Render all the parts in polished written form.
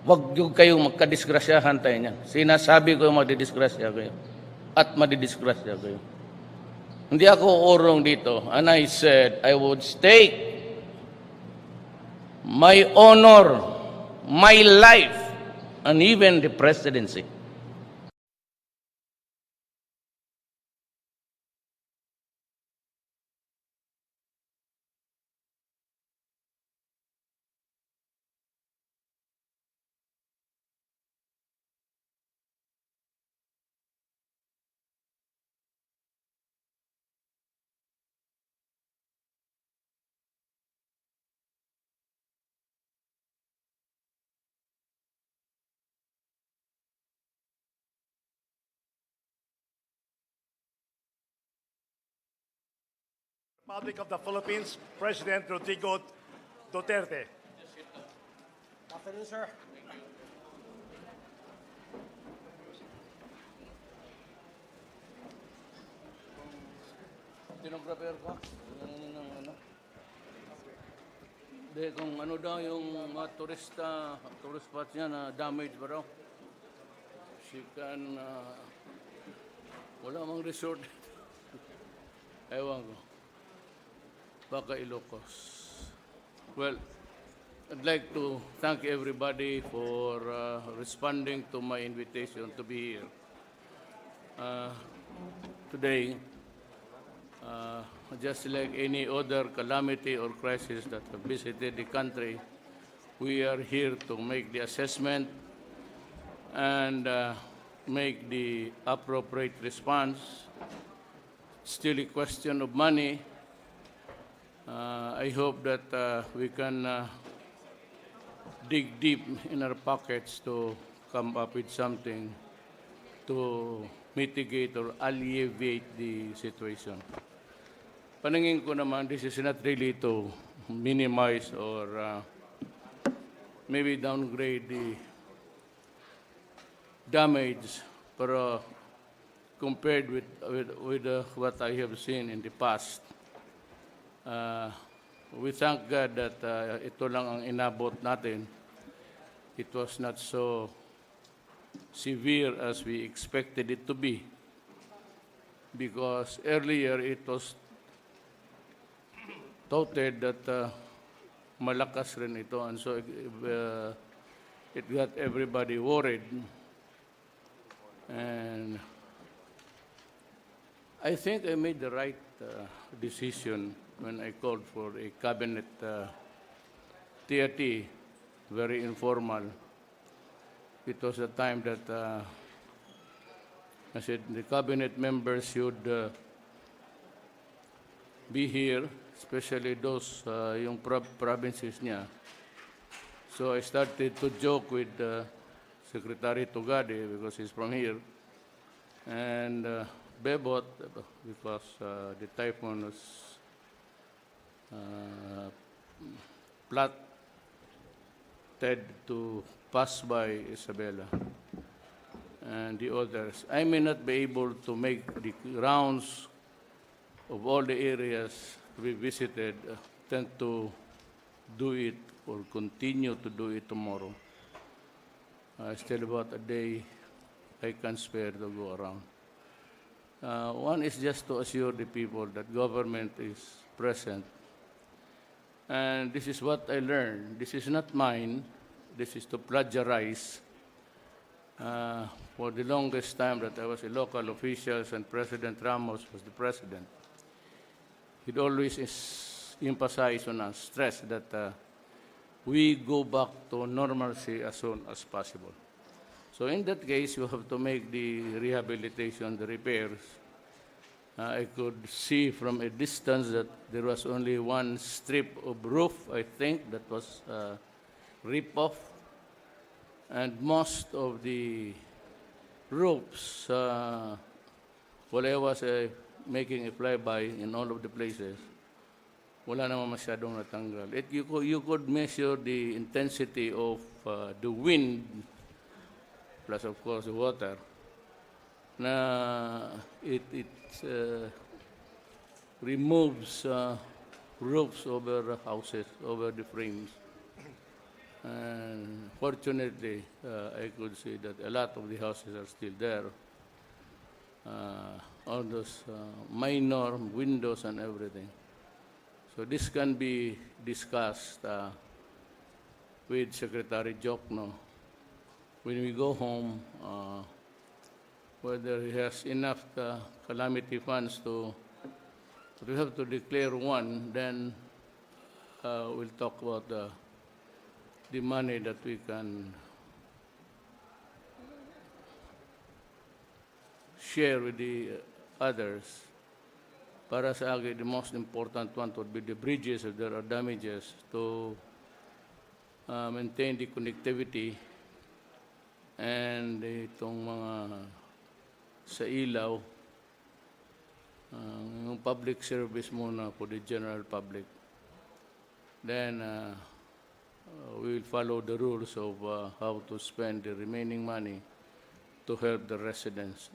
Huwag yung kayong magkadisgrasyahan tayo niyan. Sinasabi ko yung madidisgrasya kayo. At madidisgrasya kayo. Hindi ako urong dito. And I said, I would stake my honor, my life, and even the presidency. Republic of the Philippines, President Rodrigo Duterte. Afternoon, sir. Tinographer ko? Hindi, kung ano daw yung mga tourist spots niya na damage ba raw? She can, wala mang resort. Ewan ko. Baka Ilocos. Well, I'd like to thank everybody for responding to my invitation to be here. Today, just like any other calamity or crisis that have visited the country, we are here to make the assessment and make the appropriate response. Still a question of money. I hope that we can dig deep in our pockets to come up with something to mitigate or alleviate the situation. Paningin ko naman, this is not really to minimize or maybe downgrade the damage, pero compared with what I have seen in the past, we thank God that ito lang ang inabot natin. It was not so severe as we expected it to be, because earlier it was touted that malakas rin ito, and so it got everybody worried. And I think I made the right decision when I called for a cabinet TRT, very informal. It was a time that I said the cabinet members should be here, especially those yung provinces niya. So I started to joke with Secretary Tuguegarao because he's from here, and Bebot, because the typhoon was plotted to pass by Isabela and the others. I may not be able to make the rounds of all the areas we visited, tend to do it or continue to do it tomorrow. Still about a day I can spare to go around. One is just to assure the people that government is present. And this is what I learned. This is not mine. This is to plagiarize. For the longest time that I was a local official and President Ramos was the president, it always is emphasized on us, stress that we go back to normalcy as soon as possible. So in that case, you have to make the rehabilitation, the repairs. I could see from a distance that there was only one strip of roof, I think, that was ripped off. And most of the roofs, while I was making a flyby in all of the places, wala naman masyadong natanggal. You could measure the intensity of the wind, plus of course the water, na it removes roofs over houses, over the frames. And fortunately, I could see that a lot of the houses are still there. All those minor windows and everything. So this can be discussed with Secretary Jokno when we go home, whether he has enough calamity funds to, we have to declare one, then we'll talk about the money that we can share with the others. Para sa akin, the most important one would be the bridges if there are damages to maintain the connectivity and itong mga sa ilaw, yung public service muna for the general public. Then we will follow the rules of how to spend the remaining money to help the residents.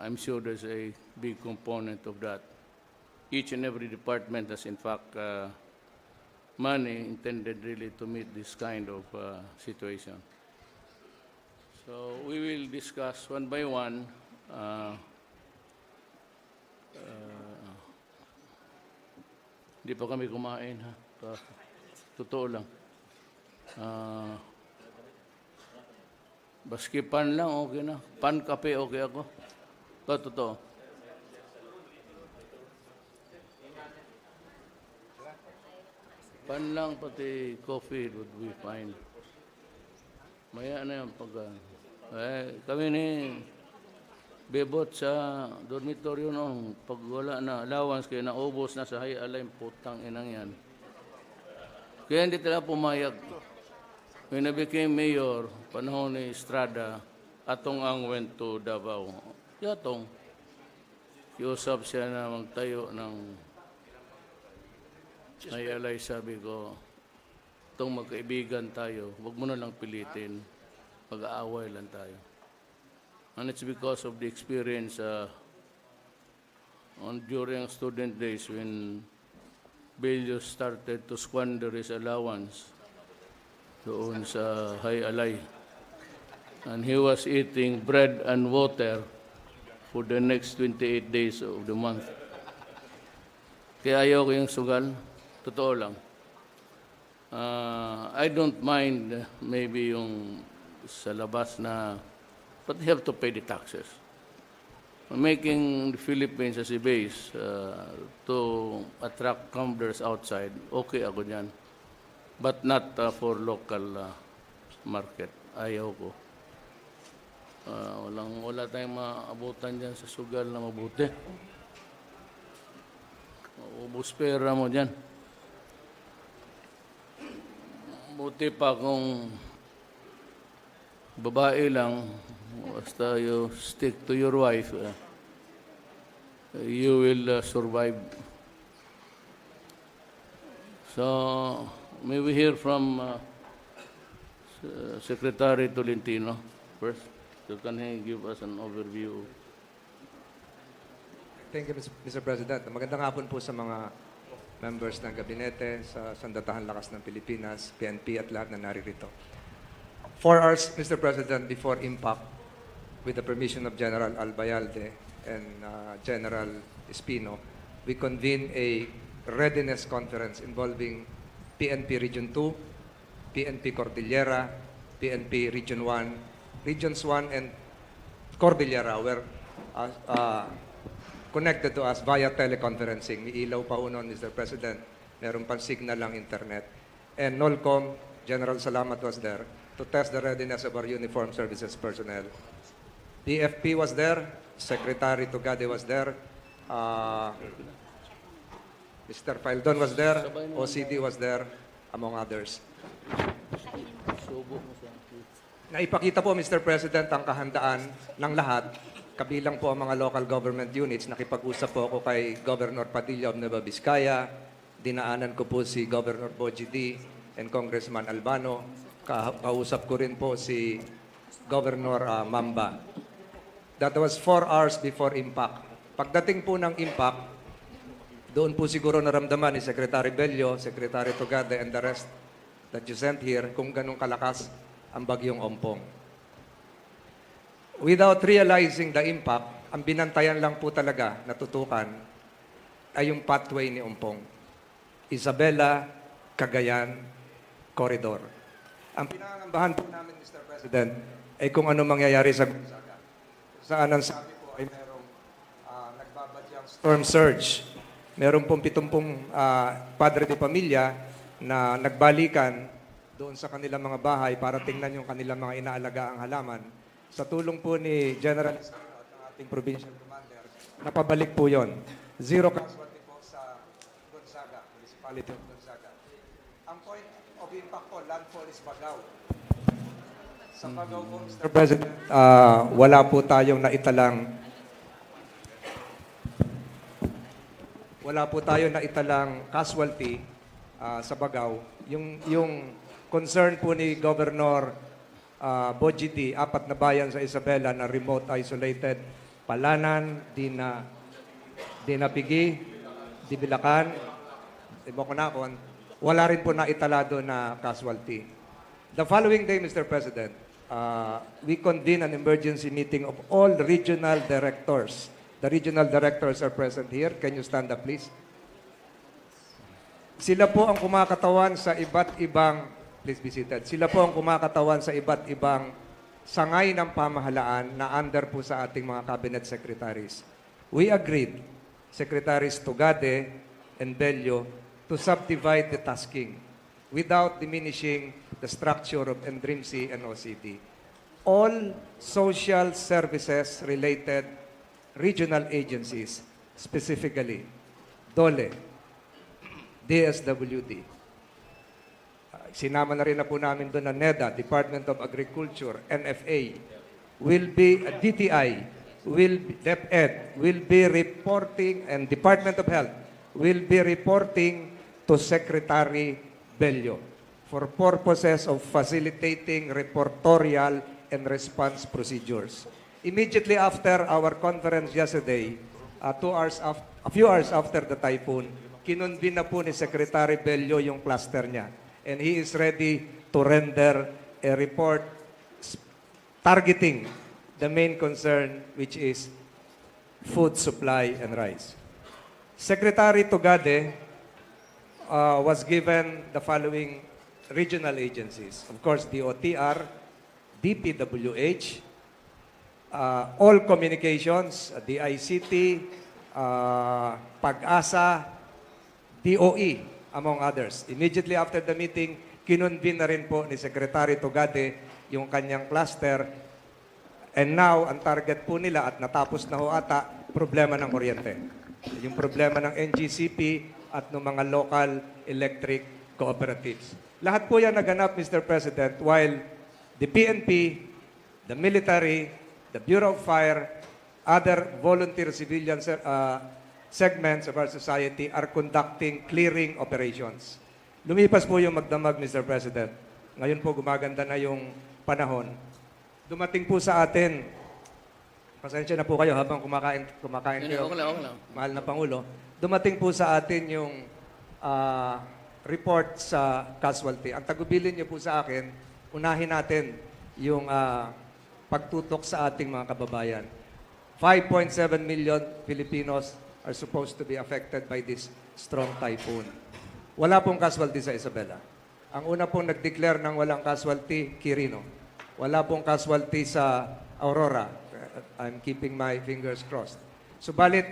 I'm sure there's a big component of that. Each and every department has, in fact, money intended really to meet this kind of situation. So we will discuss one by one. Hindi pa kami kumain, ha? Totoo lang. Baski pan lang, okay na. Pan, kape, okay ako. Totoo. Pan lang, pati coffee would be fine. Maya na yan pag... kami ni Bebot sa dormitoryo noong pag wala na allowance, kaya naubos na sa high align, putang inang yan. Kaya hindi talaga pumayag. When I became mayor, panahon ni Estrada, Atong Ang went to Davao. Yatong, kiusap siya na magtayo ng naialay, sabi ko, itong magkaibigan tayo, huwag mo na lang pilitin, mag-aaway lang tayo. And it's because of the experience during student days when Bello started to squander his allowance doon sa High Alay. And he was eating bread and water for the next 28 days of the month. Kaya ayaw ko yung sugal. Totoo lang. I don't mind maybe yung sa labas na, but they have to pay the taxes. Making the Philippines as a base to attract commerce outside, okay ako dyan. But not for local market. Ayaw ko. Wala tayong maabutan dyan sa sugal na mabuti. Ubus pera mo dyan. Buti pa kung babae lang, basta you stick to your wife, you will survive. So, may we hear from Secretary Tolentino first? So can he give us an overview? Thank you, Mr. President. Magandang hapon po sa mga members ng gabinete, sa Sandatahan Lakas ng Pilipinas, PNP at lahat na naririto. 4 hours, Mr. President, before impact, with the permission of General Albayalde and General Espino, we convened a readiness conference involving PNP Region 2, PNP Cordillera, PNP Region 1, Regions 1 and Cordillera were connected to us via teleconferencing. May ilaw pa unon, Mr. President. Meron pang signal lang internet. And NOLCOM, General Salamat was there to test the readiness of our uniformed services personnel. DFP was there, Secretary Tugade was there, Mr. Faldon was there, OCD was there, among others. Naipakita po, Mr. President, ang kahandaan ng lahat, kabilang po ang mga local government units. Nakipag-usap po ako kay Governor Padilla of Nueva Vizcaya, dinaanan ko po si Governor Boji D. and Congressman Albano, kausap ko rin po si Governor Mamba. That was 4 hours before impact. Pagdating po ng impact, doon po siguro naramdaman ni Secretary Bello, Secretary Tugade, and the rest that you sent here kung ganun kalakas ang bagyong Ompong. Without realizing the impact, ang binantayan lang po talaga natutukan ay yung pathway ni Ompong. Isabela, Cagayan, Corridor. Ang pinangangambahan po namin, Mr. President, ay kung ano mangyayari sa Gonzaga. Saan ang sabi po ay merong nagbabadyang storm surge. Meron pong 70 padre de pamilya na nagbalikan doon sa kanilang mga bahay para tingnan yung kanilang mga inaalaga ang halaman. Sa tulong po ni General Espino at ng ating provincial commander, napabalik po yon. Zero casualty po sa Gonzaga, municipality of Gonzaga. Ang point of impact po, landfall is Bagao. Sa Bagao po, Mr. President, wala po tayong naitalang casualty sa Bagao. Yung concern po ni Governor Bojiti, 4 na bayan sa Isabela na remote isolated, Palanan, Dinapigi, Dibilacan, Iboconacon, wala rin po naitalado na casualty. The following day, Mr. President, we convene an emergency meeting of all regional directors. The regional directors are present here. Can you stand up, please? Sila po ang kumakatawan sa iba't ibang, please be seated. Sila po ang kumakatawan sa iba't ibang sangay ng pamahalaan na under po sa ating mga cabinet secretaries. We agreed, Secretaries Tugade and Bello, to subdivide the tasking without diminishing the structure of NDRIMC and OCD. All social services related regional agencies, specifically DOLE, DSWD. Sinama na rin na po namin doon na NEDA, Department of Agriculture, NFA, will be, DTI, DepEd, will be reporting, and Department of Health will be reporting to Secretary Bello for purposes of facilitating reportorial and response procedures. Immediately after our conference yesterday, a few hours after the typhoon, kinonvene na po ni Secretary Bello yung cluster niya. And he is ready to render a report targeting the main concern, which is food supply and rice. Secretary Tugade was given the following regional agencies. Of course, the OTR, DPWH, all communications, the ICT, Pag-asa, DOE, among others. Immediately after the meeting, kinonvene na rin po ni Secretary Tugade yung kanyang cluster. And now, ang target po nila at natapos na ho ata, problema ng kuryente. Yung problema ng NGCP at ng mga local electric cooperatives. Lahat po yan naganap, Mr. President, while the PNP, the military, the Bureau of Fire, other volunteer civilian segments of our society are conducting clearing operations. Lumipas po yung magdamag, Mr. President. Ngayon po gumaganda na yung panahon. Dumating po sa atin, pasensya na po kayo habang kumakain kayo, Okay lang. mahal na Pangulo, dumating po sa atin yung report sa casualty. Ang tagubilin niyo po sa akin, unahin natin yung pagtutok sa ating mga kababayan. 5.7 million Filipinos are supposed to be affected by this strong typhoon. Wala pong casualty sa Isabela. Ang una pong nag-declare ng walang casualty, Quirino. Wala pong casualty sa Aurora. I'm keeping my fingers crossed. Subalit,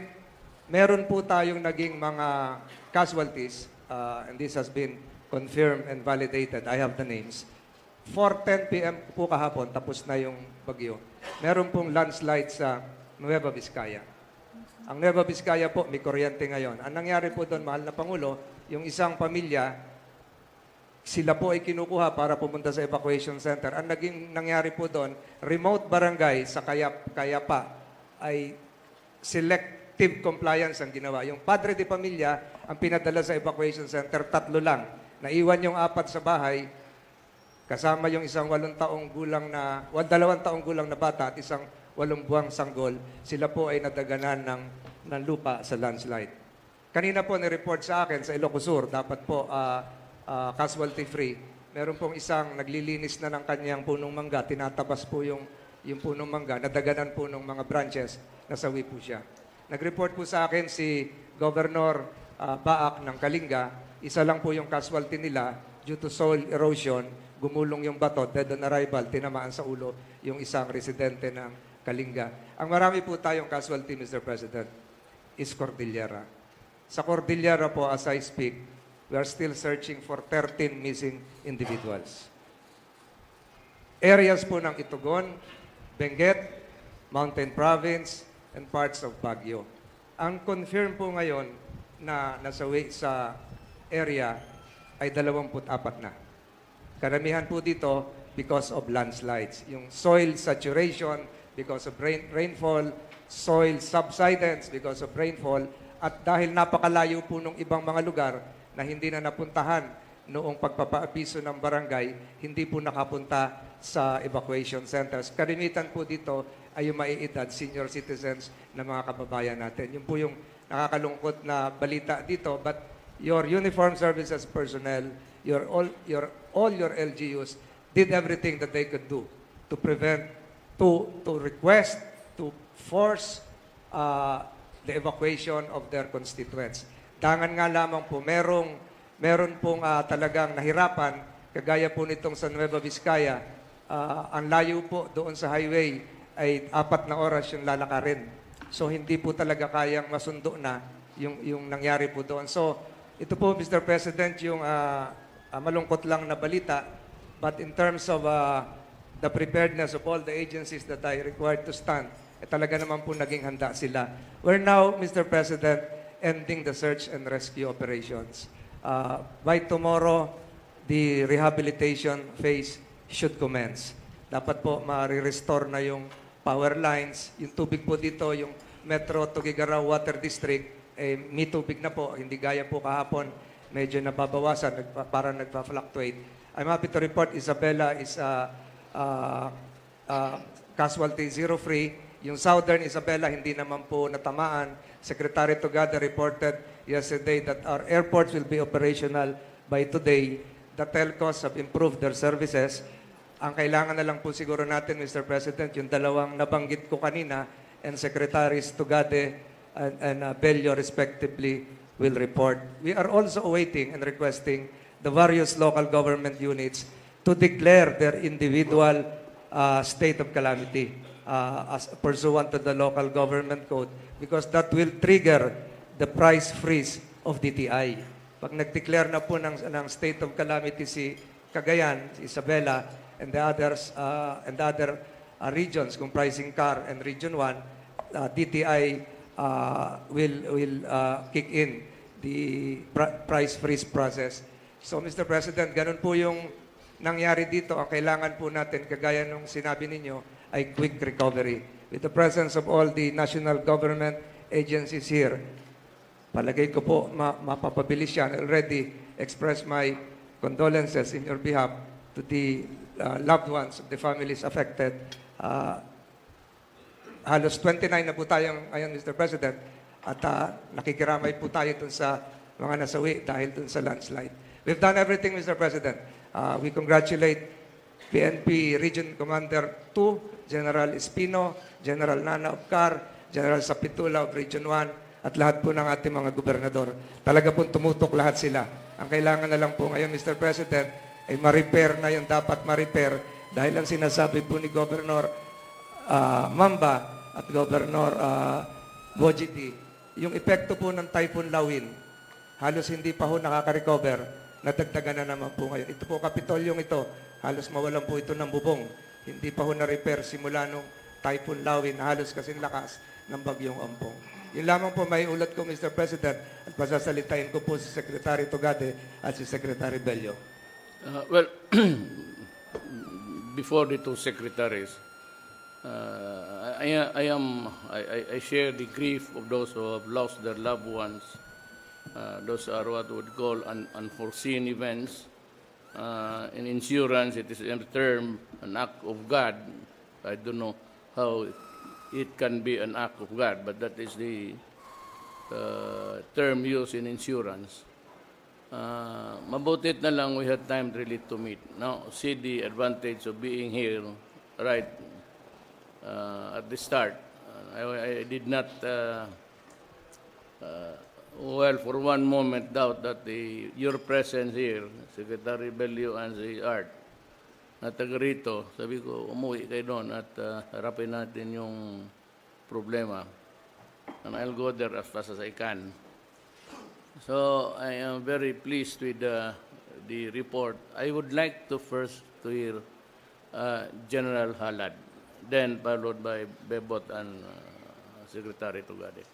meron po tayong naging mga casualties, and this has been confirmed and validated. I have the names. 4:10 p.m. po kahapon, tapos na yung bagyo. Meron pong landslide sa Nueva Vizcaya. Ang Nueva Vizcaya po, may kuryente ngayon. Ang nangyari po doon, mahal na Pangulo, yung isang pamilya, sila po ay kinukuha para pumunta sa evacuation center. Ang naging nangyari po doon, remote barangay sa Kayapa ay selective compliance ang ginawa. Yung padre de pamilya, ang pinadala sa evacuation center, 3 lang. Naiwan yung 4 sa bahay, kasama yung isang 2 taong gulang na bata at isang 8 buwang sanggol. Sila po ay nadaganan ng lupa sa landslide. Kanina po ni-report sa akin sa Ilocos Sur, dapat po casualty free. meron pong isang naglilinis na ng kanyang punong mangga, tinatabas po yung punong mangga, nadaganan po ng mga branches, nasawi po siya. Nag-report po sa akin si Governor Baak ng Kalinga, isa lang po yung casualty nila due to soil erosion, gumulong yung bato, dead on arrival, tinamaan sa ulo yung isang residente ng Kalinga. Ang marami po tayong casualty, Mr. President, is Cordillera. Sa Cordillera po, as I speak, we are still searching for 13 missing individuals. Areas po ng Itugon, Benguet, Mountain Province, and parts of Baguio. Ang confirm po ngayon na nasawi sa area ay 24 na. Karamihan po dito because of landslides. Yung soil saturation because of rainfall, soil subsidence because of rainfall, at dahil napakalayo po ng ibang mga lugar na hindi na napuntahan noong pagpapaapiso ng barangay, hindi po nakapunta sa evacuation centers. Karamihan po dito ay yung maiedad, senior citizens na mga kababayan natin. Yun po yung nakakalungkot na balita dito. But your uniformed services personnel, all your LGUs did everything that they could do to prevent, to request, to force the evacuation of their constituents. Dangan nga lamang po, meron pong talagang nahirapan, kagaya po nitong sa Nueva Vizcaya, ang layo po doon sa highway ay 4 na oras yung lalakarin. So hindi po talaga kayang masundo na yung nangyari po doon. So ito po, Mr. President, yung malungkot lang na balita. But in terms of the preparedness of all the agencies that are required to stand, talaga naman po naging handa sila. We're now, Mr. President, ending the search and rescue operations. By tomorrow, the rehabilitation phase should commence. Dapat po ma-restore na yung power lines. Yung tubig po dito, yung Metro Tuguegarao Water District, may tubig na po. Hindi gaya po kahapon, medyo nababawasan, parang nagpa-fluctuate. I'm happy to report Isabela is casualty zero-free. Yung Southern Isabela, hindi naman po natamaan. Secretary Tugada reported yesterday that our airports will be operational by today. The telcos have improved their services. Ang kailangan na lang po siguro natin, Mr. President, yung dalawang nabanggit ko kanina, and Secretaries Tugade and Bello respectively will report. We are also awaiting and requesting the various local government units to declare their individual state of calamity as pursuant to the local government code, because that will trigger the price freeze of DTI. Pag nag-declare na po ng state of calamity si Cagayan, si Isabela, and the others and the other regions comprising CAR and Region 1, DTI will kick in the price freeze process. So, Mr. President, ganun po yung nangyari dito. Ang kailangan po natin, kagaya nung sinabi ninyo, ay quick recovery. With the presence of all the national government agencies here, palagay ko po mapapabilis yan. I already expressed my condolences in your behalf to the loved ones of the families affected. Halos 29 na po tayo ngayon, Mr. President, at nakikiramay po tayo dun sa mga nasawi dahil dun sa landslide. We've done everything, Mr. President. We congratulate PNP Region Commander 2, General Espino, General Nana of CAR, General Sapitula of Region 1, at lahat po ng ating mga gobernador. Talaga po tumutok lahat sila. Ang kailangan na lang po ngayon, Mr. President, ay ma-repair na yung dapat ma-repair dahil ang sinasabi po ni Governor Mamba at Governor Bojidi, yung epekto po ng Typhoon Lawin, halos hindi pa ho nakaka-recover, nadagdagan na naman po ngayon. Ito po, Kapitolyong ito, halos mawalan po ito ng bubong. Hindi pa ho na-repair simula nung Typhoon Lawin, halos kasing lakas ng bagyong Ompong. Yun lamang po may ulat ko, Mr. President, at pasasalitain ko po si Secretary Tugade at si Secretary Bello. Well, before the two secretaries, I share the grief of those who have lost their loved ones. Those are what we would call unforeseen events. In insurance, it is a term, an act of God. I don't know how it can be an act of God, but that is the term used in insurance. mabutit na lang we had time really to meet. Now, see the advantage of being here right at the start. I did not, well, for one moment doubt that your presence here, Secretary Bello and si Art, na taga rito, sabi ko, umuwi kayo doon at harapin natin yung problema. And I'll go there as fast as I can. So I am very pleased with the report. I would like to first to hear General Halad, then followed by Bebot and Secretary Tugade.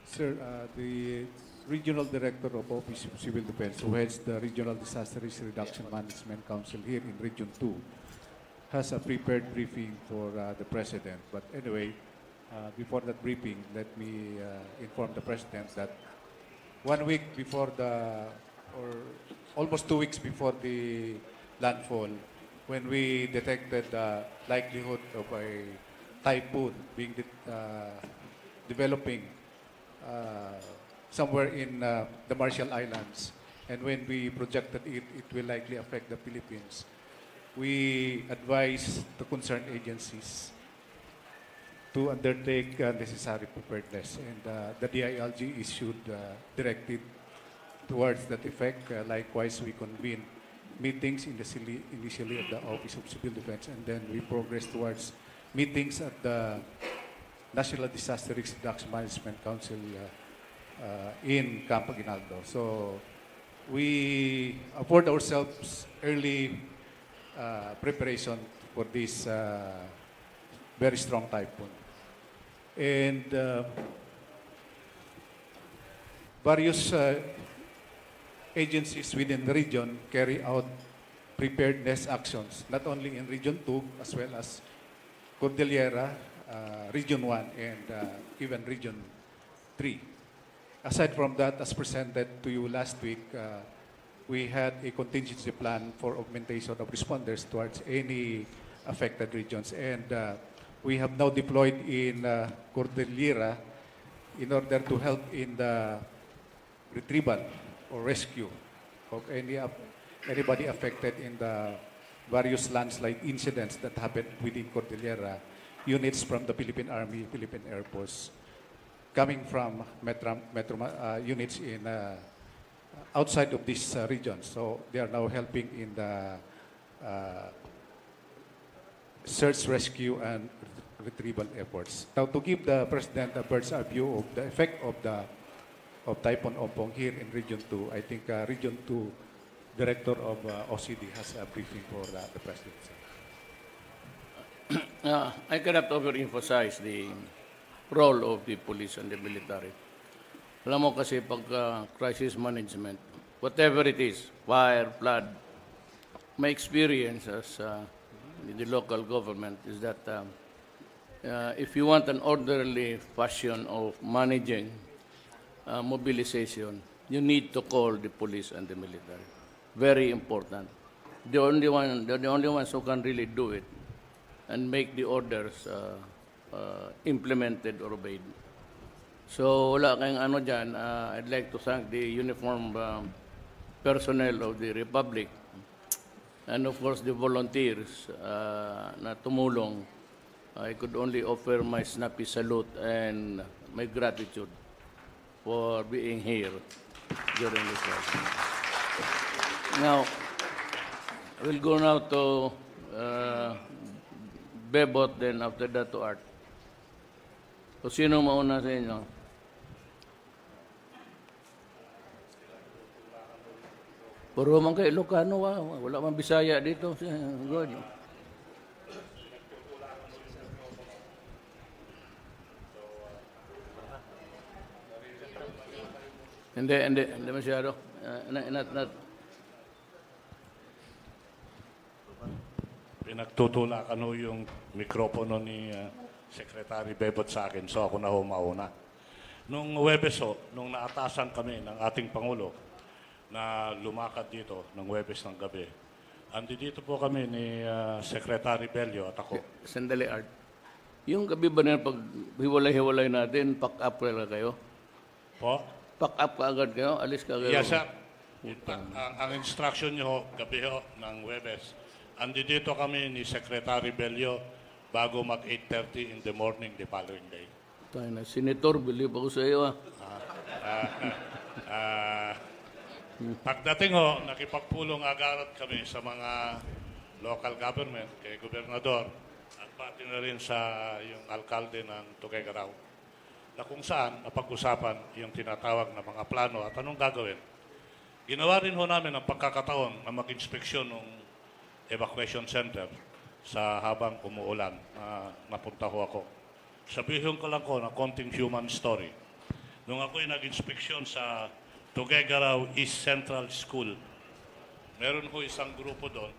Sir, the Regional Director of Office of Civil Defense, who heads the Regional Disaster Risk Reduction Management Council here in Region 2, has a prepared briefing for the President. But anyway, before that briefing, let me inform the President that 1 week before or almost 2 weeks before the landfall, when we detected the likelihood of a typhoon being developing somewhere in the Marshall Islands, and when we projected it will likely affect the Philippines, we advised the concerned agencies to undertake necessary preparedness, and the DILG issued directive towards that effect. Likewise, we convened meetings initially at the Office of Civil Defense, and then we progressed towards meetings at the National Disaster Risk Reduction Management Council in Camp Aguinaldo. So we afford ourselves early preparation for this very strong typhoon. And various agencies within the region carry out preparedness actions, not only in Region 2 as well as Cordillera, Region 1, and even Region 3. Aside from that, as presented to you last week, we had a contingency plan for augmentation of responders towards any affected regions. And we have now deployed in Cordillera in order to help in the retrieval or rescue of anybody affected in the various landslide incidents that happened within Cordillera. Units from the Philippine Army, Philippine Air Force, coming from units in outside of this region. So they are now helping in the search, rescue, and retrieval efforts. Now, to give the President a bird's eye view of the effect of Typhoon Ompong here in Region 2, I think Region 2 Director of OCD has a briefing for the President. I cannot overemphasize the role of the police and the military. Alam mo kasi pag crisis management, whatever it is, fire, flood, my experience as in the local government is that if you want an orderly fashion of managing mobilization, you need to call the police and the military. Very important. They're the only ones who can really do it and make the orders implemented or obeyed. So wala kayong ano dyan, I'd like to thank the uniformed personnel of the Republic and of course the volunteers na tumulong. I could only offer my snappy salute and my gratitude for being here during this time. Now, we'll go now to Bebot, then after that to Art. So, sino mauna sa inyo? Puro man kayo Ilocano, wala man Bisaya dito. Good. Hindi masyado. Not. Pinagtutulakan ho yung mikropono ni Secretary Bebot sa akin, so ako na ho mauna. Nung Huwebes ho, nung naatasan kami ng ating Pangulo na lumakad dito ng Huwebes ng gabi, andi dito po kami ni Secretary Bello at ako. Sandali, Art. Yung gabi ba na pag hiwalay-hiwalay natin, pack up ka kayo? Po? Pack up ka agad kayo? Alis ka kayo? Yes, sir. In fact, ang instruction nyo gabi ho ng Webes, andito kami ni Secretary Bello bago mag 8:30 in the morning the following day. Tayo na, Senator, believe ako sa iyo. Pagdating ho, nakipagpulong agarat kami sa mga local government, kay Gobernador, at pati na rin sa yung alkalde ng Tuguegarao, na kung saan napag-usapan yung tinatawag na mga plano at anong gagawin. Ginawa rin ho namin ang pagkakataon na mag-inspeksyon ng evacuation center sa habang umuulan. Napunta ho ako. Sabihin ko lang ko na konting human story. Nung ako'y nag-inspeksyon sa Tuguegarao East Central School, meron ho isang grupo doon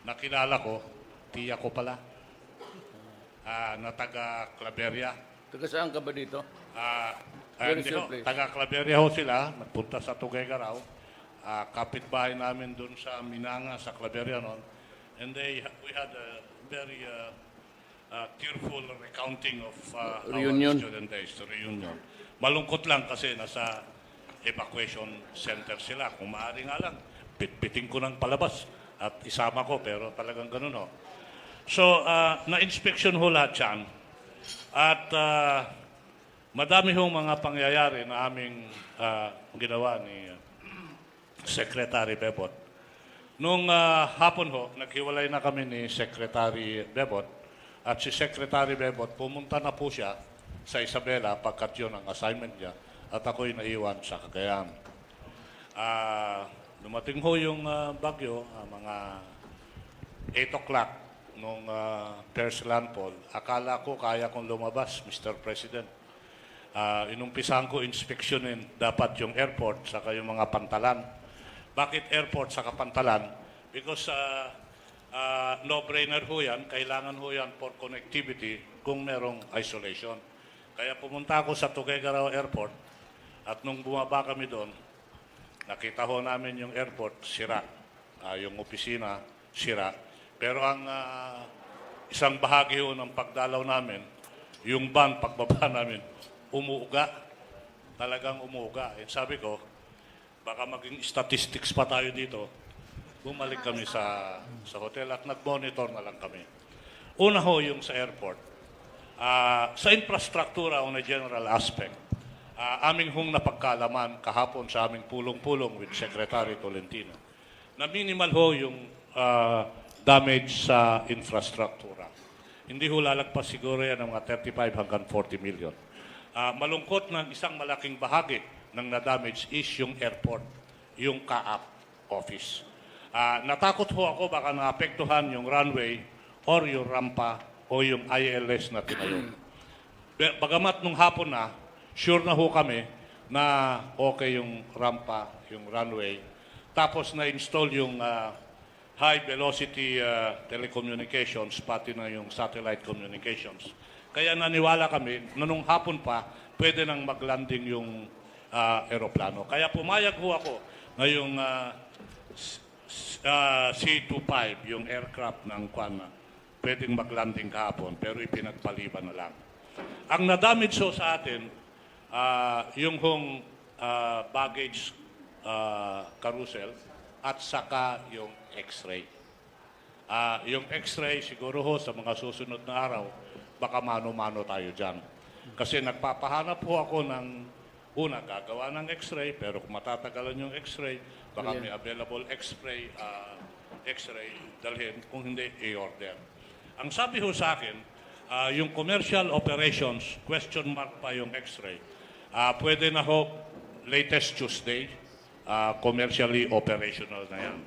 na kilala ko, tiya ko pala, na taga Claveria. Taga saan ka ba dito? Hindi ho, taga Claveria ho sila, nagpunta sa Tuguegarao. Kapitbahay namin doon sa Minanga, sa Claveria noon. And we had a very tearful recounting of Reunion. our student days, reunion. Malungkot lang kasi nasa evacuation center sila. Kung maaari nga lang, pitpiting ko ng palabas at isama ko, pero talagang ganun ho. So, na-inspection ho lahat yan. At madami hong mga pangyayari na aming ginawa ni Secretary Bebot. Nung hapon ho, naghiwalay na kami ni Secretary Bebot at si Secretary Bebot pumunta na po siya sa Isabela pagkat yun ang assignment niya at ako'y naiwan sa Cagayan. Dumating ho yung bagyo, mga 8 o'clock nung first landfall. Akala ko kaya kong lumabas, Mr. President. Inumpisahan ko inspeksyonin dapat yung airport saka yung mga pantalan. Bakit airport saka pantalan? Because no-brainer ho yan, kailangan ho yan for connectivity kung merong isolation. Kaya pumunta ako sa Tuguegarao Airport at nung bumaba kami doon, nakita ho namin yung airport, sira. Yung opisina, sira. Pero ang isang bahagi ho ng pagdalaw namin, yung van, pagbaba namin, umuuga. Talagang umuuga. Sabi ko, baka maging statistics pa tayo dito. Bumalik kami sa hotel at nag-monitor na lang kami. Una ho yung sa airport. Sa infrastruktura on a general aspect, aming hong napagkalaman kahapon sa aming pulong-pulong with Secretary Tolentino na minimal ho yung damage sa infrastruktura. Hindi ho lalagpas siguro yan ng mga 35 hanggang 40 million. Malungkot ng isang malaking bahagi ng na-damage is yung airport, yung CAAP office. Natakot ho ako baka naapektuhan yung runway or yung rampa o yung ILS na tinayo. Bagamat nung hapon na, sure na ho kami na okay yung rampa, yung runway. Tapos na-install yung high-velocity telecommunications, pati na yung satellite communications. Kaya naniwala kami na nung hapon pa, pwede nang mag-landing yung aeroplano. Kaya pumayag ho ako na yung C-25, yung aircraft ng Kwana, pwedeng mag-landing kahapon, pero ipinagpaliban na lang. Ang na-damage ho sa atin, yung hong baggage carousel at saka yung X-ray. Yung X-ray, siguro ho, sa mga susunod na araw, baka mano-mano tayo dyan. Kasi nagpapahanap po ako ng una, gagawa ng X-ray, pero kung matatagalan yung X-ray, baka may available X-ray dalhin, kung hindi, i-order. Ang sabi ho sa akin, yung commercial operations, question mark pa yung X-ray, pwede na ho latest Tuesday, commercially operational na yan.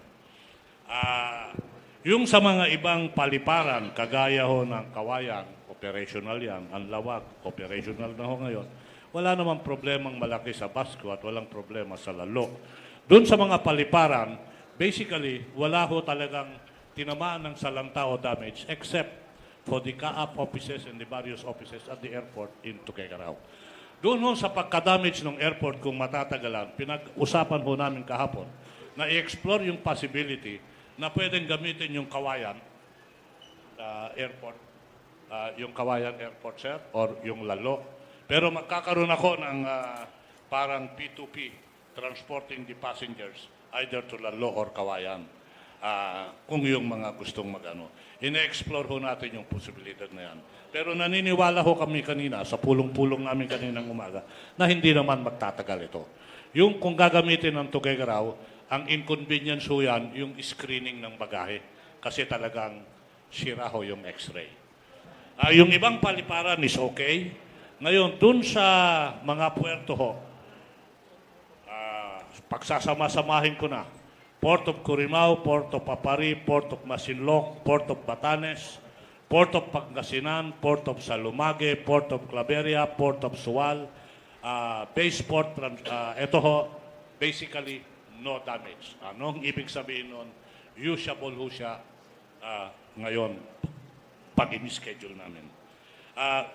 Yung sa mga ibang paliparan, kagaya ho ng Kawayan, operational yan. Ang Lawag, operational na ho ngayon. Wala namang problemang malaki sa Basco at walang problema sa Lalo. Doon sa mga paliparan, basically, wala ho talagang tinamaan ng salanta o damage except for the CAAP offices and the various offices at the airport in Tuguegarao. Doon ho sa pagka-damage ng airport kung matatagalan, pinag-usapan ho namin kahapon na i-explore yung possibility na pwedeng gamitin yung Kawayan airport yung Kawayan Airport, sir, or yung Lalo. Pero magkakaroon ako ng parang P2P, transporting the passengers either to Lalo or Kawayan. Kung yung mga gustong magano. Ine-explore ho natin yung posibilidad na yan. Pero naniniwala ho kami kanina, sa pulong-pulong namin kaninang umaga, na hindi naman magtatagal ito. Yung kung gagamitin ng Tuguegarao, ang inconvenience ho yan, yung screening ng bagahe. Kasi talagang sira ho yung x-ray. Yung ibang paliparan is okay. Ngayon, dun sa mga puerto ho, pagsasama-samahin ko na, Port of Corimao, Port of Papari, Port of Masinloc, Port of Batanes, Port of Pangasinan, Port of Salumage, Port of Claveria, Port of Sual, base port, ito ho, basically, no damage. Anong ibig sabihin nun? Usable ho siya ngayon pag in-schedule namin.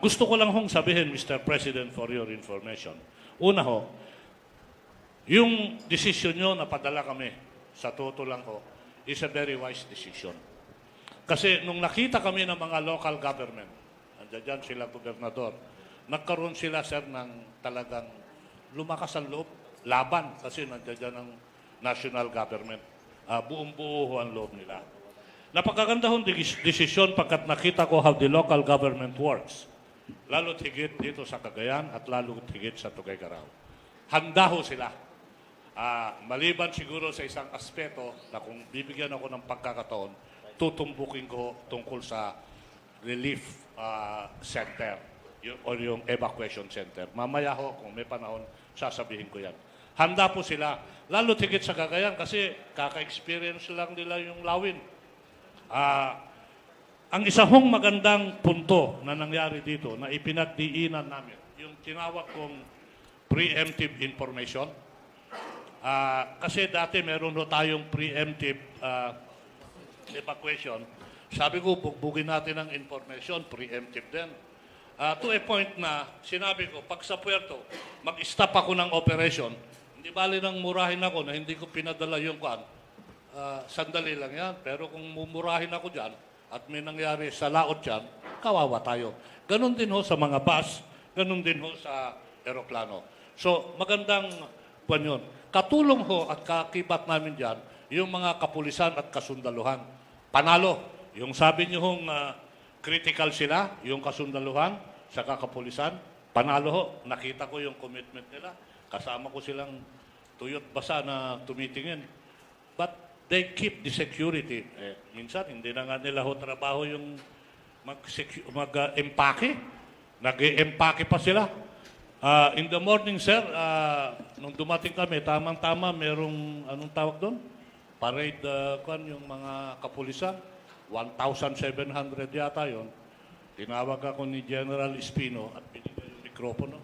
Gusto ko lang hong sabihin, Mr. President, for your information. Una ho, yung decision nyo na padala kami, sa totoo lang ho, is a very wise decision. Kasi nung nakita kami ng mga local government, andyan sila gobernador, nagkaroon sila, sir, ng talagang lumakas ang loob, laban, kasi nandiyan ang national government. Buong-buo ho ang loob nila. Napakaganda hong desisyon pagkat nakita ko how the local government works. Lalo't higit dito sa Cagayan at lalo't higit sa Tuguegarao. Handa ho sila. Maliban siguro sa isang aspeto na kung bibigyan ako ng pagkakataon, tutumbukin ko tungkol sa relief center o yung evacuation center. Mamaya ho, kung may panahon, sasabihin ko yan. Handa po sila, lalo tigit sa Cagayan kasi kaka-experience lang nila yung lawin. Ang isa hong magandang punto na nangyari dito na ipinagdiinan namin, yung tinawag kong preemptive information. Kasi dati meron ho tayong preemptive evacuation. Sabi ko, bugbugin natin ang information, preemptive din. To a point na sinabi ko, pag sa puerto, mag-stop ako ng operation, hindi bali nang murahin ako na hindi ko pinadala yung kwan. Sandali lang yan. Pero kung mumurahin ako dyan at may nangyari sa laot dyan, kawawa tayo. Ganon din ho sa mga bus, ganon din ho sa aeroplano. So, magandang kwan yun. Katulong ho at kakibat namin dyan, yung mga kapulisan at kasundaluhan. Panalo. Yung sabi nyo hong critical sila, yung kasundaluhan sa kapulisan, panalo ho. Nakita ko yung commitment nila. Kasama ko silang tuyot basa na tumitingin. But they keep the security. Minsan, hindi na nga nila ho trabaho yung mag-empake. Nag-empake pa sila. In the morning, sir, nung dumating kami, tamang-tama, merong, anong tawag doon? Parade, yung mga kapulisan. 1,700 yata yon. Tinawag ako ni General Espino at binigay yung mikropono.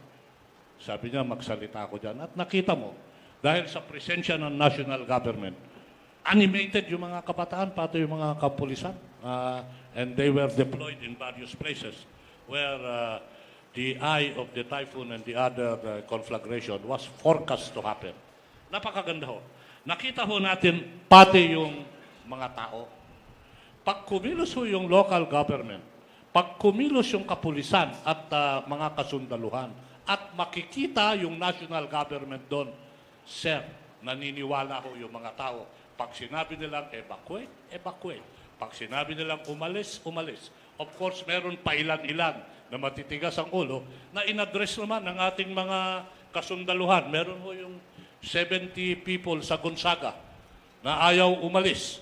Sabi niya, magsalita ako dyan. At nakita mo, dahil sa presensya ng national government, animated yung mga kabataan, pati yung mga kapulisan. And they were deployed in various places where the eye of the typhoon and the other conflagration was forecast to happen. Napakaganda ho. Nakita ho natin pati yung mga tao. Pag kumilos ho yung local government, pag kumilos yung kapulisan at mga kasundaluhan, at makikita yung national government doon, sir, naniniwala ho yung mga tao. Pag sinabi nilang evacuate, evacuate. Pag sinabi nilang umalis, umalis. Of course, meron pa ilan-ilan na matitigas ang ulo, na in-address naman ng ating mga kasundaluhan. Meron ho yung 70 people sa Gonzaga na ayaw umalis.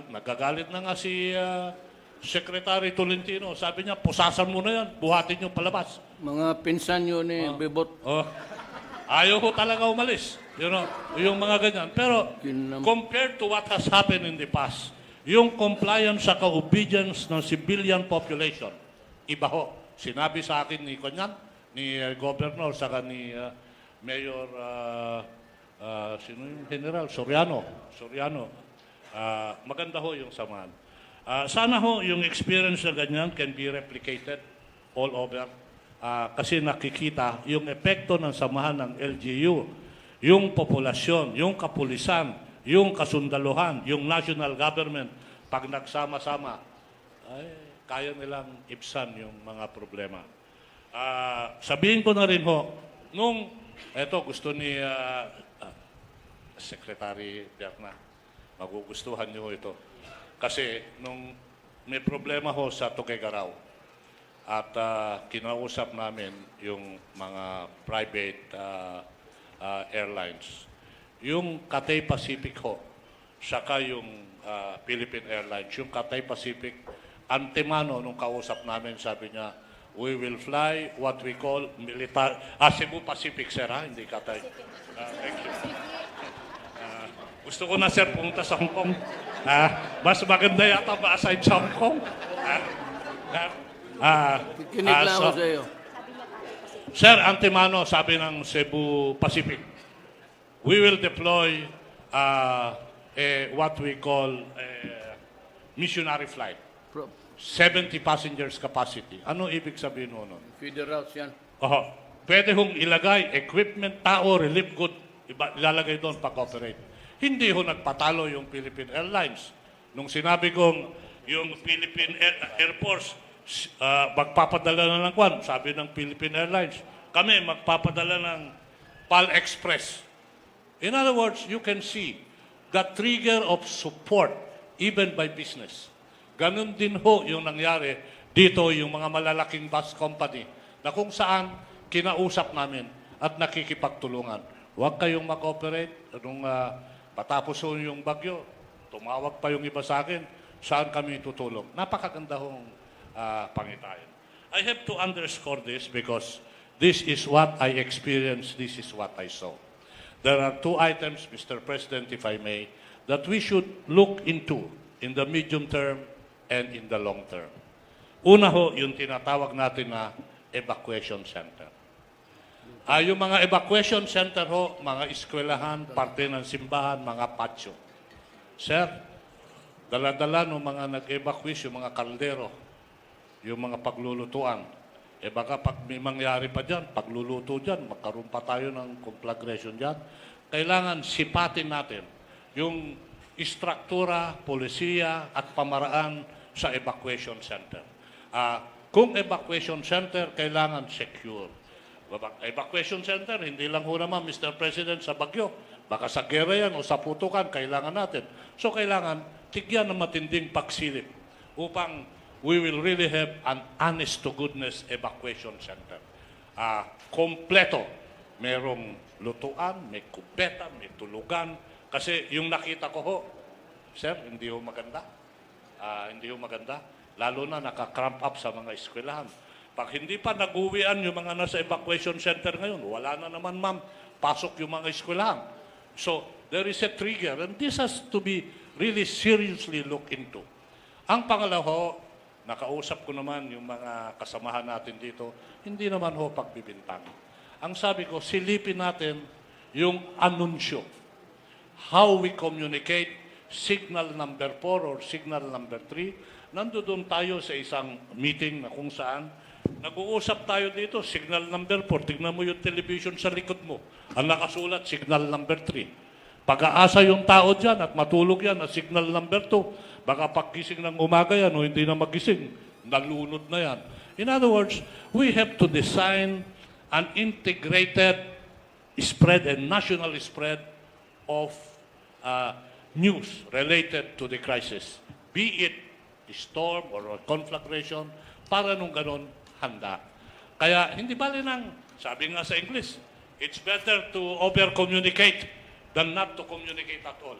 Nagagalit na nga si Secretary Tolentino. Sabi niya, pusasan mo na yan, buhatin yung palabas. Mga pinsan yun ni Bebot. Ayaw ho talaga umalis. You know, yung mga ganyan. Pero compared to what has happened in the past, yung compliance sa ka-obedience ng civilian population, iba ho. Sinabi sa akin ni Kunyan, ni Governor, saka ni Mayor, sino yung General? Soriano. Maganda ho yung samahan. Sana ho yung experience na ganyan can be replicated all over. Kasi nakikita yung epekto ng samahan ng LGU, yung populasyon, yung kapulisan, yung kasundaluhan, yung national government, pag nagsama-sama, ay, kaya nilang ibsan yung mga problema. Sabihin ko na rin ho, eto gusto ni Secretary Berna, magugustuhan niyo ito. Kasi nung may problema ho sa Tuguegarao at kinausap namin yung mga private airlines, yung Cathay Pacific ho, saka yung Philippine Airlines, yung Cathay Pacific, antemano nung kausap namin, sabi niya, we will fly what we call military, Cebu Pacific, sir, ha? Hindi Cathay. Thank you. Gusto ko na, sir, pumunta sa Hong Kong. Mas maganda yata ba aside sa Hong Kong? Kinig lang ako sa iyo. Sir, antemano, sabi ng Cebu Pacific, we will deploy what we call missionary flight. 70 passengers capacity. Ano ibig sabihin nun? Feeder routes yan. Pwede hong ilagay equipment, tao, relief good, ilalagay doon pag-operate. Hindi ho nagpatalo yung Philippine Airlines. Nung sinabi kong yung Philippine Air Force magpapadala na ng kwan, sabi ng Philippine Airlines, kami magpapadala ng PAL Express. In other words, you can see the trigger of support even by business. Ganun din ho yung nangyari dito yung mga malalaking bus company na kung saan kinausap namin at nakikipagtulungan. Huwag kayong mag-operate. Nung patapos ho yung bagyo, tumawag pa yung iba sa akin, saan kami tutulong. Napakaganda hong pangitayan. I have to underscore this because this is what I experienced, this is what I saw. There are two items, Mr. President, if I may, that we should look into in the medium term and in the long term. Una ho, yung tinatawag natin na evacuation center. Yung mga evacuation center ho, mga eskwelahan, parte ng simbahan, mga patio. Sir, dala-dala ng mga nag-evacuate, yung mga kaldero, yung mga paglulutuan. Baka pag may mangyari pa dyan, pagluluto dyan, magkaroon pa tayo ng conflagration dyan. Kailangan sipatin natin yung istruktura, polisiya at pamaraan sa evacuation center. Kung evacuation center, kailangan secure. Evacuation center, hindi lang ho naman, Mr. President, sa bagyo. Baka sa gera yan o sa putukan, kailangan natin. So kailangan, tigyan ng matinding pagsilip upang we will really have an honest-to-goodness evacuation center. Kompleto. Merong lutuan, may kubeta, may tulugan. Kasi yung nakita ko ho, sir, hindi ho maganda. Hindi ho maganda. Lalo na naka-cramp up sa mga eskwelahan. Pag hindi pa nag-uwian yung mga nasa evacuation center ngayon, wala na naman, ma'am, pasok yung mga eskwelahan. So, there is a trigger, and this has to be really seriously looked into. Ang pangalawa ho, nakausap ko naman yung mga kasamahan natin dito, hindi naman ho pagbibintang. Ang sabi ko, silipin natin yung anunsyo. How we communicate, signal number 4 or signal number 3. Nandoon tayo sa isang meeting na kung saan nag-uusap tayo dito, signal number 4. Tignan mo yung television sa likod mo. Ang nakasulat, signal number 3. Pag-aasa yung tao dyan at matulog yan at signal number 2. Baka pagkising ng umaga yan o hindi na magising, nalunod na yan. In other words, we have to design an integrated spread and national spread of news related to the crisis. Be it a storm or a conflagration, para nung ganon, handa. Kaya hindi bali nang, sabi nga sa English, it's better to over-communicate than not to communicate at all.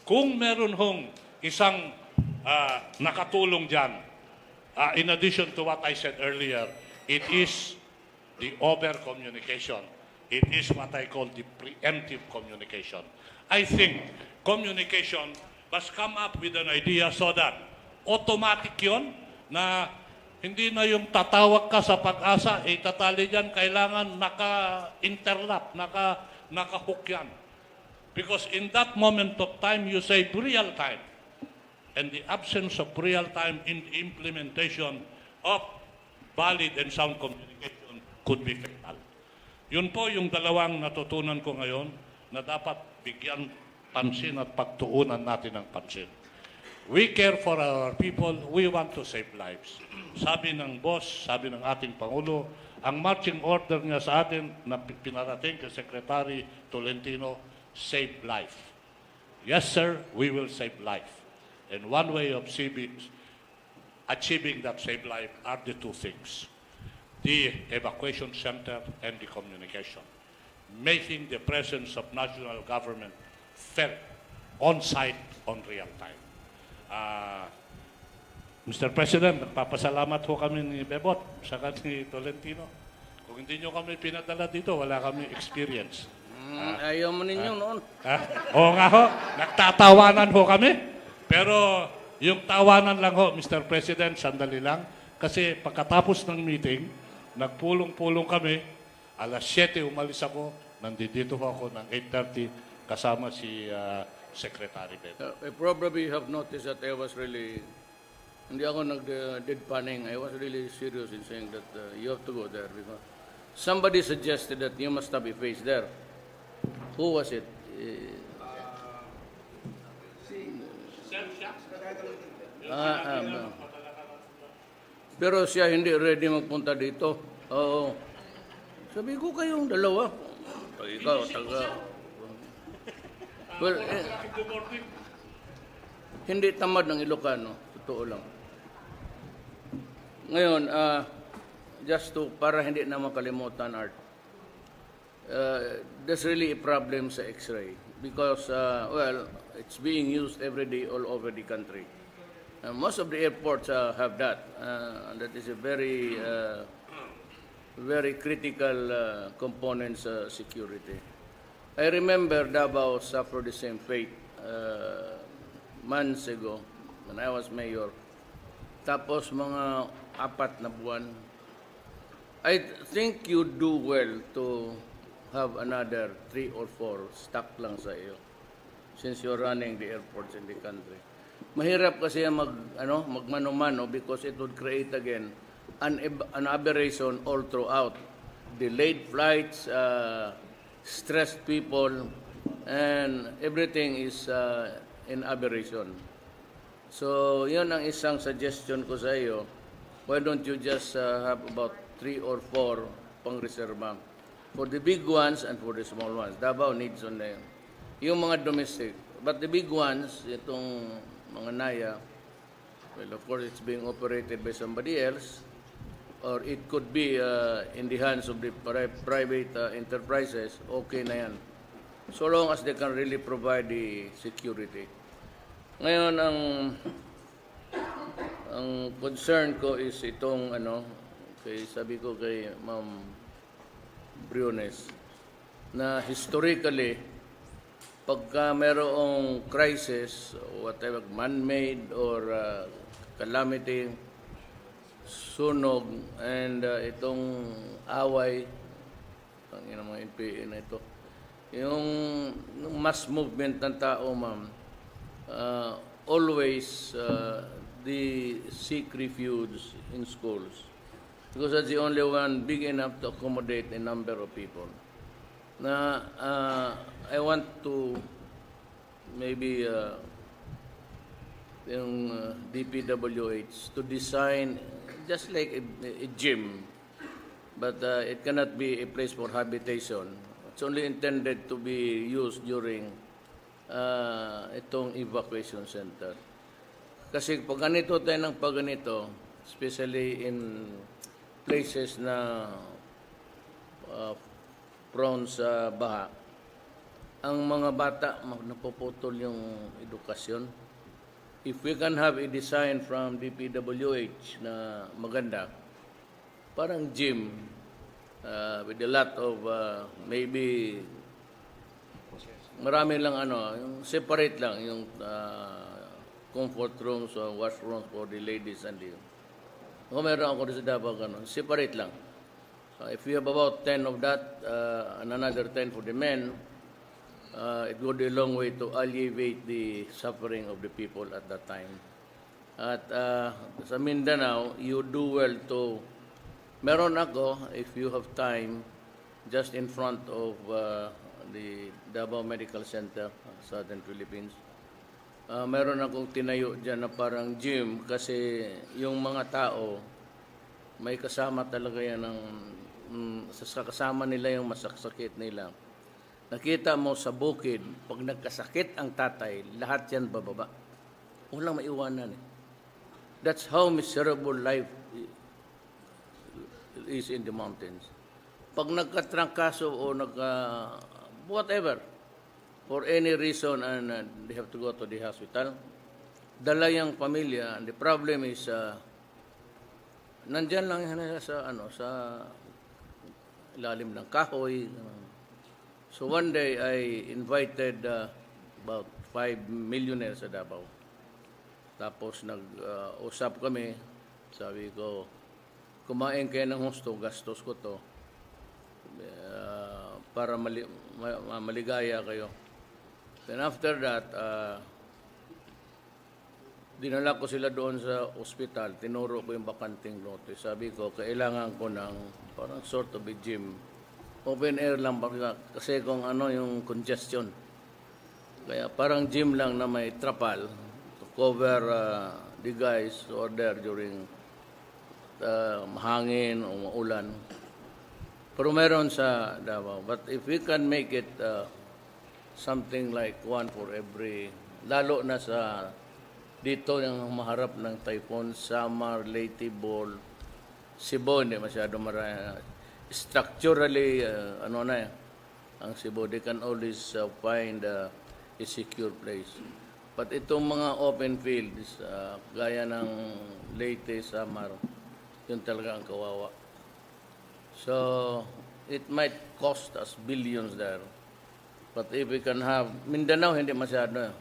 Kung meron hong isang nakatulong dyan, in addition to what I said earlier, it is the over-communication. It is what I call the preemptive communication. I think communication must come up with an idea so that automatic yun na hindi na yung tatawag ka sa pag-asa, tatali dyan, kailangan naka-interlap, naka-hook yan. Because in that moment of time, you say real time. And the absence of real time in the implementation of valid and sound communication could be fatal. Yun po yung dalawang natutunan ko ngayon na dapat bigyan pansin at pagtuunan natin ng pansin. We care for our people. We want to save lives. Sabi ng boss, sabi ng ating Pangulo, ang marching order niya sa atin na pinarating kay Secretary Tolentino, save life. Yes, sir, we will save life. And one way of achieving that save life are the two things: the evacuation center and the communication. Making the presence of national government felt on-site, on real time. Mr. President, nagpapasalamat ho kami ni Bebot saka ni Tolentino. Kung hindi nyo kami pinadala dito, wala kami experience. Ayaw mo ninyo noon. Oo nga ho, nagtatawanan ho kami. Pero yung tawanan lang ho, Mr. President, sandali lang. Kasi pagkatapos ng meeting, nagpulong-pulong kami. Alas 7 umalis ako. Nandito ho ako ng 8:30 kasama si Secretary Bebot. I probably have noticed that I was really, hindi ako nag-deadpanning. I was really serious in saying that you have to go there because somebody suggested that you must have a face there. Who was it? Pero siya hindi ready magpunta dito. Oo. Sabi ko kayong dalawa. Ikaw, well, hindi tamad ng Ilocano. Totoo lang. Ngayon, para hindi na makalimutan, Art, there's really a problem sa X-ray because, it's being used every day all over the country. Most of the airports have that. That is a very critical component sa security. I remember Davao suffered the same fate months ago when I was mayor. Tapos mga 4 na buwan. I think you do well to have another 3 or 4 stock lang sa iyo since you're running the airports in the country. Mahirap kasi magmano-mano because it would create again an aberration all throughout. Delayed flights, stressed people, and everything is in aberration. So, yun ang isang suggestion ko sa iyo. Why don't you just have about 3 or 4 pang-reserva for the big ones and for the small ones. Davao needs on them. Yung mga domestic. But the big ones, itong mga Naya, well, of course, it's being operated by somebody else, or it could be in the hands of the private enterprises, okay na yan. So long as they can really provide the security. Ngayon, ang concern ko is itong, sabi ko kay Ma'am Briones, na historically, pagka mayroong crisis, whatever, man-made or calamity, sunog, and itong away, ang mga NPA na ito, yung mass movement ng tao, ma'am, always they seek refuge in schools because that's the only one big enough to accommodate a number of people. Na I want to maybe yung DPWH to design just like a gym, but it cannot be a place for habitation. It's only intended to be used during itong evacuation center. Kasi pag ganito tayo ng pag ganito, especially in places na prone sa baha, ang mga bata napuputol yung edukasyon. If we can have a design from DPWH na maganda, parang gym with a lot of maybe marami lang yung separate lang yung comfort rooms or washrooms for the ladies and the meron ako rin sa Davao separate lang. If we have about 10 of that and another 10 for the men, it would go a long way to alleviate the suffering of the people at that time. At sa Mindanao, you do well to, meron ako, if you have time, just in front of the Davao Medical Center, Southern Philippines. meron akong tinayo dyan na parang gym kasi yung mga tao, may kasama talaga yan sa kasama nila yung masaksakit nila. Nakita mo sa bukid, pag nagkasakit ang tatay, lahat yan bababa. Walang maiwanan eh. That's how miserable life is in the mountains. Pag nagkatrangkaso o whatever, for any reason and they have to go to the hospital, dala yung pamilya, and the problem is, nandyan lang yan sa ilalim ng kahoy. So one day, I invited about 5 millionaires sa Davao. Tapos nag-usap kami, sabi ko, kumain kayo ng husto, gastos ko to, para maligaya kayo. Then after that, dinala ko sila doon sa ospital, tinuro ko yung bakanting lote. Sabi ko, kailangan ko ng parang sort of a gym. Open air lang kasi kung ano yung congestion. Kaya parang gym lang na may trapal to cover the guys who are there during mahangin o maulan. Pero meron sa Davao. But if we can make it something like one for every, lalo na sa dito yung maharap ng typhoon, Samar, Leyte, Bol, Cebu, hindi masyado marami. Structurally, ang Cebu, they can always find a secure place. But itong mga open fields, gaya ng Leyte, Samar, yun talaga ang kawawa. So, it might cost us billions there. But if we can have, Mindanao, hindi masyado.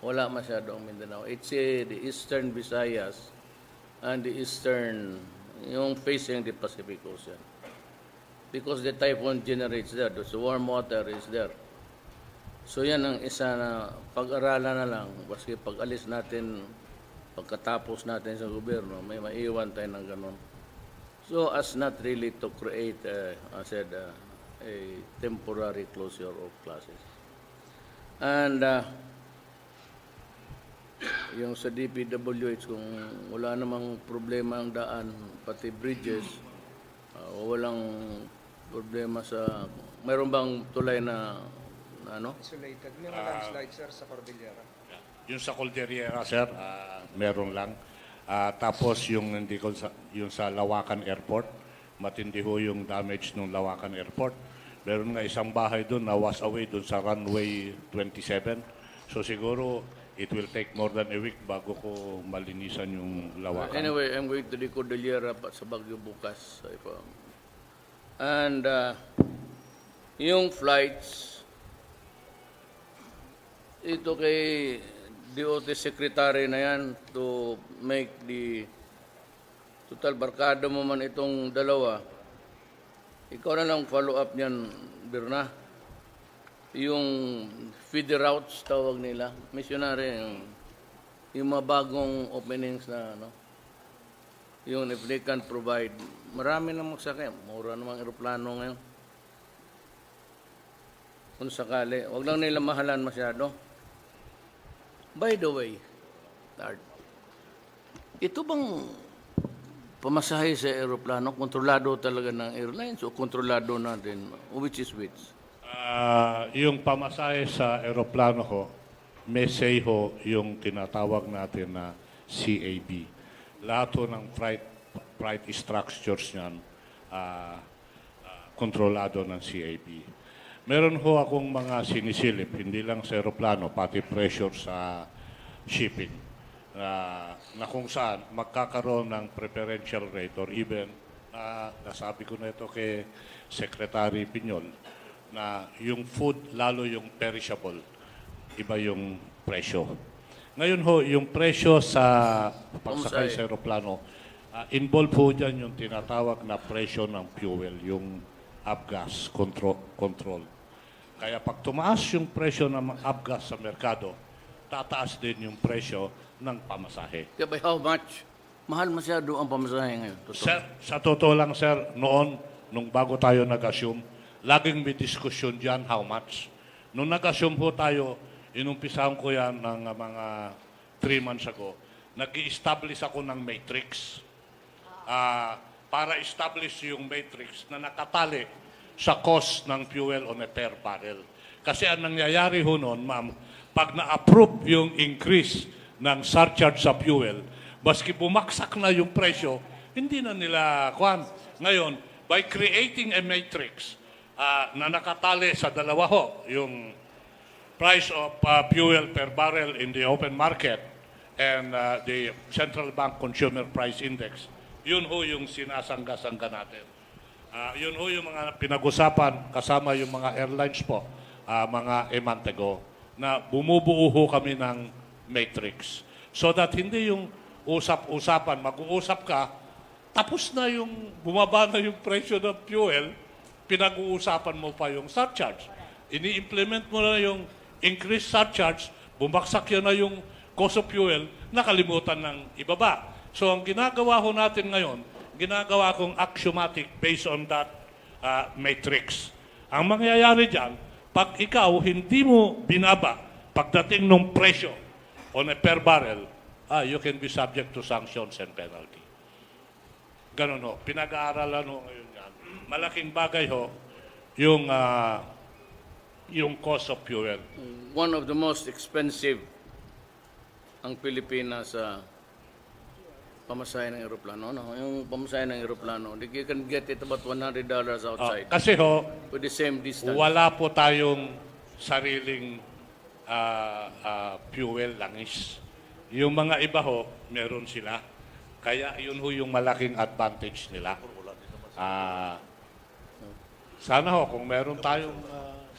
Wala masyado ang Mindanao. It's the Eastern Visayas and the Eastern, yung facing the Pacific Ocean. Because the typhoon generates there. The warm water is there. So yan ang isa na pag-aralan na lang. Baski pag-alis natin, pagkatapos natin sa gobyerno, may maiwan tayo ng ganun. So as not really to create, I said, a temporary closure of classes. And yung sa DPWH, kung wala namang problema ang daan, pati bridges, walang problema sa, mayroon bang tulay na Isolated. May mga landslide, sir, sa Cordillera. Yung sa Cordillera, sir, meron lang. Tapos yung yung sa Lawakan Airport, matindi ho yung damage ng Lawakan Airport. Meron nga isang bahay doon na was away doon sa runway 27. So siguro it will take more than a week bago ko malinisan yung Lawakan. Anyway, I'm going to the Cordillera sa Baguio bukas. And yung flights, ito kay DOT Secretary na yan to make the total barkada mo man itong dalawa. Ikaw na lang follow up niyan, Birna. Yung feeder routes tawag nila, missionary, yung mga bagong openings na yung if they can provide, marami na magsakay, mura namang aeroplano ngayon. Kung sakali, wag lang nila mahalan masyado. By the way, Lard, ito bang pamasahe sa aeroplano, kontrolado talaga ng airlines o kontrolado natin? Which is which? Yung pamasahe sa aeroplano ho, may say ho yung tinatawag natin na CAB. Lahat ho ng flight structures niyan, kontrolado ng CAB. Meron ho akong mga sinisilip, hindi lang sa aeroplano, pati pressure sa shipping. Na kung saan magkakaroon ng preferential rate or even, nasabi ko na ito kay Secretary Piñol, na yung food, lalo yung perishable, iba yung presyo. Ngayon ho, yung presyo sa pagsakay sa aeroplano, involved ho dyan yung tinatawag na presyo ng fuel, yung avgas control. Kaya pag tumaas yung presyo ng avgas sa merkado, tataas din yung presyo ng pamasahe. Kaya by how much? Mahal masyado ang pamasahe ngayon. Sir, sa totoo lang, sir, nung bago tayo nag-assume, laging may diskusyon dyan how much. Nung nag-assume ho tayo, Inumpisahan ko yan ng mga 3 months ago. Nag-i-establish ako ng matrix. Para establish yung matrix na nakatali sa cost ng fuel on a per barrel. Kasi ang nangyayari ho noon, ma'am, pag na-approve yung increase ng surcharge sa fuel, baski bumaksak na yung presyo, hindi na nila kwan. Ngayon, by creating a matrix na nakatali sa dalawa ho, yung price of fuel per barrel in the open market and the Central Bank Consumer Price Index, yun ho yung sinasangga-sangga natin. Yun ho yung mga pinag-usapan kasama yung mga airlines po, mga a month ago, na bumubuo ho kami ng matrix. So that hindi yung usap-usapan, mag-uusap ka, tapos na yung bumaba na yung presyo ng fuel, pinag-uusapan mo pa yung surcharge. Ini-implement mo na yung increased surcharge, bumaksak yun na yung cost of fuel, nakalimutan ng ibaba. So ang ginagawa ho natin ngayon, ginagawa kong axiomatic based on that matrix. Ang mangyayari dyan, pag ikaw hindi mo binaba pagdating ng presyo on a per barrel, you can be subject to sanctions and penalty. Ganun ho. Pinag-aaralan ho ngayon yan. Malaking bagay ho yung cost of fuel. One of the most expensive ang Pilipinas sa pamasahe ng eroplano. No? Yung pamasahe ng eroplano, you can get it about $100 outside Kasi ho, with the same distance. wala po tayong sariling fuel langis. Yung mga iba ho, meron sila. Kaya yun ho yung malaking advantage nila. Sana ho, kung meron tayong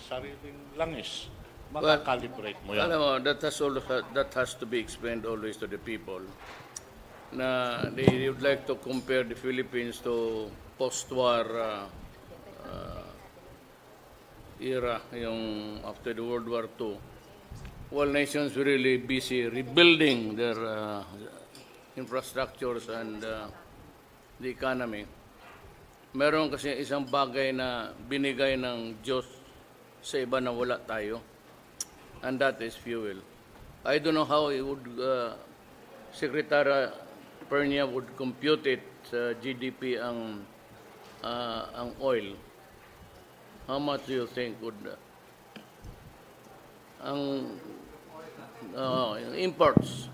sariling langis, makakalibrate mo yan. Alam mo, that has to be explained always to the people. Na they would like to compare the Philippines to post-war era, yung after the World War II. While nations were really busy rebuilding their infrastructures and the economy, meron kasi isang bagay na binigay ng Diyos sa iba na wala tayo, and that is fuel. I don't know how it would Secretary Pernia would compute it sa GDP ang oil. How much do you think would yung imports?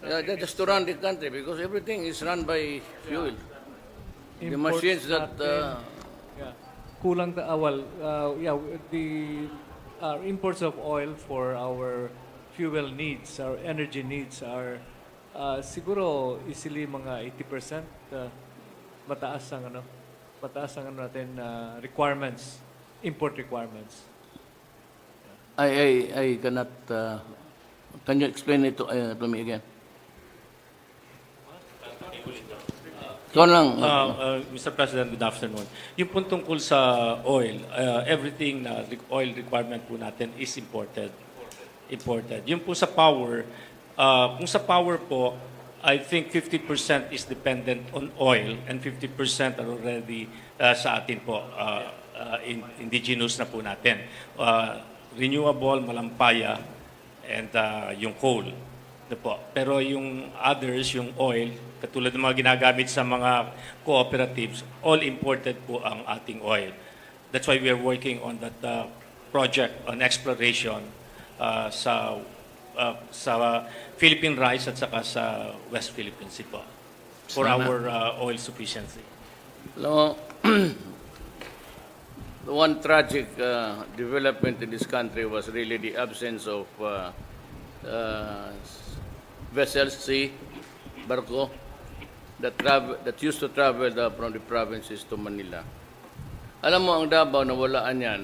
Yeah, just to run the country because everything is run by fuel. The machines that kulang our imports of oil for our fuel needs, our energy needs are siguro easily mga 80%, mataas ang natin requirements, import requirements. I cannot. Can you explain it to me again? Ikaw lang. Mr. President, good afternoon. Yung pong tungkol sa oil, everything na oil requirement po natin is imported. Yung po sa power, kung sa power po, I think 50% is dependent on oil and 50% are already sa atin po, indigenous na po natin. Renewable, malampaya, and yung coal. Po. Pero yung others, yung oil, katulad ng mga ginagamit sa mga cooperatives, all imported po ang ating oil. That's why we are working on that project on exploration sa Philippine rice at saka sa West Philippine Sea po for our oil sufficiency. Alam mo, the one tragic development in this country was really the absence of vessels, sea, barko, that used to travel from the provinces to Manila. Alam mo, ang Davao, nawalaan yan.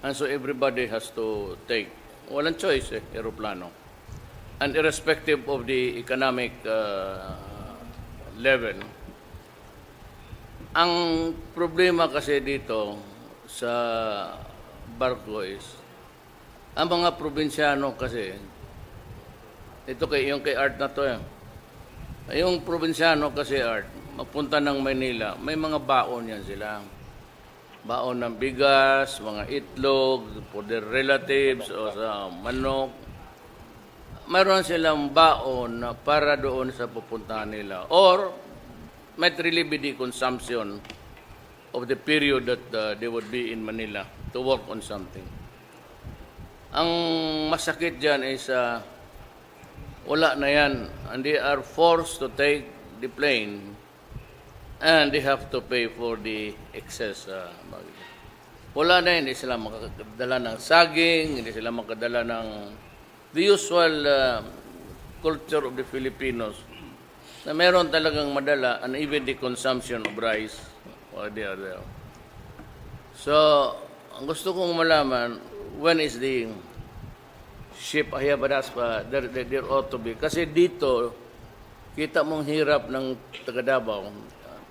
And so everybody has to take. Walang choice, aeroplano. And irrespective of the economic level, ang problema kasi dito sa barko is, ang mga probinsyano kasi, ito yung kay Art na to. Yung probinsyano kasi Art, magpunta ng Manila, may mga baon yan sila. baon ng bigas, mga itlog, for their relatives o sa manok. Mayroon silang baon na para doon sa pupuntahan nila. Or, might really be the consumption of the period that they would be in Manila to work on something. Ang masakit dyan is wala na yan. And they are forced to take the plane and they have to pay for the excess. Wala na, hindi sila makadala ng saging, hindi sila makadala ng the usual culture of the Filipinos na meron talagang madala and even the consumption of rice while they are there. So, ang gusto kong malaman, when is the ship Ayabadas pa, there ought to be. Kasi dito, kita mong hirap ng taga Davao.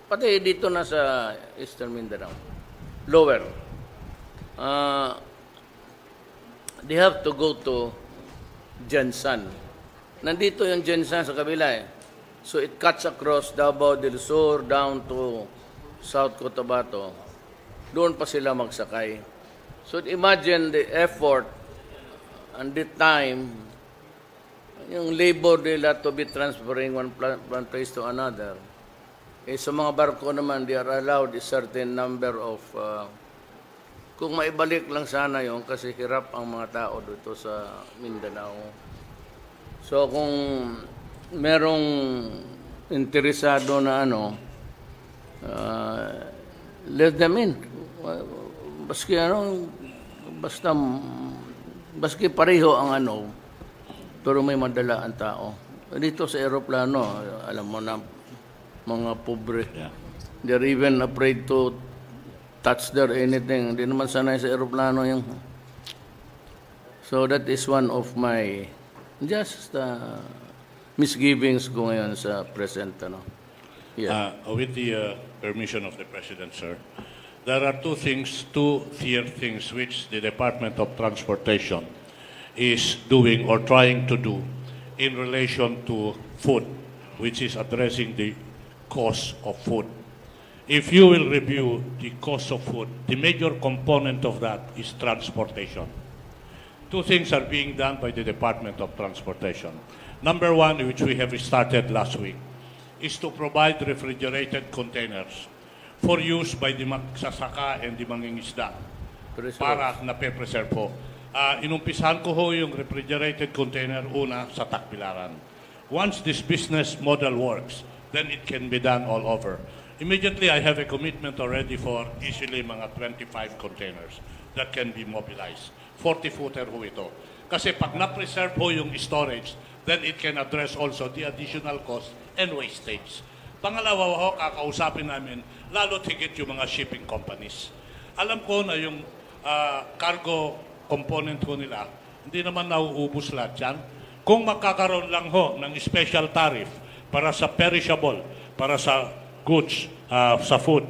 Pati dito na sa Eastern Mindanao. Lower. They have to go to Jensan. Nandito yung Jensan sa kabila eh. So it cuts across Davao del Sur down to South Cotabato. Doon pa sila magsakay. So imagine the effort and the time, yung labor nila to be transferring one place to another. Eh, sa mga barko naman, they are allowed a certain number of... kung maibalik lang sana yun, kasi hirap ang mga tao dito sa Mindanao. So kung merong interesado na let them in. Baski pareho ang pero may madala ang tao. Dito sa eroplano, alam mo na, mga pobre. Yeah. They're even afraid to touch their anything. Hindi naman sanay sa eroplano yung... So that is one of my just misgivings ko ngayon sa present. Yeah. With the permission of the President, sir, there are two clear things which the Department of Transportation is doing or trying to do in relation to food, which is addressing the cost of food. If you will review the cost of food, the major component of that is transportation. Two things are being done by the Department of Transportation. Number one, which we have started last week, is to provide refrigerated containers for use by the magsasaka and the mangingisda para nape-preserve po. Inumpisahan ko ho yung refrigerated container una sa Tacbilaran. Once this business model works, then it can be done all over. Immediately, I have a commitment already for easily mga 25 containers that can be mobilized. 40-footer ho ito. Kasi pag na-preserve ho yung storage, then it can address also the additional cost and wastage. Pangalawa ho, kakausapin namin, lalo tigit yung mga shipping companies. Alam ko na yung cargo component ho nila, hindi naman nauubos lahat yan. Kung magkakaroon lang ho ng special tariff para sa perishable, para sa goods, sa food,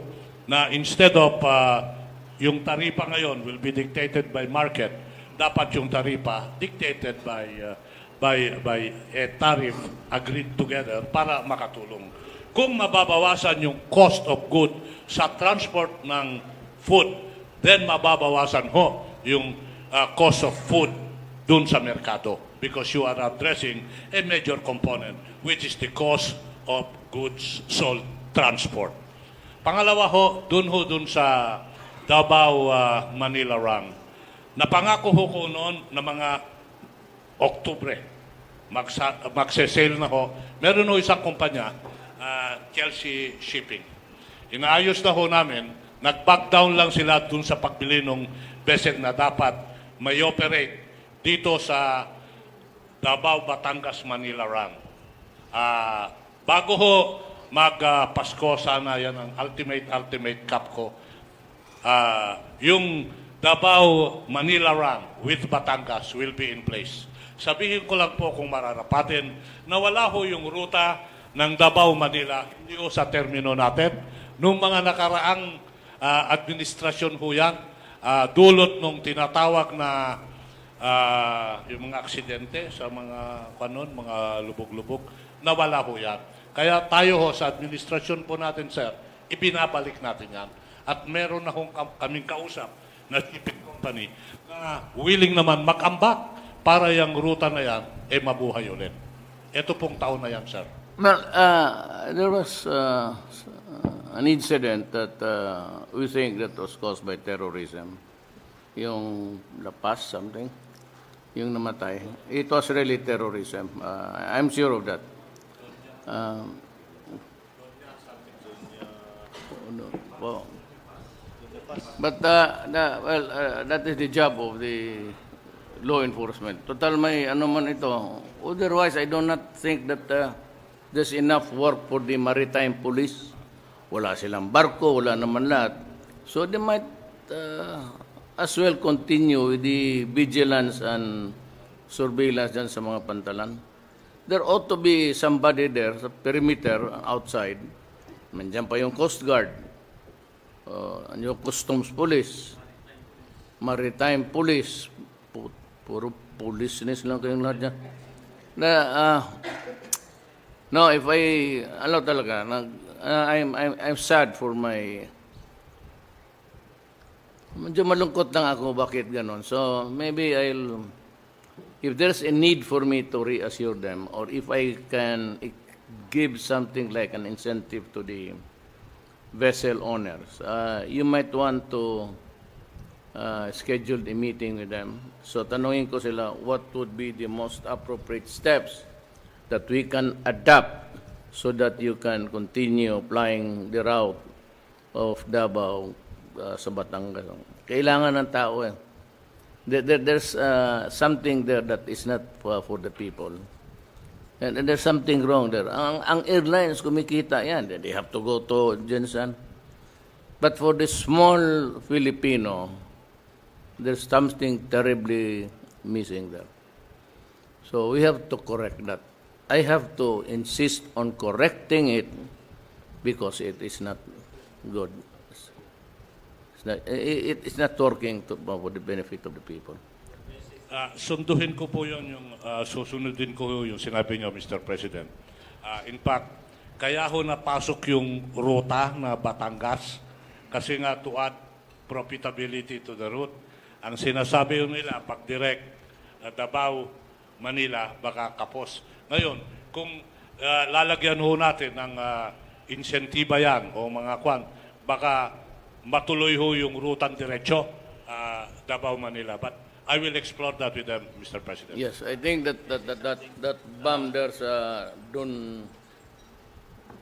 na instead of yung taripa ngayon will be dictated by market, dapat yung taripa dictated by a tariff agreed together para makatulong. Kung mababawasan yung cost of good sa transport ng food, then mababawasan ho yung cost of food dun sa merkado because you are addressing a major component which is the cost of goods sold transport. Pangalawa ho, dun sa Davao Manila run. Napangako ho ko noon na mga Oktubre, magse-sale na ho. Meron ho isang kumpanya, Chelsea Shipping. Inaayos na ho namin, nag-back down lang sila dun sa pagbili ng vessel na dapat may operate dito sa Davao, Batangas, Manila run. Bago ho mag-Pasko, sana yan ang ultimate cap ko. Yung Davao, Manila run with Batangas will be in place. Sabihin ko lang po kung mararapatin na wala ho yung ruta ng Davao, Manila, hindi ho sa termino natin. Nung mga nakaraang administrasyon ho yan, dulot nung tinatawag na yung mga aksidente sa mga mga lubog-lubog, nawala ho yan. Kaya tayo ho sa administrasyon po natin, sir, ibinabalik natin yan. At meron akong kaming kausap na shipping company na willing naman mag-ambak para yung ruta na yan mabuhay ulit. Ito pong taon na yan, sir. Well, there was an incident that we think that was caused by terrorism. Yung lapas, something. Yung namatay. It was really terrorism. I'm sure of that. Well, but that is the job of the law enforcement. Total may ano man ito. Otherwise, I do not think that there's enough work for the maritime police. Wala silang barko, wala naman lahat. So they might as well continue with the vigilance and surveillance dyan sa mga pantalan. There ought to be somebody there sa perimeter outside. Nandiyan pa yung Coast Guard, yung Customs Police, Maritime Police, puro policeness lang kayong lahat dyan. No, if talaga, I'm sad for my, medyo malungkot lang ako bakit ganon. So maybe if there's a need for me to reassure them, or if I can give something like an incentive to the vessel owners, you might want to schedule a meeting with them. So tanungin ko sila, what would be the most appropriate steps that we can adapt so that you can continue flying the route of Davao sa Batangas. Kailangan ng tao eh. There's something there that is not for the people. And there's something wrong there. Ang airlines kumikita yan. They have to go to Jensen. But for the small Filipino, there's something terribly missing there. So we have to correct that. I have to insist on correcting it because it is not good. It's not working for the benefit of the people. Sunduhin ko po yun, susunodin ko yung sinabi niyo, Mr. President. In fact, kaya ho napasok yung ruta na Batangas kasi nga to add profitability to the route. Ang sinasabi nila, pag direct Davao, Manila, baka kapos. Ngayon, kung lalagyan ho natin ng insentiba yan o mga kwan, baka matuloy ho yung rutang diretso, Davao, Manila. But I will explore that with them, Mr. President. Yes, I think that bomb there's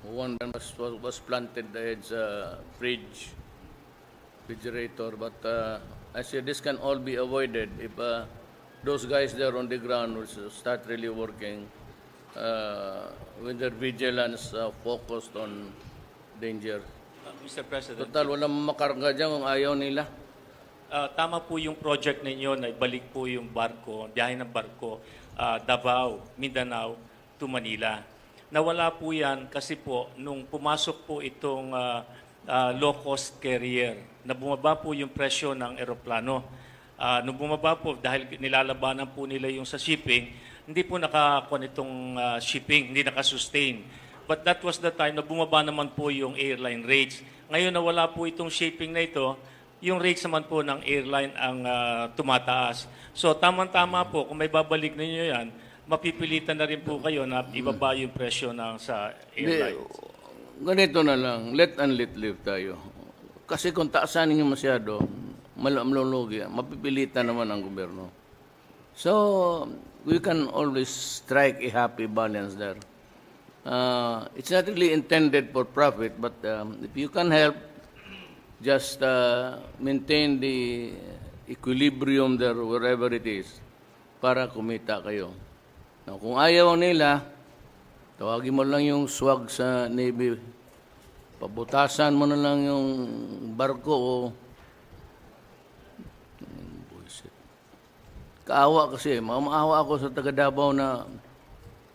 one that was planted there, it's a refrigerator, but I say this can all be avoided if those guys there on the ground will start really working with their vigilance focused on danger. Mr. President. Total, walang makarga dyan kung ayaw nila. Tama po yung project ninyo na ibalik po yung barko, biyahe ng barko, Davao, Mindanao to Manila. Nawala po yan kasi po nung pumasok po itong low-cost carrier, na bumaba po yung presyo ng eroplano. Nung bumaba po, dahil nilalabanan po nila yung sa shipping, hindi po nakakuha itong shipping, hindi nakasustain. But that was the time na bumaba naman po yung airline rates. Ngayon na wala po itong shipping na ito, yung rates naman po ng airline ang tumataas. So tamang-tama po, kung may babalik ninyo yan, mapipilitan na rin po kayo na ibaba yung presyo ng sa airline. Ganito na lang, let and let live tayo. Kasi kung taasan ninyo masyado, malulugi, mapipilitan naman ang gobyerno. So, we can always strike a happy balance there. It's not really intended for profit, but if you can help, just maintain the equilibrium there wherever it is para kumita kayo. Now, kung ayaw nila, tawagin mo lang yung swag sa Navy. Pabutasan mo na lang yung barko o kaawa kasi, maawa ako sa taga Davao na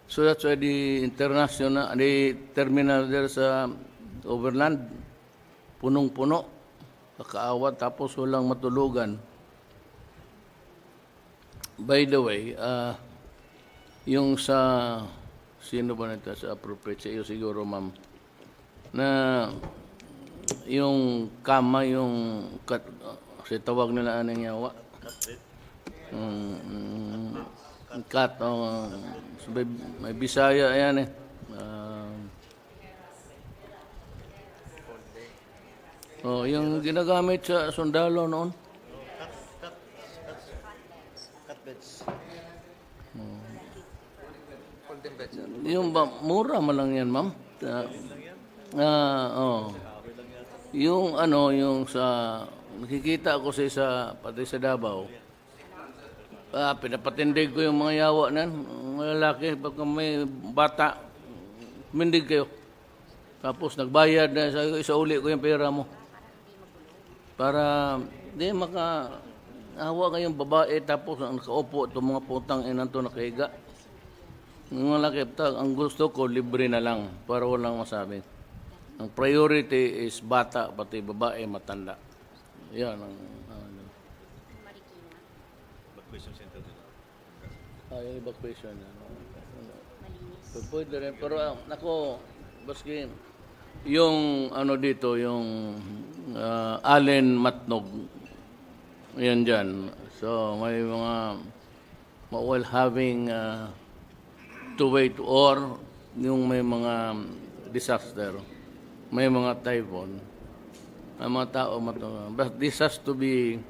so that's why the international, the terminal there sa overland, punong-puno, kakaawa tapos walang matulugan. By the way, yung sa, sino ba nito sa appropriate sa iyo siguro, ma'am, na yung kama, yung kasi tawag nila anong yawa. Kat, may Bisaya, ayan eh. Yung ginagamit sa sundalo noon. Yung mura man lang yan, ma'am. Yung yung sa nakikita ko sa isa pati sa Davao. Pinapatindig ko yung mga yawa nan, mga lalaki pag may bata, mindig kayo. Tapos nagbayad na sa uli ko yung pera mo. Para di awa kayong babae tapos nakaupo itong mga putang inan to nakahiga. Yung malaki, ang gusto ko, libre na lang para walang masabi. Ang priority is bata, pati babae, matanda. Yan ang evacuation center din. Yung evacuation. Pwede rin. Pero ako, baski, yung dito, yung Allen Matnog, yan dyan. So, may mga while having to wait or yung may mga disaster, may mga typhoon, ang mga tao matulungan. But this has to be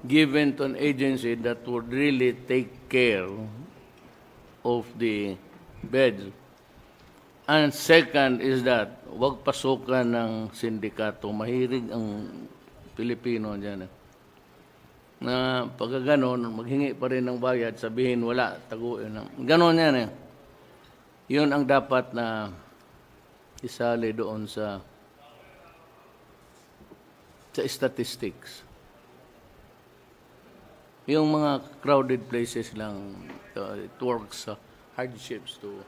given to an agency that would really take care of the beds. And second is that wag pasukan ng sindikato. Mahirig ang Pilipino dyan. Na pagka ganon, maghingi pa rin ng bayad, sabihin wala, taguin lang. Ganon yan eh. Yun ang dapat na isali doon sa statistics. Yung mga crowded places lang, it works hardships to.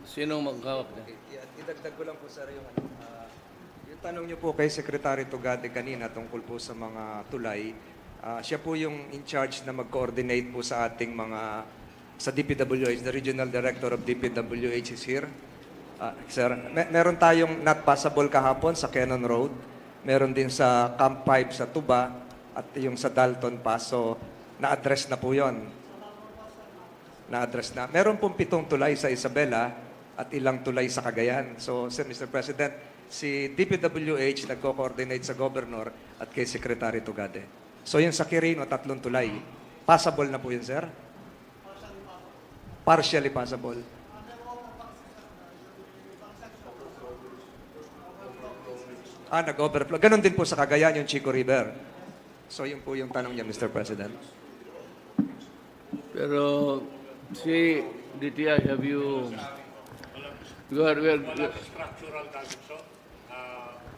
Sino magkawap na? Idagdag ko lang po, sir, yung tanong niyo po kay Secretary Tuguegarao kanina tungkol po sa mga tulay. Siya po yung in charge na mag-coordinate po sa ating sa DPWH. The Regional Director of DPWH is here. Sir, meron tayong not passable kahapon sa Cannon Road. Meron din sa Camp 5 sa Tuba at yung sa Dalton Pass. So, na-address na po yun. Na-address na. Meron pong 7 tulay sa Isabela at ilang tulay sa Cagayan. So, Sir, Mr. President, si DPWH nagko-coordinate sa Governor at kay Secretary Tuguegarao. So yung sa Quirino, 3 tulay. Passable na po yun, sir? Partially passable. Nag-overflow. Ganon din po sa Cagayan, yung Chico River. So yun po yung tanong niya, Mr. President. Pero si DTI, have you... Structural damage,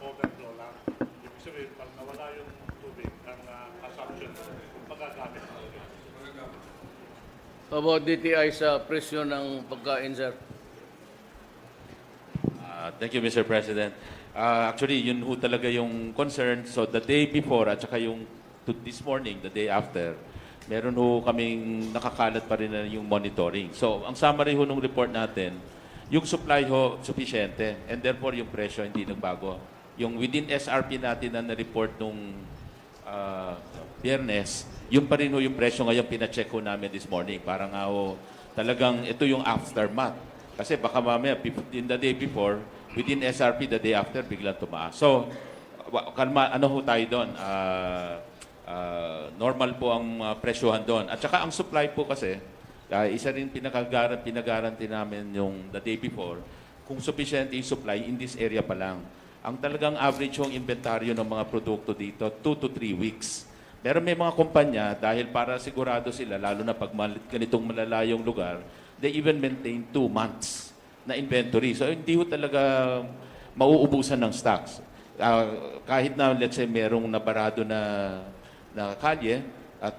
overflow lang. Ibig sabihin, pag nawala yung tubig, ang assumption, magagamit. About DTI sa presyo ng pagkain, sir? Thank you, Mr. President. Actually, yun ho talaga yung concern. So, the day before at saka yung this morning, the day after, meron ho kaming nakakalat pa rin na yung monitoring. So, ang summary ho ng report natin, yung supply ho, sufficiente. And therefore, yung presyo hindi nagbago. Yung within SRP natin na na-report nung Biyernes, yung pa rin ho yung presyo ngayon pina-check ho namin this morning. Para nga ho, talagang ito yung aftermath. Kasi baka mamaya, in the day before, within SRP, the day after, biglang tumaas. So, kalma, ano ho tayo doon? Normal po ang presyohan doon. At saka ang supply po kasi, isa rin pinagaranti namin yung the day before, kung sufficient yung supply in this area pa lang. Ang talagang average yung inventaryo ng mga produkto dito, 2 to 3 weeks. Pero may mga kumpanya, dahil para sigurado sila, lalo na pag ganitong malalayong lugar, they even maintain 2 months na inventory. So, hindi ho talaga mauubusan ng stocks. Kahit na, let's say, merong nabarado na kalye at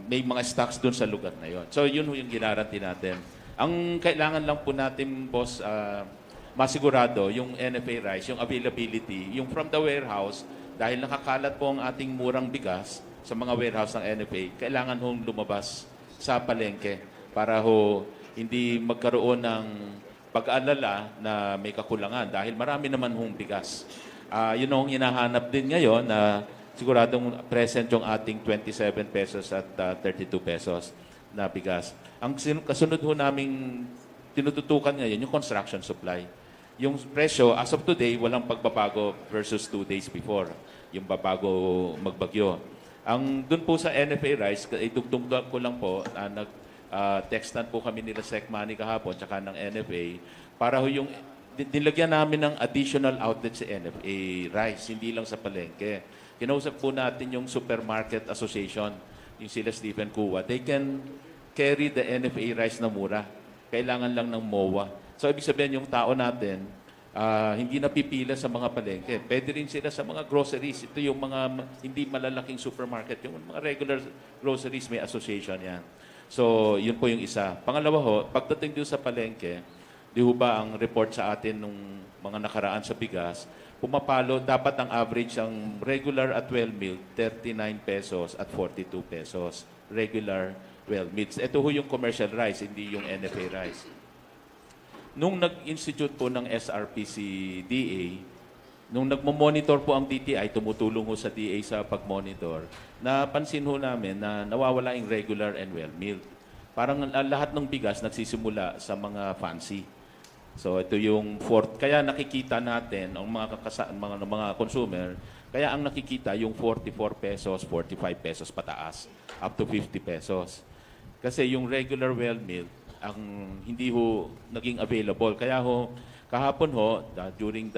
may mga stocks doon sa lugar na yon. So, yun ho yung ginaranti natin. Ang kailangan lang po natin, boss, masigurado yung NFA rice, yung availability, yung from the warehouse, dahil nakakalat po ang ating murang bigas sa mga warehouse ng NFA, kailangan hong lumabas sa palengke para ho hindi magkaroon ng pag-alala na may kakulangan dahil marami naman hong bigas. Yun ang hinahanap din ngayon na siguradong present yung ating 27 pesos at 32 pesos na bigas. Ang kasunod ho naming tinututukan ngayon yung construction supply. Yung presyo, as of today, walang pagbabago versus 2 days before, yung babago magbagyo. Ang dun po sa NFA rice, idugtong ko lang po, textan po kami nila Sec Money kahapon, tsaka ng NFA, para ho yung nilagyan namin ng additional outlet sa NFA rice, hindi lang sa palengke. Kinausap po natin yung Supermarket Association, yung sila Stephen Kuwa. They can carry the NFA rice na mura. Kailangan lang ng MOA. So, ibig sabihin, yung tao natin, hindi napipila sa mga palengke. Pwede rin sila sa mga groceries. Ito yung mga hindi malalaking supermarket. Yung mga regular groceries, may association yan. So, yun po yung isa. Pangalawa ho, pagdating doon sa palengke, di ho ba ang report sa atin nung mga nakaraan sa bigas, pumapalo, dapat ang average ang regular at well milled, 39 pesos at 42 pesos. Regular well milled. Ito ho yung commercial rice, hindi yung NFA rice. Nung nag-institute po ng SRP si DA, nung nagmo-monitor po ang DTI, tumutulong ho sa DA sa pag-monitor, napansin ho namin na nawawala yung regular and well milled. Parang lahat ng bigas nagsisimula sa mga fancy. So ito yung fourth. Kaya nakikita natin ang mga consumer, kaya ang nakikita yung 44 pesos, 45 pesos pataas, up to 50 pesos. Kasi yung regular well milled ang hindi ho naging available. Kaya ho kahapon ho during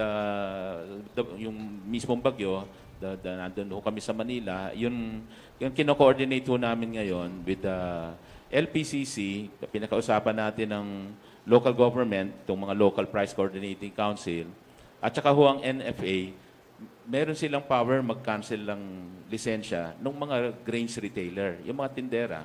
yung mismong bagyo, nandun ho kami sa Manila, yung kino-coordinate ho namin ngayon with the LPCC, pinakausapan natin ng local government, itong mga local price coordinating council, at saka ho ang NFA, meron silang power mag-cancel ng lisensya ng mga grains retailer, yung mga tindera.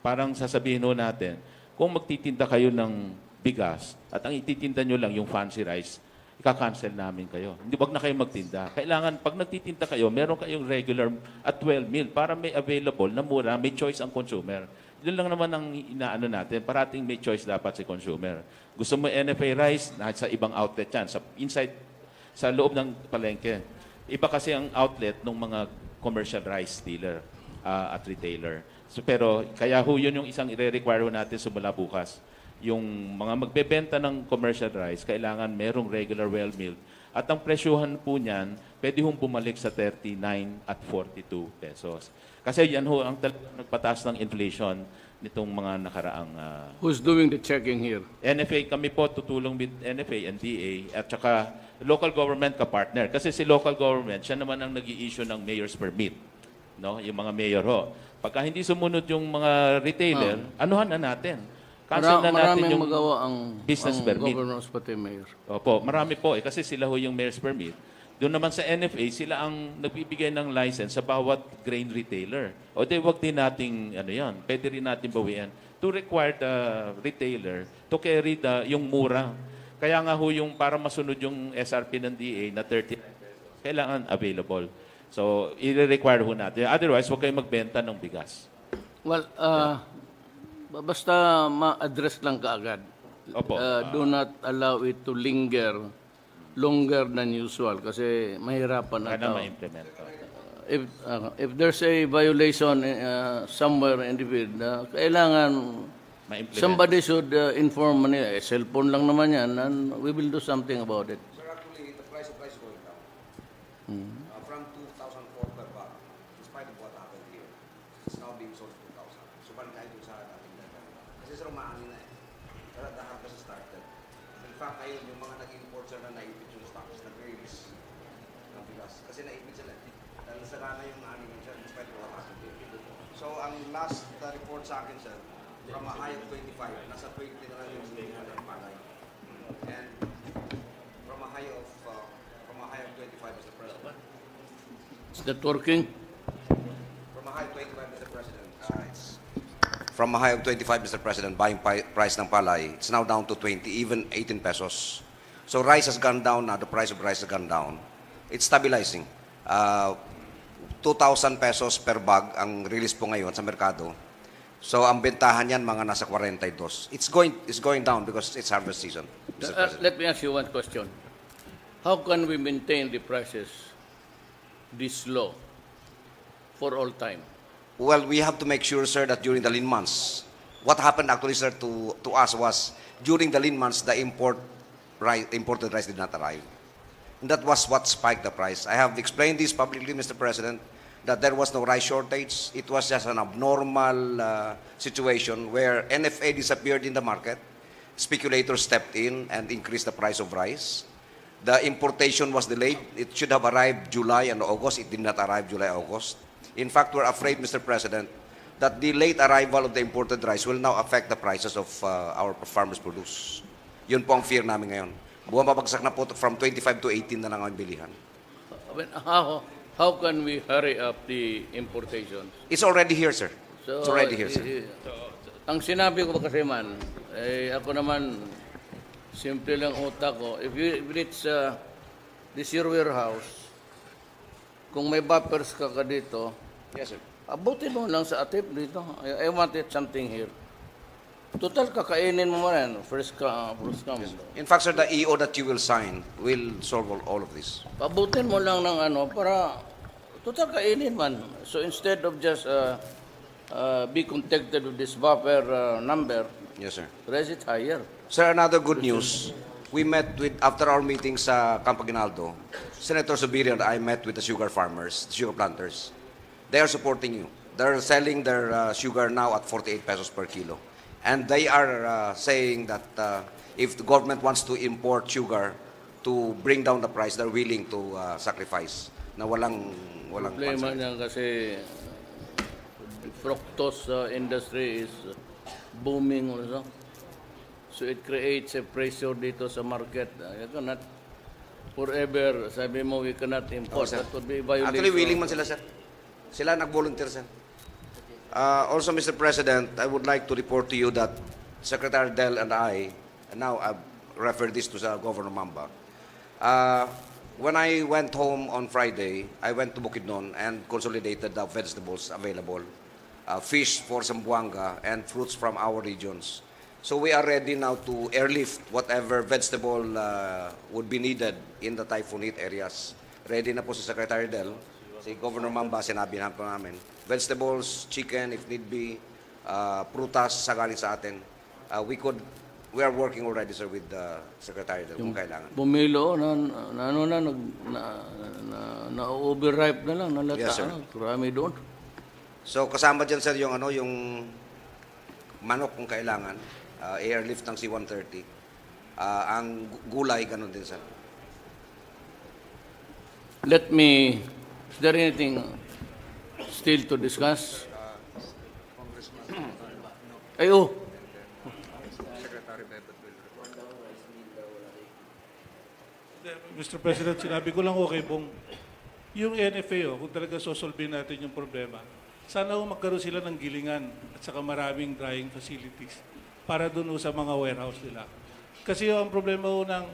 Parang sasabihin ho natin, kung magtitinda kayo ng bigas at ang ititinda nyo lang yung fancy rice, ika-cancel namin kayo. Hindi, wag na kayo magtinda. Kailangan, pag nagtitinda kayo, meron kayong regular at 12 meal para may available na mura, may choice ang consumer. Yun lang naman ang inaano natin. Parating may choice dapat si consumer. Gusto mo NFA rice, sa ibang outlet yan. Sa loob ng palengke. Iba kasi ang outlet ng mga commercial rice dealer at retailer. So, pero kaya ho yun yung isang i-require natin simula bukas. Yung mga magbebenta ng commercial rice, kailangan merong regular well milled. At ang presyuhan po niyan, pwede hong bumalik sa 39 at 42 pesos. Kasi yan ho ang nagpataas ng inflation nitong mga nakaraang... Who's doing the checking here? NFA, kami po tutulong with NFA and DA at saka local government ka-partner. Kasi si local government, siya naman ang nag-i-issue ng mayor's permit. No? Yung mga mayor ho. Pagka hindi sumunod yung mga retailer, anuhan na natin. Cancel na natin yung magawa ang business permit. Governors pati mayor. Opo, marami po. Kasi sila ho yung mayor's permit. Doon naman sa NFA, sila ang nagbibigay ng license sa bawat grain retailer. O di, wag din nating, pwede rin natin bawian to require the retailer to carry yung mura. Kaya nga ho yung para masunod yung SRP ng DA na 30, kailangan available. So, i-require ho natin. Otherwise, huwag kayong magbenta ng bigas. Well, basta ma-address lang kaagad. Opo. Do not allow it to linger longer than usual kasi mahirapan na Kaya tao. ma-implement. If there's a violation somewhere in the field, kailangan Ma-implement. somebody should inform nila. Cellphone lang naman yan and we will do something about it. Sir, actually, the price of rice is going down. From 2,004 per bag, in spite of what happened here, it's now being sold for 2,000. So, parang kahit yung sa ating data. Kasi sir, umaangin na eh. Pero the harvest started. In fact, ngayon, yung mga nag-import sir na naipit yung stocks, nag-release ng bigas. Kasi naipit sila. Dahil sara na yung ani sir, in spite of what happened here. So, ang last report sa akin, sir, from a high of 25, nasa 20 na lang yung palay. And from a high of 25, Mr. President. Is that working? From a high of 25, Mr. President. From a high of 25, Mr. President, buying price ng palay, it's now down to 20, even 18 pesos. So rice has gone down now, the price of rice has gone down. It's stabilizing. 2,000 pesos per bag ang release po ngayon sa merkado. So ang bentahan yan mga nasa 42. It's going down because it's harvest season, Mr. President. Let me ask you one question. How can we maintain the prices this low for all time? Well, we have to make sure, sir, that during the lean months, what happened actually, sir, to us was during the lean months, the imported rice did not arrive. And that was what spiked the price. I have explained this publicly, Mr. President, that there was no rice shortage. It was just an abnormal situation where NFA disappeared in the market. Speculators stepped in and increased the price of rice. The importation was delayed. It should have arrived July and August. It did not arrive July, August. In fact, we're afraid, Mr. President, that the late arrival of the imported rice will now affect the prices of our farmers' produce. Yun po ang fear namin ngayon. Bumabagsak na po from 25 to 18 na lang ang bilihan. How can we hurry up the importation? It's already here, sir. So, It's already here, sir. Ang sinabi ko kasi man, ako naman, simple lang utak ko. If it's this your warehouse, kung may buffers ka dito, Yes, sir. abutin mo lang sa atip dito. I want it something here. Total, kakainin mo man yan. First come. In fact, sir, the EO that you will sign will solve all of this. Pabutin mo lang ng para total kainin man. So instead of just be contacted with this buffer number, Yes, sir. raise it higher. Sir, another good news. We met after our meeting sa Campo Aguinaldo, Senator Zubiri and I met with the sugar farmers, the sugar planters. They are supporting you. They're selling their sugar now at 48 pesos per kilo. And they are saying that if the government wants to import sugar to bring down the price, they're willing to sacrifice na walang Problema pansin. niyan kasi the fructose industry is booming also. So it creates a pressure dito sa market. You cannot forever, sabi mo, we cannot import. sir. That would be violation. Actually, willing man sila, sir. Sila nag-volunteer, sir. Also, Mr. President, I would like to report to you that Secretary Del and I, and now I've referred this to Governor Mamba, when I went home on Friday, I went to Bukidnon and consolidated the vegetables available, fish for Zamboanga, and fruits from our regions. So we are ready now to airlift whatever vegetable would be needed in the typhoon hit areas. Ready na po si Secretary Del. Si Governor Mamba, sinabi na po namin. Vegetables, chicken, if need be, prutas, sagaling sa atin. We are working already, sir, with the Secretary Del kung kailangan. Bumilo, na-overripe na lang, nalata. Yes, sir. Marami doon. So kasama dyan, sir, yung manok kung kailangan, airlift ng C-130. Ang gulay, ganun din, sir. Is there anything still to discuss? Ayo. Mr. President, sinabi ko lang okay pong yung NFA, kung talaga sosolvin natin yung problema, sana magkaroon sila ng gilingan at saka maraming drying facilities para doon sa mga warehouse nila. Kasi ang problema ng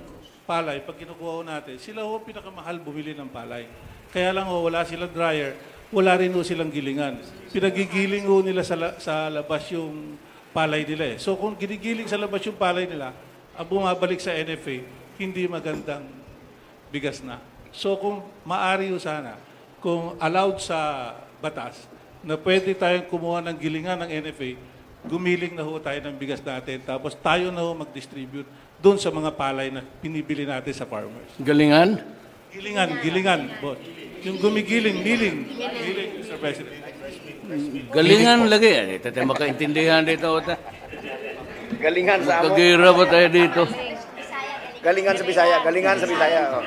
palay, pag kinukuha natin, sila pinakamahal bumili ng palay. Kaya lang wala silang dryer, wala rin silang gilingan. Pinagigiling nila sa labas yung palay nila. So kung ginigiling sa labas yung palay nila, ang bumabalik sa NFA, hindi magandang bigas na. So kung maari sana, kung allowed sa batas, na pwede tayong kumuha ng gilingan ng NFA, gumiling na tayo ng bigas natin, tapos tayo na mag-distribute doon sa mga palay na pinibili natin sa farmers. Galingan? Gilingan, boss. Yung gumigiling, miling, Mr. President. Galingan lagi. Ito tayo makaintindihan dito. Galingan sa amo. Kagira ba tayo dito? Galingan sa Bisaya. Galingan sa Bisaya.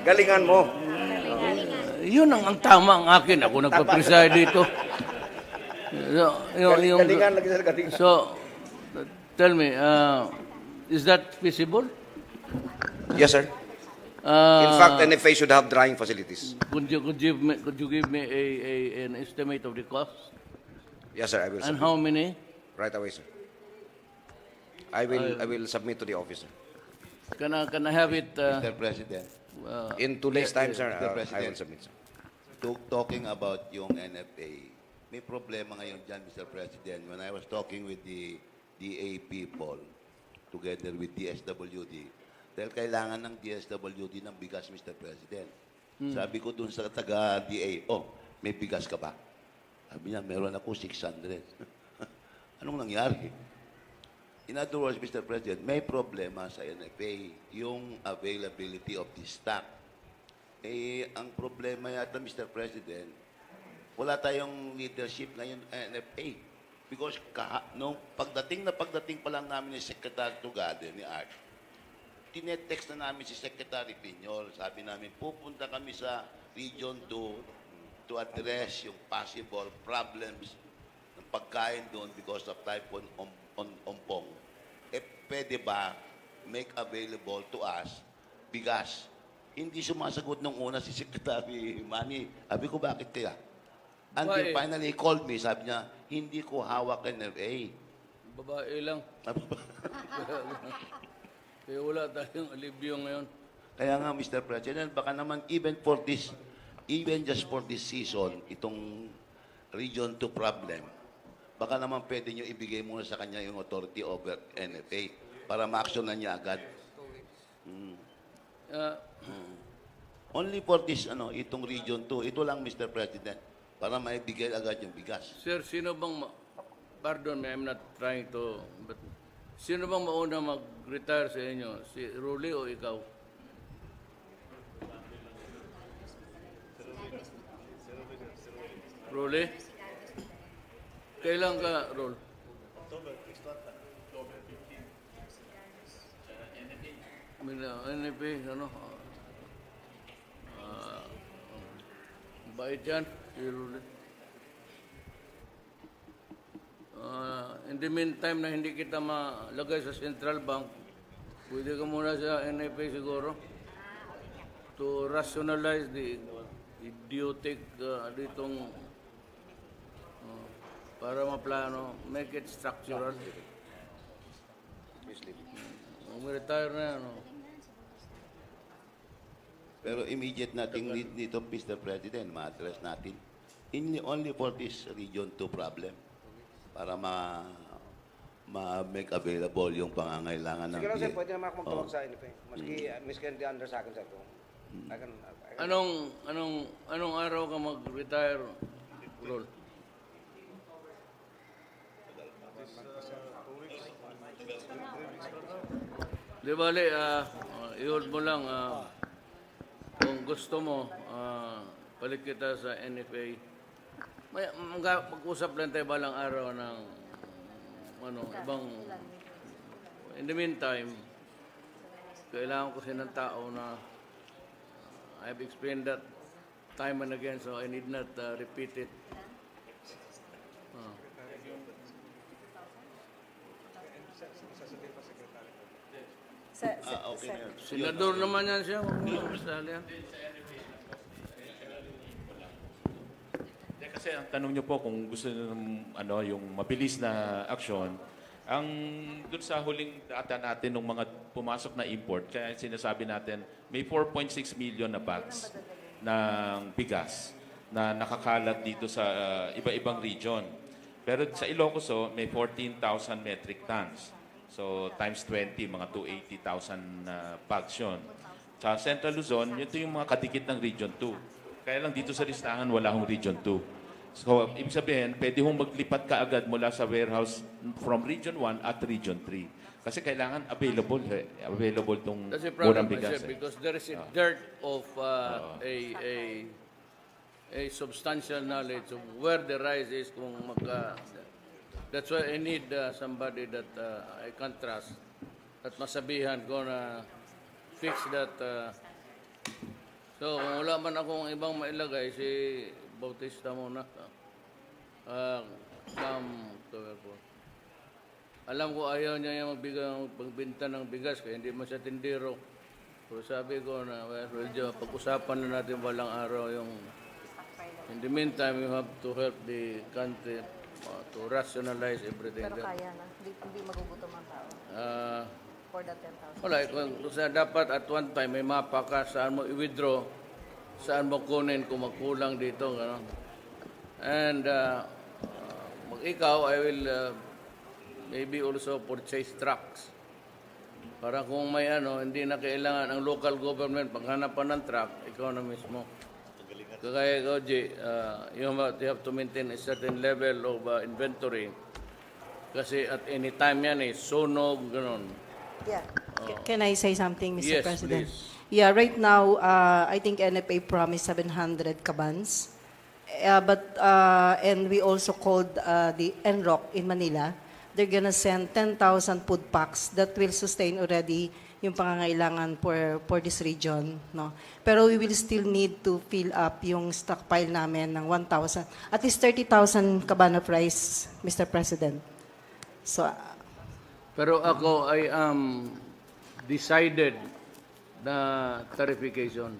Galingan mo. Yun ang tama ang akin. Ako nagpa-preside dito. Galingan lagi sa galingan. So, tell me, is that feasible? Yes, sir. In fact, NFA should have drying facilities. Could you give me an estimate of the cost? Yes, sir. I will And submit. how many? Right away, sir. I will submit to the officer. Can I have it? Mr. President, In 2 days' time, sir, Mr. I will President. submit, sir. talking about yung NFA, may problema ngayon dyan, Mr. President. When I was talking with the DA people, together with DSWD, dahil kailangan ng DSWD ng bigas, Mr. President. Sabi ko dun sa taga-DA, may bigas ka ba? Sabi niya, meron ako 600. Anong nangyari? In other words, Mr. President, may problema sa NFA, yung availability of the stock. Ang problema yata, Mr. President, wala tayong leadership ngayon NFA. Because nung pagdating pa lang namin ni Secretary Tugade, ni Art, tinetext na namin si Secretary Piñol. Sabi namin, pupunta kami sa Region 2 to address yung possible problems ng pagkain doon because of Typhoon Ompong. Pwede ba make available to us bigas? Hindi sumasagot nung una si Secretary Manny. Sabi ko, bakit kaya? Until finally he called me, sabi niya, hindi ko hawak NFA. Babae lang. Kaya wala tayong alibyo ngayon. Kaya nga, Mr. President, baka naman even just for this season, itong Region 2 problem, baka naman pwede nyo ibigay muna sa kanya yung authority over NFA para ma-actionan niya agad. Only for this, itong Region 2, ito lang, Mr. President, para maibigay agad yung bigas. Sir, sino bang, pardon me, I'm not trying to, but sino bang mauna mag-retire sa inyo? Si Rolly o ikaw? Rolly? Kailan ka, Roll? NFA, bait yan, si Rolly. In the meantime na hindi kita malagay sa Central Bank, pwede ka muna sa NFA siguro to rationalize the idiotic ditong para maplano, make it structural. Retire na yan. Pero immediate nating need nito, Mr. President, ma-address natin. Only for this Region 2 problem. Para ma-make available yung pangangailangan ng Siguro, sir, pwede naman ako magtawag sa inyo. Maski hindi under sa akin, sir. Anong araw ka mag-retire, Rol? Di bali, i-hold mo lang. Kung gusto mo, balik kita sa NFA. Mag-usap lang tayo balang araw ng ibang... In the meantime, kailangan ko kasi ng tao na I've explained that time and again, so I need not repeat it. Okay na. Senador naman yan siya. Kasi ang tanong niyo po kung gusto niyo yung mabilis na aksyon, ang doon sa huling data natin ng mga pumasok na import, kaya sinasabi natin may 4.6 million na bags ng bigas na nakakalat dito sa iba-ibang region. Pero sa Ilocos, may 14,000 metric tons. So, times 20, mga 280,000 bags yun. Sa Central Luzon, ito yung mga kadikit ng Region 2. Kaya lang dito sa listahan, wala hong Region 2. So, ibig sabihin, pwede hong maglipat ka agad mula sa warehouse from Region 1 at Region 3. Kasi kailangan available itong murang bigas. Because there is a dearth of a substantial knowledge of where the rice is kung that's why I need somebody that I can trust at masabihan ko na fix that. So, kung wala man akong ibang mailagay, si Bautista muna. Alam ko ayaw niya yung magbinta ng bigas kaya hindi mo siya tindero. Pero sabi ko na, pag-usapan na natin walang araw yung... In the meantime, you have to help the country to rationalize everything. Pero kaya na. Hindi magugutom ang tao. For the 10,000. Wala. Dapat at one time may mapa ka saan mo i-withdraw, saan mo kunin kung magkulang dito. Gano? And ikaw, I will maybe also purchase trucks. Para kung may hindi na kailangan ang local government paghanapan ng truck, ikaw na mismo. Kaya ikaw, you have to maintain a certain level of inventory. Kasi at any time yan sunog, gano'n. Yeah. Can I say something, Mr. Yes, President? please. Yeah, right now, I think NFA promised 700 kabans. And we also called the NROC in Manila. They're gonna send 10,000 food packs that will sustain already yung pangangailangan for this region. No? Pero we will still need to fill up yung stockpile namin ng 1,000, at least 30,000 kaban of rice, Mr. President. So, Pero ako, I am decided na tarification.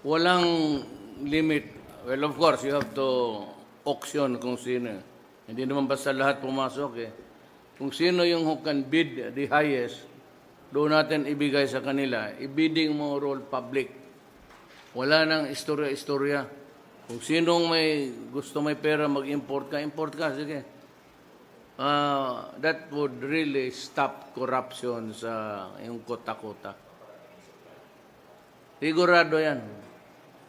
Walang limit. Well, of course, you have to auction kung sino. Hindi naman basta lahat pumasok Kung sino yung who can bid the highest, doon natin ibigay sa kanila. I-bidding mo role public. Wala nang istorya-istorya. Kung sinong gusto may pera, mag-import ka, sige. That would really stop corruption sa yung kota-kota. Sigurado yan.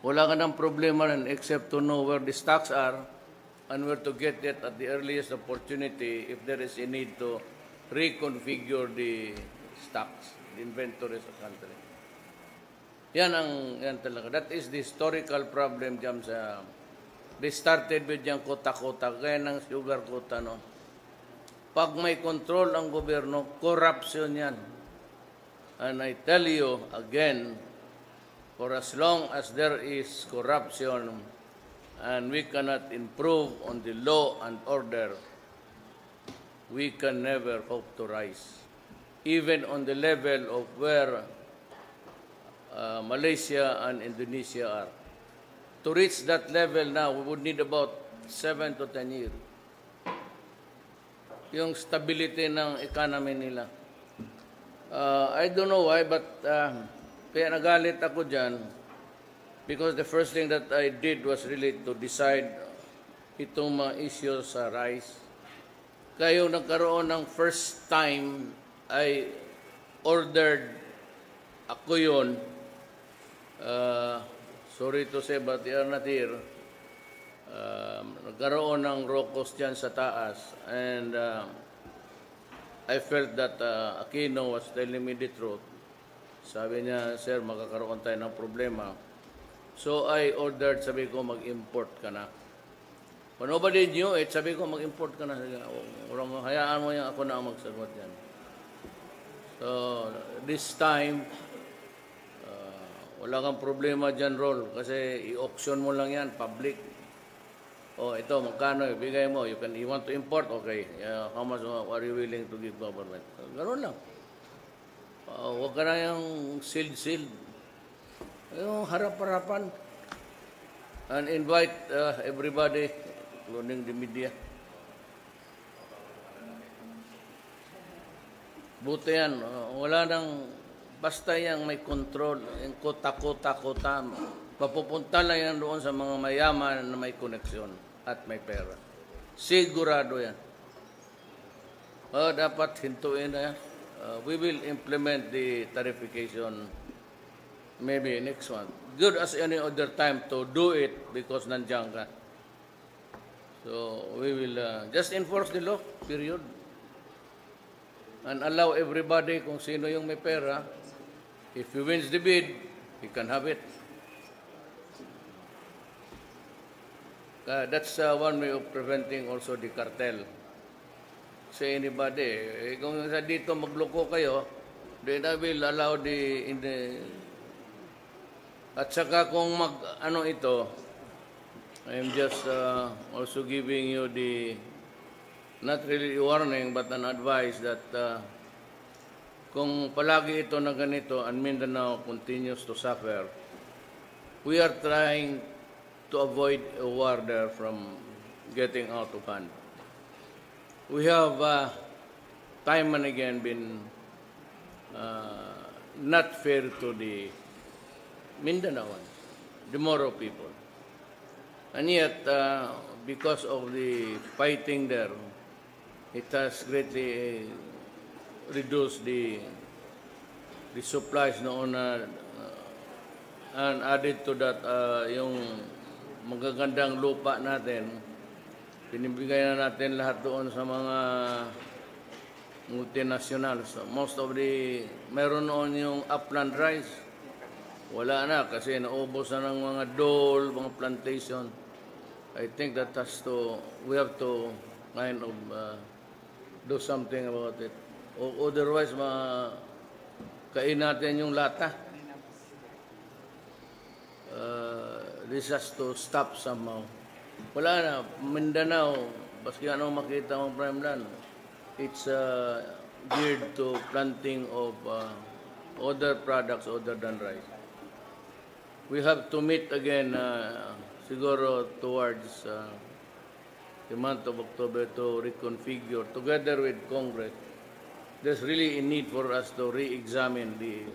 Wala ka ng problema rin except to know where the stocks are and where to get it at the earliest opportunity if there is a need to reconfigure the stocks, the inventory sa country. Yan talaga. That is the historical problem dyan sa... They started with yung kota-kota, kaya ng sugar quota, no? Pag may control ang gobyerno, corruption yan. And I tell you again, for as long as there is corruption and we cannot improve on the law and order, we can never hope to rise. Even on the level of where Malaysia and Indonesia are. To reach that level now, we would need about 7 to 10 years. Yung stability ng economy nila. I don't know why, but kaya nagalit ako dyan because the first thing that I did was really to decide itong mga issues sa rice. Kaya yung nagkaroon ng first time, I ordered ako yun. Sorry to say, but they are not here. Nagkaroon ng rokos dyan sa taas, and I felt that Aquino was telling me the truth. Sabi niya, sir, magkakaroon tayo ng problema. So I ordered, sabi ko, mag-import ka na. When nobody knew it, sabi ko, mag-import ka na. Hayaan mo yan, ako na ang magsagot yan. So this time, wala kang problema dyan, Rol, kasi i-auction mo lang yan, public. Ito, magkano, ibigay mo. You want to import? Okay. How much are you willing to give government? Ganoon lang. Huwag ka na yung sealed. Yung harap-harapan. And invite everybody, including the media. Buti yan. Wala nang, basta yang may control, yung kota. Mapupunta lang yan doon sa mga mayaman na may koneksyon at may pera. Sigurado yan. Dapat hintuin na yan. We will implement the tarification maybe next one. Good as any other time to do it because nandiyan ka. So we will just enforce the law, period. And allow everybody, kung sino yung may pera, if he wins the bid, he can have it. That's one way of preventing also the cartel. Say anybody, kung sa dito magloko kayo, then I will allow at saka kung ito, I'm just also giving you not really warning, but an advice that kung palagi ito na ganito and Mindanao continues to suffer, we are trying to avoid a war there from getting out of hand. We have time and again been not fair to the Mindanaoans, the Moro people. And yet, because of the fighting there, it has greatly reduced the supplies noon, and added to that, yung magagandang lupa natin, pinibigay na natin lahat doon sa mga multinationals. Most of meron noon yung upland rice. Wala na kasi naubos na ng mga dole, mga plantation. I think that we have to kind of do something about it. Otherwise, kain natin yung lata. This has to stop somehow. Wala na, Mindanao, baski ano makita mong prime land, it's geared to planting of other products other than rice. We have to meet again, siguro towards the month of October to reconfigure, together with Congress. There's really a need for us to re-examine the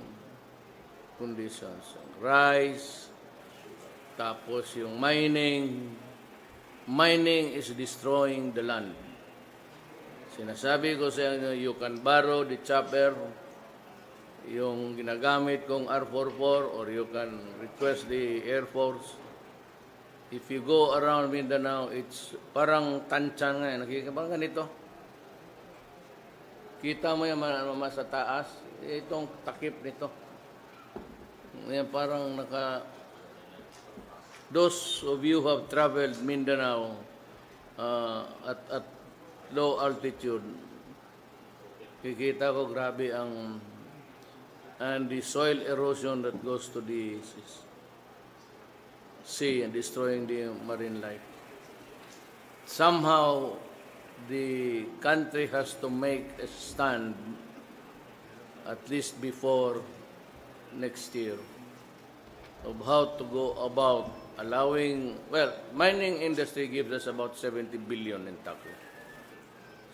conditions. Rice, tapos yung mining. Mining is destroying the land. Sinasabi ko sa inyo, you can borrow the chopper, yung ginagamit kong R44, or you can request the Air Force. If you go around Mindanao, it's parang tansyan nga. Nakikita ba ganito? Kita mo yung sa taas, itong takip nito. Yan parang those of you who have traveled Mindanao at low altitude, kikita ko grabe and the soil erosion that goes to the sea and destroying the marine life. Somehow, the country has to make a stand at least before next year of how to go about allowing, mining industry gives us about 70 billion in tax.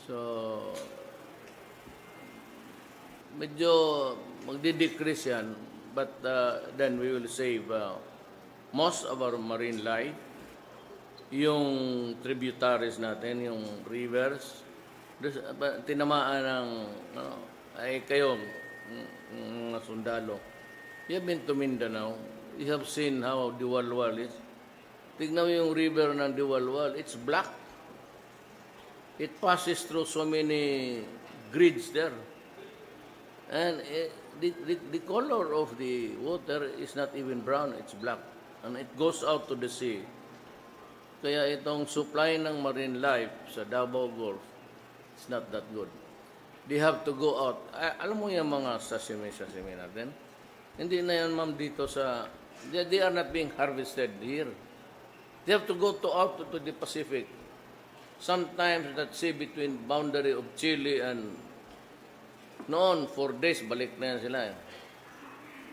So, medyo magdi-decrease yan, but then we will save most of our marine life, yung tributaries natin, yung rivers, tinamaan ng, ay kayo, mga sundalo. You have been to Mindanao. You have seen how Diwalwal is. Tignan mo yung river ng Diwalwal. It's black. It passes through so many grids there. And the color of the water is not even brown. It's black. And it goes out to the sea. Kaya itong supply ng marine life sa Davao Gulf, it's not that good. They have to go out. Alam mo yung mga sashimi natin? Hindi na yan, ma'am, dito sa... They are not being harvested here. They have to go out to the Pacific. Sometimes that sea between boundary of Chile and noon, 4 days, balik na yan sila.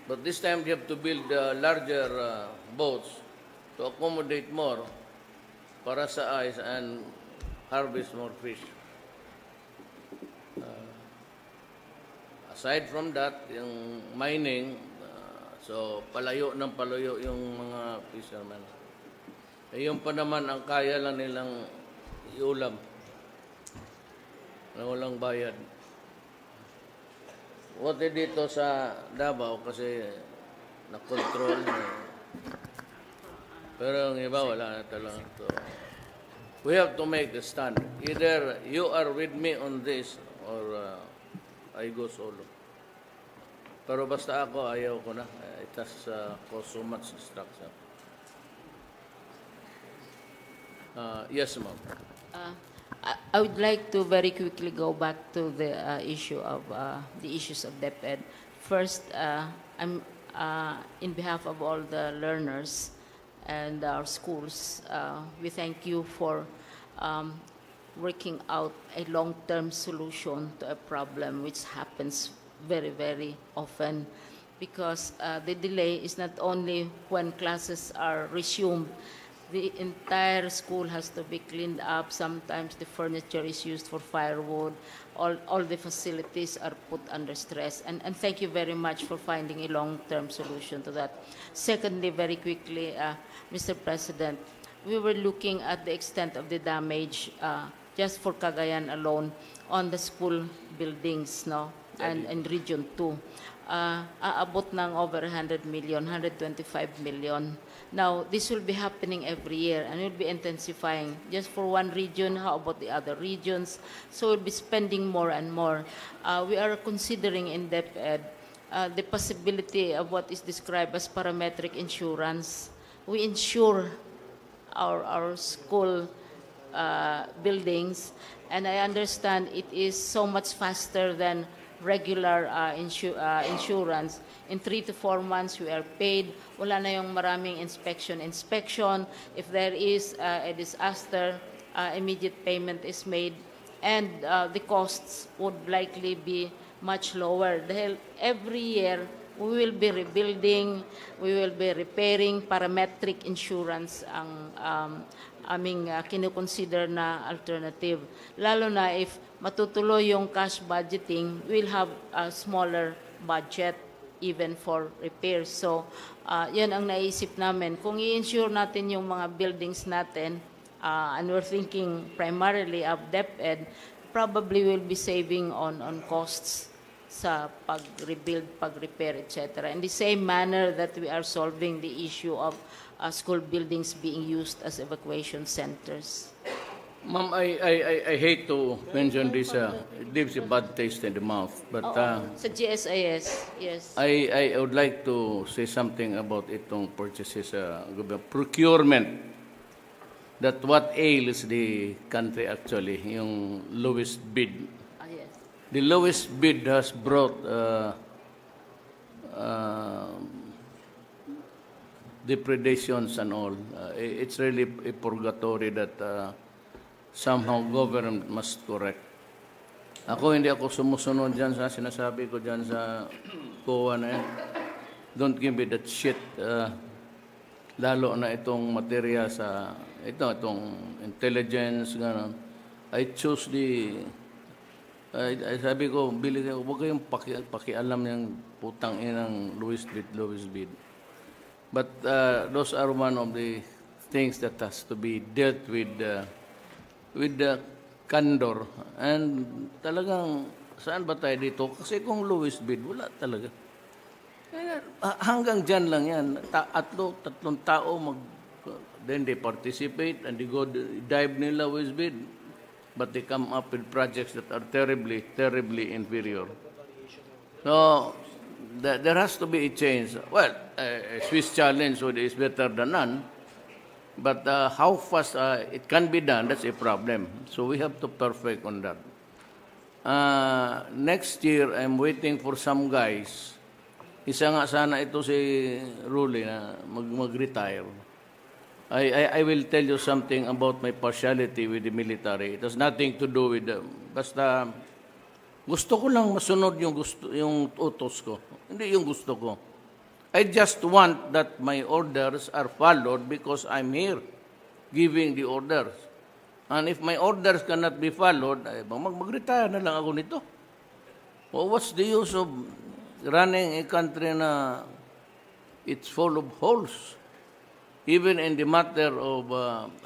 But this time, they have to build larger boats to accommodate more para sa ice and harvest more fish. Aside from that, yung mining, so palayo yung mga fishermen. Yung pa naman ang kaya lang nilang iulam na walang bayad. Wati dito sa Davao kasi na-control. Pero ang iba wala na talaga. So, we have to make a stand. Either you are with me on this or I go solo. Pero basta ako, ayaw ko na. It has caused so much destruction. Yes, ma'am. I would like to very quickly go back to the issue of the issues of DepEd. First, I'm in behalf of all the learners and our schools, we thank you for working out a long-term solution to a problem which happens very, very often, because the delay is not only when classes are resumed. The entire school has to be cleaned up. Sometimes the furniture is used for firewood. All the facilities are put under stress. And thank you very much for finding a long-term solution to that. Secondly, very quickly, Mr. President, we were looking at the extent of the damage just for Cagayan alone on the school buildings, no, and Region 2. Aabot ng over 100 million, 125 million. Now, this will be happening every year and will be intensifying. Just for one region, how about the other regions? So we'll be spending more and more. We are considering in DepEd the possibility of what is described as parametric insurance. We insure our school buildings, and I understand it is so much faster than regular insurance. In 3 to 4 months, we are paid. Wala na yung maraming inspection. If there is a disaster, immediate payment is made, and the costs would likely be much lower. Dahil every year, we will be rebuilding, we will be repairing. Parametric insurance ang aming kinukonsider na alternative. Lalo na if matutuloy yung cash budgeting, we'll have a smaller budget even for repairs. So, yan ang naisip namin. Kung i-insure natin yung mga buildings natin, and we're thinking primarily of DepEd, probably we'll be saving on costs sa pag-rebuild, pag-repair, etc. In the same manner that we are solving the issue of school buildings being used as evacuation centers. Ma'am, I hate to mention this. It leaves a bad taste in the mouth. But Sa GSIS, yes. I would like to say something about itong purchases, procurement. That what ails the country actually, yung lowest bid. Yes. The lowest bid has brought depredations and all. It's really a purgatory that somehow government must correct. Hindi ako sumusunod dyan sa sinasabi ko dyan sa COA na yan. Don't give me that shit. Lalo na itong materiya sa itong intelligence, gano'n. I choose sabi ko, huwag kayong pakialam yung putang inang lowest bid. But those are one of the things that has to be dealt with the candor. And talagang, saan ba tayo dito? Kasi kung lowest bid, wala talaga. Hanggang dyan lang yan. Tatlong tao, then they participate and they go dive nila lowest bid. But they come up with projects that are terribly, terribly inferior. So, there has to be a change. Well, a Swiss challenge is better than none. But how fast it can be done, that's a problem. So we have to perfect on that. Next year, I'm waiting for some guys. Isa nga sana ito si Ruli na mag-retire. I will tell you something about my partiality with the military. It has nothing to do with basta gusto ko lang masunod yung utos ko. Hindi yung gusto ko. I just want that my orders are followed because I'm here giving the orders. And if my orders cannot be followed, mag-retire na lang ako nito. Well, what's the use of running a country na it's full of holes? Even in the matter of,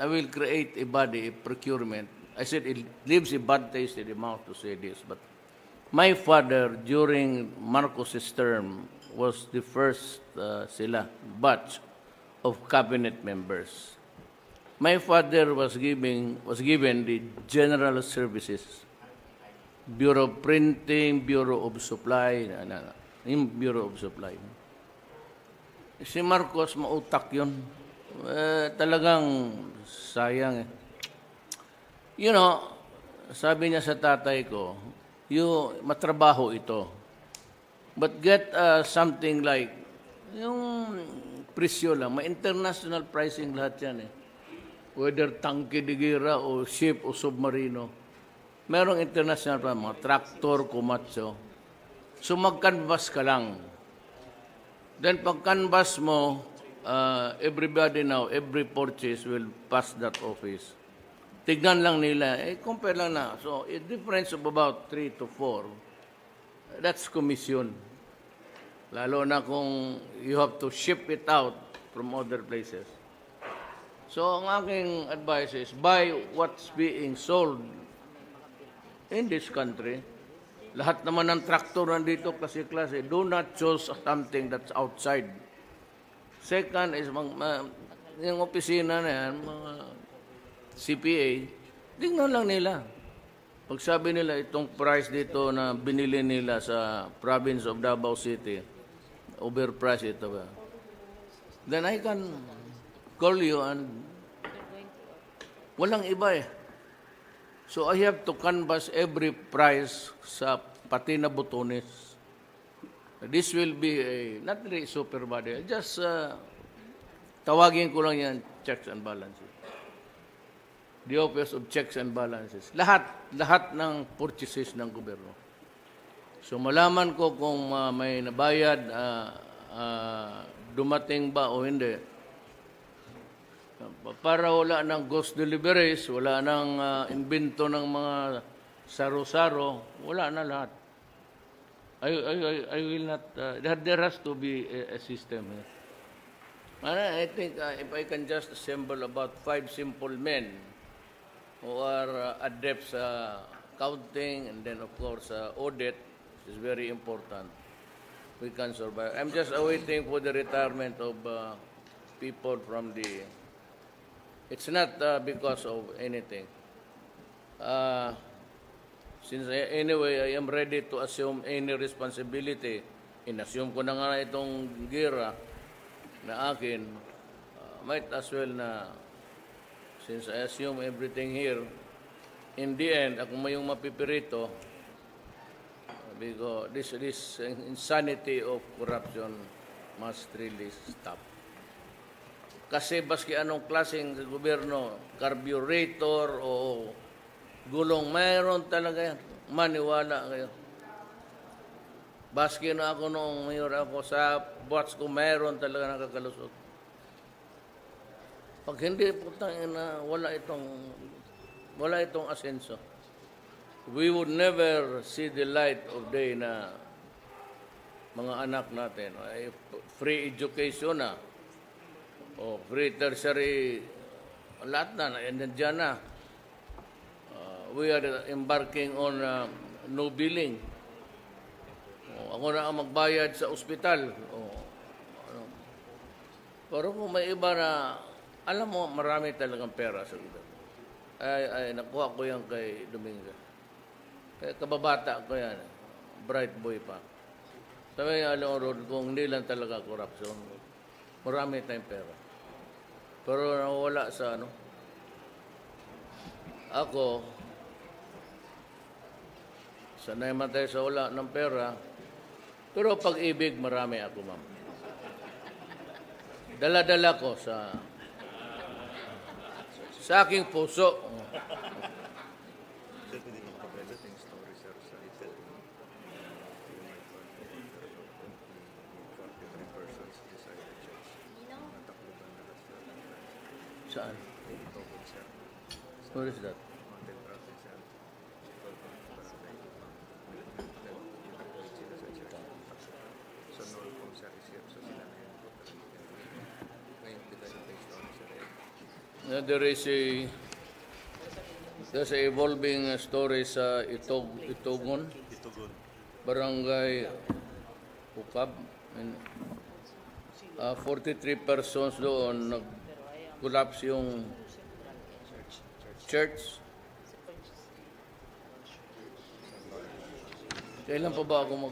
I will create a body, a procurement. I said it leaves a bad taste in the mouth to say this, but my father, during Marcos's term, was the first batch of cabinet members. My father was given the general services, Bureau of Printing, Bureau of Supply, Bureau of Supply. Si Marcos, mautak yun. Talagang sayang. You know, sabi niya sa tatay ko, matrabaho ito. But get something like, yung presyo lang, may international pricing lahat yan eh. Whether tangke de guerra o ship o submarino. Merong international price, mga traktor, kumatso. So mag-canvas ka lang. Then pag canvas mo, everybody now, every purchase will pass that office. Tignan lang nila, compare lang na. So a difference of about 3 to 4, that's commission. Lalo na kung you have to ship it out from other places. So, ang aking advice is, buy what's being sold in this country. Lahat naman ng traktor nandito, klase-klase. Do not choose something that's outside. Second is, yung opisina na yan, mga CPA, tingnan lang nila. Pag sabi nila itong price dito na binili nila sa province of Davao City, overpriced ito ba? Then I can call you and walang iba eh. So I have to canvass every price sa pati na butones. This will be not really super body. Just tawagin ko lang yan, checks and balances. The Office of Checks and Balances. Lahat ng purchases ng gobyerno. So malaman ko kung may nabayad, dumating ba o hindi. Para wala ng ghost deliveries, wala ng invento ng mga saro-saro, wala na lahat. I will not, there has to be a system here. I think if I can just assemble about 5 simple men who are adept sa counting and then of course audit, which is very important, we can survive. I'm just awaiting for the retirement of people from the... It's not because of anything. Since anyway, I am ready to assume any responsibility. In-assume ko na nga itong gira na akin. Might as well na, since I assume everything here, in the end, ako may yung mapipirito, because this insanity of corruption must really stop. Kasi baski anong klaseng gobyerno, carburetor o gulong, mayroon talaga yan. Maniwala kayo. Baski na ako noong mayor ako, sa bots ko mayroon talaga nakakalusot. Pag hindi, putang ina, wala itong asenso. We would never see the light of day na mga anak natin. Free education na. O free tertiary, lahat na, nandiyan na. We are embarking on no billing. Ako na ang magbayad sa ospital. Pero kung may iba na, alam mo, marami talagang pera sa gobyerno. Ay, nakuha ko yan kay Dominga. Kaya kababata ko yan. Bright boy pa. Sabi nga, alam kung hindi lang talaga corruption, marami tayong pera. Pero nawala sa ano. Ako, sanay man tayo sa wala ng pera, pero pag-ibig, marami ako, ma'am. Dala-dala ko sa aking puso. Saan? Where is that? There's a evolving story sa Itogon, Barangay Ukab. 43 persons doon nag-collapse yung church. Kailan pa ba ako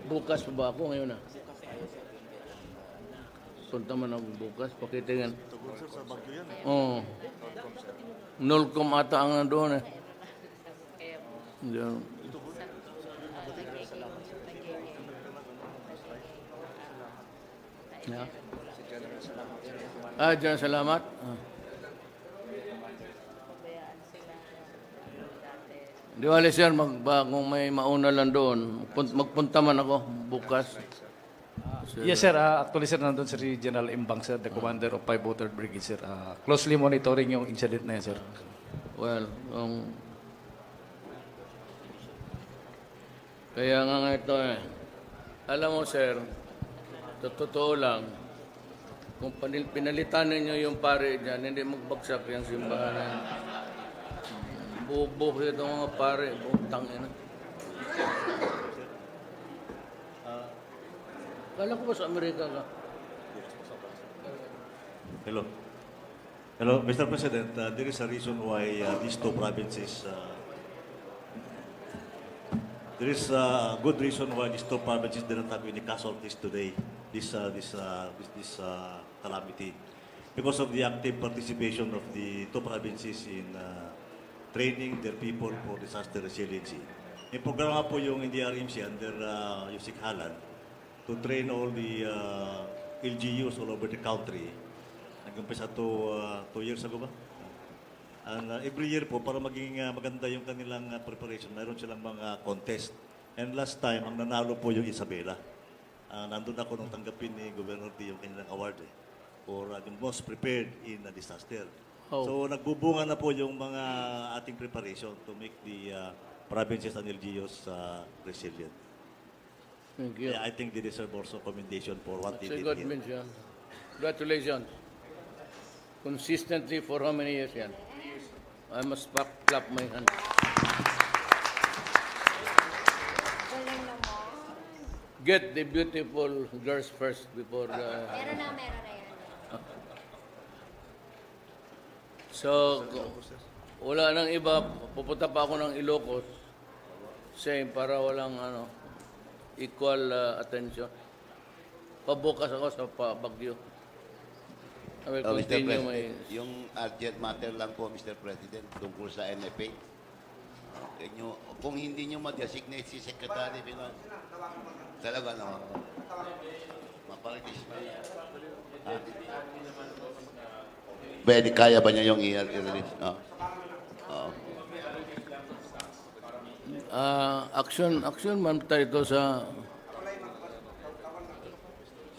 bukas pa ba ako ngayon na? Punta man ako bukas, pakitingin. Oo. Nulcom ata ang nandoon eh. Diyan. Yeah. Diyan, salamat. Di wala sir, kung may mauna lang doon, magpunta man ako bukas. Yes, sir. Actually, sir, nandun si General Imbang, sir, the commander of 503rd Brigade, sir. Closely monitoring yung incident na yan, sir. Well, kaya nga ito eh. Alam mo, sir, totoo lang, Kung pinalitan ninyo yung pare dyan, hindi magbagsak yung simbahan na yan. Bubuh itong mga pare, butang ina. Kala ko ba sa Amerika ka? Hello. Hello, Mr. President. There is a reason why these two provinces. There is a good reason why these two provinces did not have any casualties today. This calamity, because of the active participation of the two provinces in training their people for disaster resiliency. May programa po yung NDRMC under Yusik Halan to train all the LGUs all over the country. Nag-umpisa 2 years ago ba? And every year po, para maging maganda yung kanilang preparation, mayroon silang mga contest. And last time, ang nanalo po yung Isabela. Nandun ako nung tanggapin ni Governor D yung kanilang award for the most prepared in a disaster. Oh. So nagbubunga na po yung mga ating preparation to make the provinces and LGUs resilient. Thank you. Yeah, I think they deserve also commendation for what they That's a did good here. mention. Congratulations. Consistently for how many years yan? I must clap my hand. Get the beautiful girls first before the... Meron na yan. So, wala nang iba. Pupunta pa ako ng Ilocos. Same, para walang equal attention. Pabukas ako sa Baguio. I will Mr. continue President, yung urgent matter lang po, Mr. President, tungkol sa NFA. Kung hindi nyo ma-designate si Secretary Finance, talaga naman. Mapalitis pa yan. Pwede, kaya ba niya yung i-release? Action man tayo sa...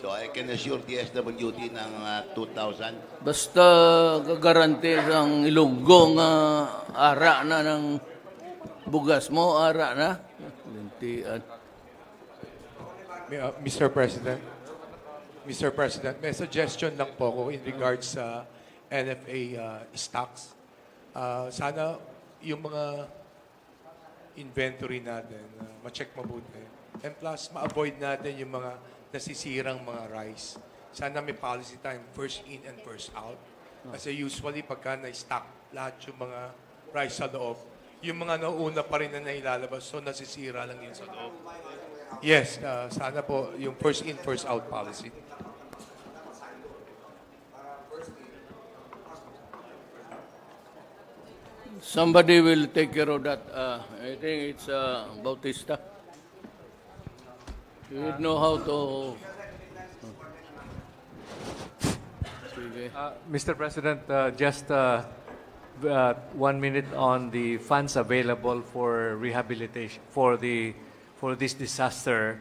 So I can assure the SWD ng 2,000. Basta gagarante ang Ilonggo nga ara na ng bugas mo, ara na. Lintian. Mr. President, may suggestion lang po ako in regards sa NFA stocks. Sana yung mga inventory natin, ma-check mabuti. And plus, ma-avoid natin yung mga nasisirang mga rice. Sana may policy time, first in and first out. Kasi usually, pagka na-stock lahat yung mga rice sa loob, yung mga nauna pa rin na nailalabas, so nasisira lang yun sa loob. Yes, sana po yung first in, first out policy. Somebody will take care of that. I think it's Bautista. You would know how to... Mr. President, just 1 minute on the funds available for rehabilitation for this disaster.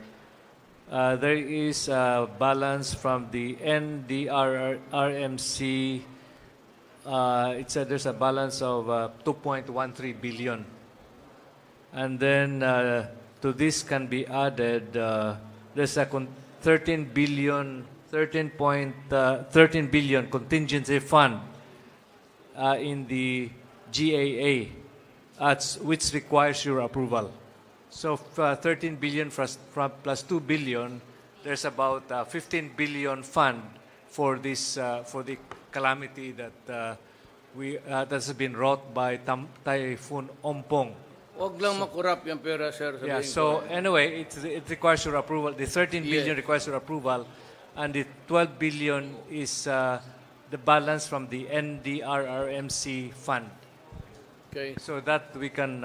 There is a balance from the NDRRMC. It said there's a balance of 2.13 billion, and then to this can be added. There's a 13 billion contingency fund in the GAA, which requires your approval. So 13 billion plus 2 billion, there's about 15 billion fund for this for the calamity that that's been wrought by Typhoon Ompong. Huwag lang makurap yung pera, sir. Yeah, so anyway, it requires your approval. The 13 billion requires your approval, and the 12 billion is the balance from the NDRRMC fund. Okay. So that we can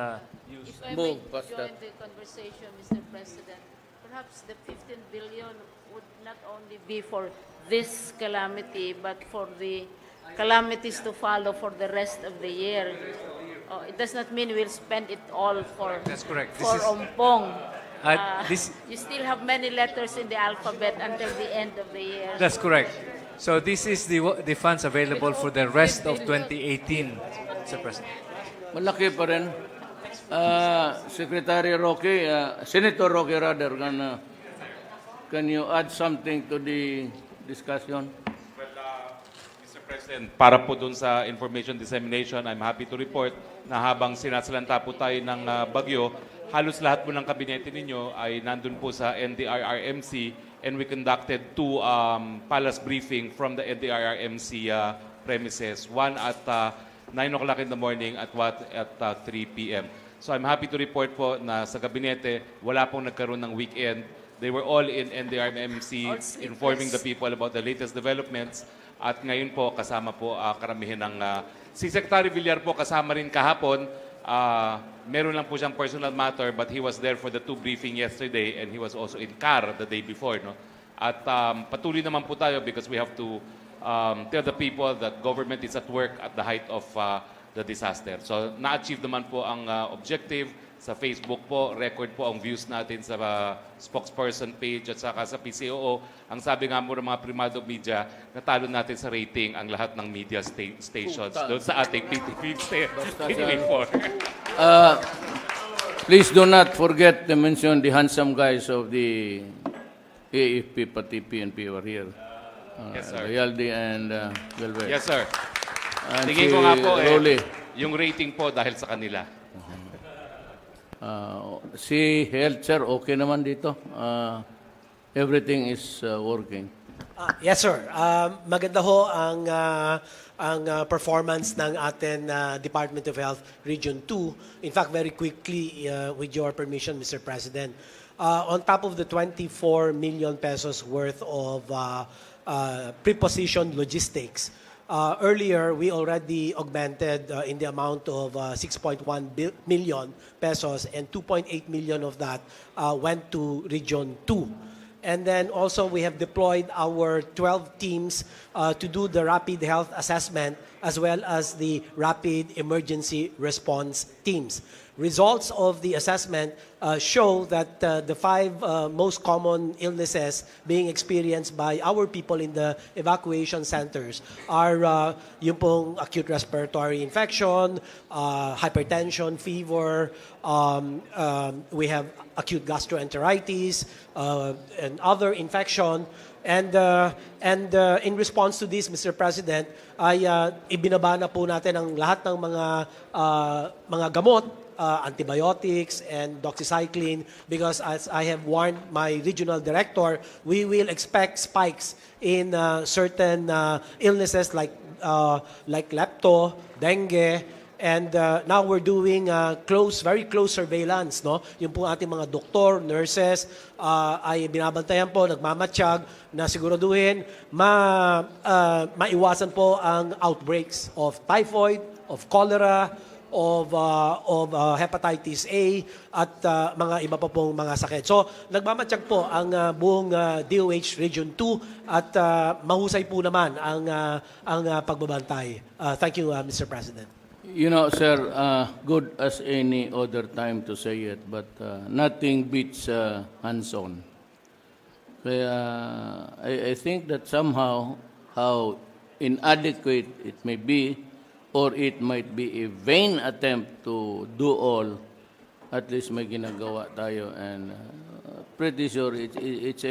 use. If I may join the conversation, Mr. President, perhaps the 15 billion would not only be for this calamity, but for the calamities to follow for the rest of the year. It does not mean we'll spend it all for That's correct. for Ompong. This You still have many letters in the alphabet until the end of the year. That's correct. So this is the funds available for the rest of 2018, Mr. President. Malaki pa rin. Secretary Roque, Senator Roque rather, can you add something to the discussion? Well, President, para po dun sa information dissemination, I'm happy to report na habang sinasalanta po tayo ng bagyo, halos lahat po ng kabinete ninyo ay nandun po sa NDRRMC, and we conducted two palace briefing from the NDRRMC premises, one at 9 o'clock in the morning at 3 p.m. So I'm happy to report po na sa kabinete, wala pong nagkaroon ng weekend. They were all in NDRRMC informing the people about the latest developments. At ngayon po, kasama po karamihan ng... si Secretary Villar po kasama rin kahapon. Meron lang po siyang personal matter, but he was there for the two briefing yesterday, and he was also in CAR the day before. No? At patuloy naman po tayo because we have to tell the people that government is at work at the height of the disaster. So na-achieve naman po ang objective. Sa Facebook po, record po ang views natin sa spokesperson page at saka sa PCOO. Ang sabi nga mo ng mga primado media, natalo natin sa rating ang lahat ng media stations doon sa ating PTV4. Please do not forget to mention the handsome guys of the AFP, pati PNP were here. Yes, sir. Realdi and Galvez. Yes, sir. And Tingin ko nga po, Rolly. yung rating po dahil sa kanila. Si Health, sir, okay naman dito. Everything is working. Yes, sir. Maganda ho ang performance ng ating Department of Health Region 2. In fact, very quickly, with your permission, Mr. President, on top of the 24 million pesos worth of prepositioned logistics, earlier, we already augmented in the amount of 6.1 million pesos, and 2.8 million of that went to Region 2. And then also we have deployed our 12 teams to do the rapid health assessment as well as the rapid emergency response teams. Results of the assessment show that the five most common illnesses being experienced by our people in the evacuation centers are yung pong acute respiratory infection, hypertension, fever, we have acute gastroenteritis, and other infection. And in response to this, Mr. President, ay ibinaba na po natin ang lahat ng mga gamot, antibiotics and doxycycline, because as I have warned my regional director, we will expect spikes in certain illnesses like lepto, dengue, and now we're doing very close surveillance, no? Yung po ating mga doktor, nurses ay binabantayan po, nagmamatsyag na siguraduhin maiwasan po ang outbreaks of typhoid, of cholera, of hepatitis A at mga iba pa pong mga sakit. So, nagmamatsyag po ang buong DOH Region 2 at mahusay po naman ang pagbabantay. Thank you, Mr. President. You know, sir, good as any other time to say it, but nothing beats hands-on. Kaya I think that somehow, how inadequate it may be, or it might be a vain attempt to do all, at least may ginagawa tayo, and pretty sure it's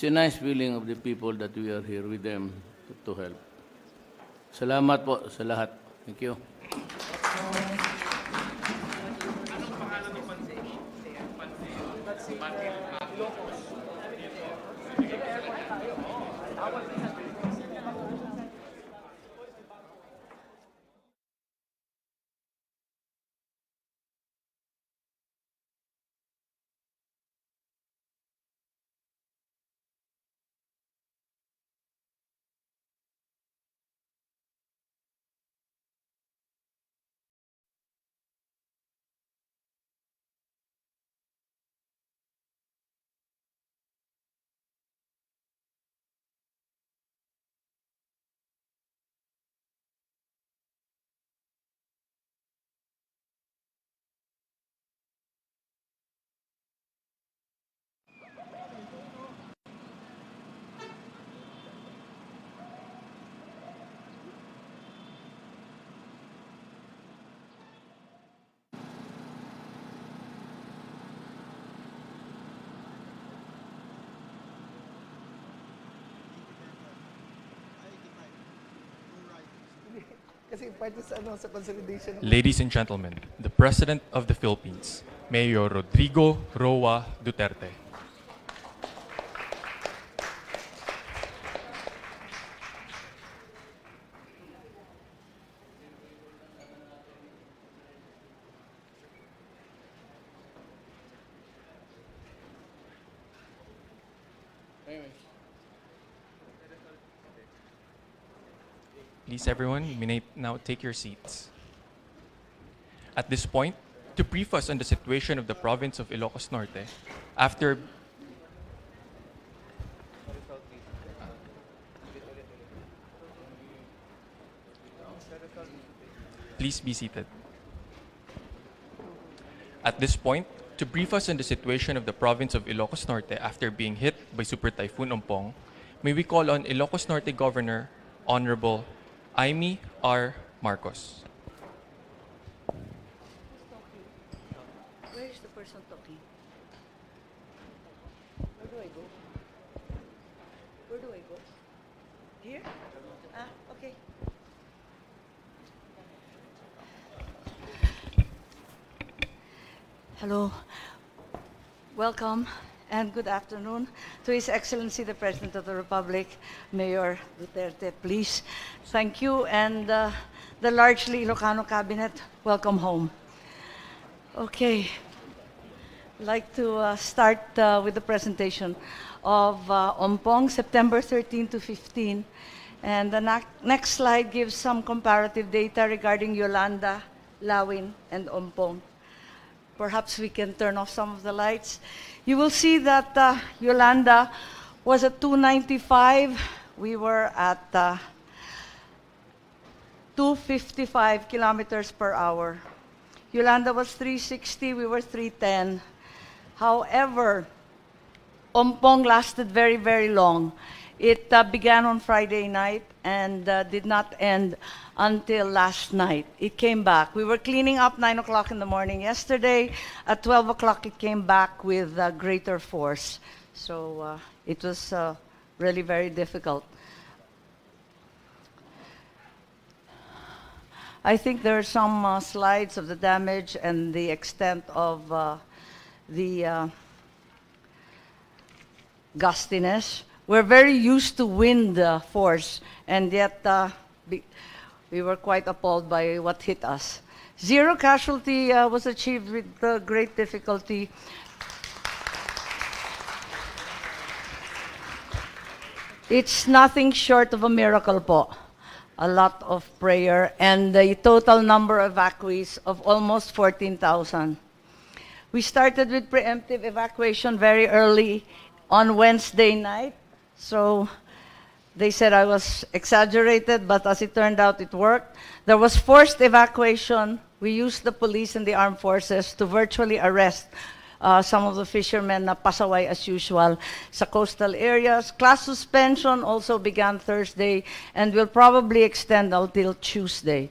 a nice feeling of the people that we are here with them to help. Salamat po sa lahat. Thank you. Kasi part sa consolidation. Ladies and gentlemen, the President of the Philippines, Mayor Rodrigo Roa Duterte. Please, everyone, you may now take your seats. At this point, to brief us on the situation of the province of Ilocos Norte, after please be seated. At this point, to brief us on the situation of the province of Ilocos Norte after being hit by Super Typhoon Ompong, may we call on Ilocos Norte Governor, Honorable Aimee R. Marcos. Where is the person talking? Where do I go? Where do I go? Here? Ah, okay. Hello. Welcome and good afternoon to His Excellency the President of the Republic, Mayor Duterte. Please, thank you, and the largely Ilocano cabinet, welcome home. Okay, I'd like to start with the presentation of Ompong, September 13 to 15. And the next slide gives some comparative data regarding Yolanda, Lawin, and Ompong. Perhaps we can turn off some of the lights. You will see that Yolanda was at 295. We were at 255 kilometers per hour. Yolanda was 360, we were 310. However, Ompong lasted very, very long. It began on Friday night and did not end until last night. It came back. We were cleaning up 9 o'clock in the morning yesterday. At 12 o'clock, it came back with greater force. So it was really very difficult. I think there are some slides of the damage and the extent of the gustiness. We're very used to wind force, and yet we were quite appalled by what hit us. Zero casualty was achieved with great difficulty. It's nothing short of a miracle po. A lot of prayer, and the total number of evacuees of almost 14,000. We started with preemptive evacuation very early on Wednesday night. So they said I was exaggerated, but as it turned out, it worked. There was forced evacuation. We used the police and the armed forces to virtually arrest some of the fishermen na pasaway as usual sa coastal areas. Class suspension also began Thursday and will probably extend until Tuesday.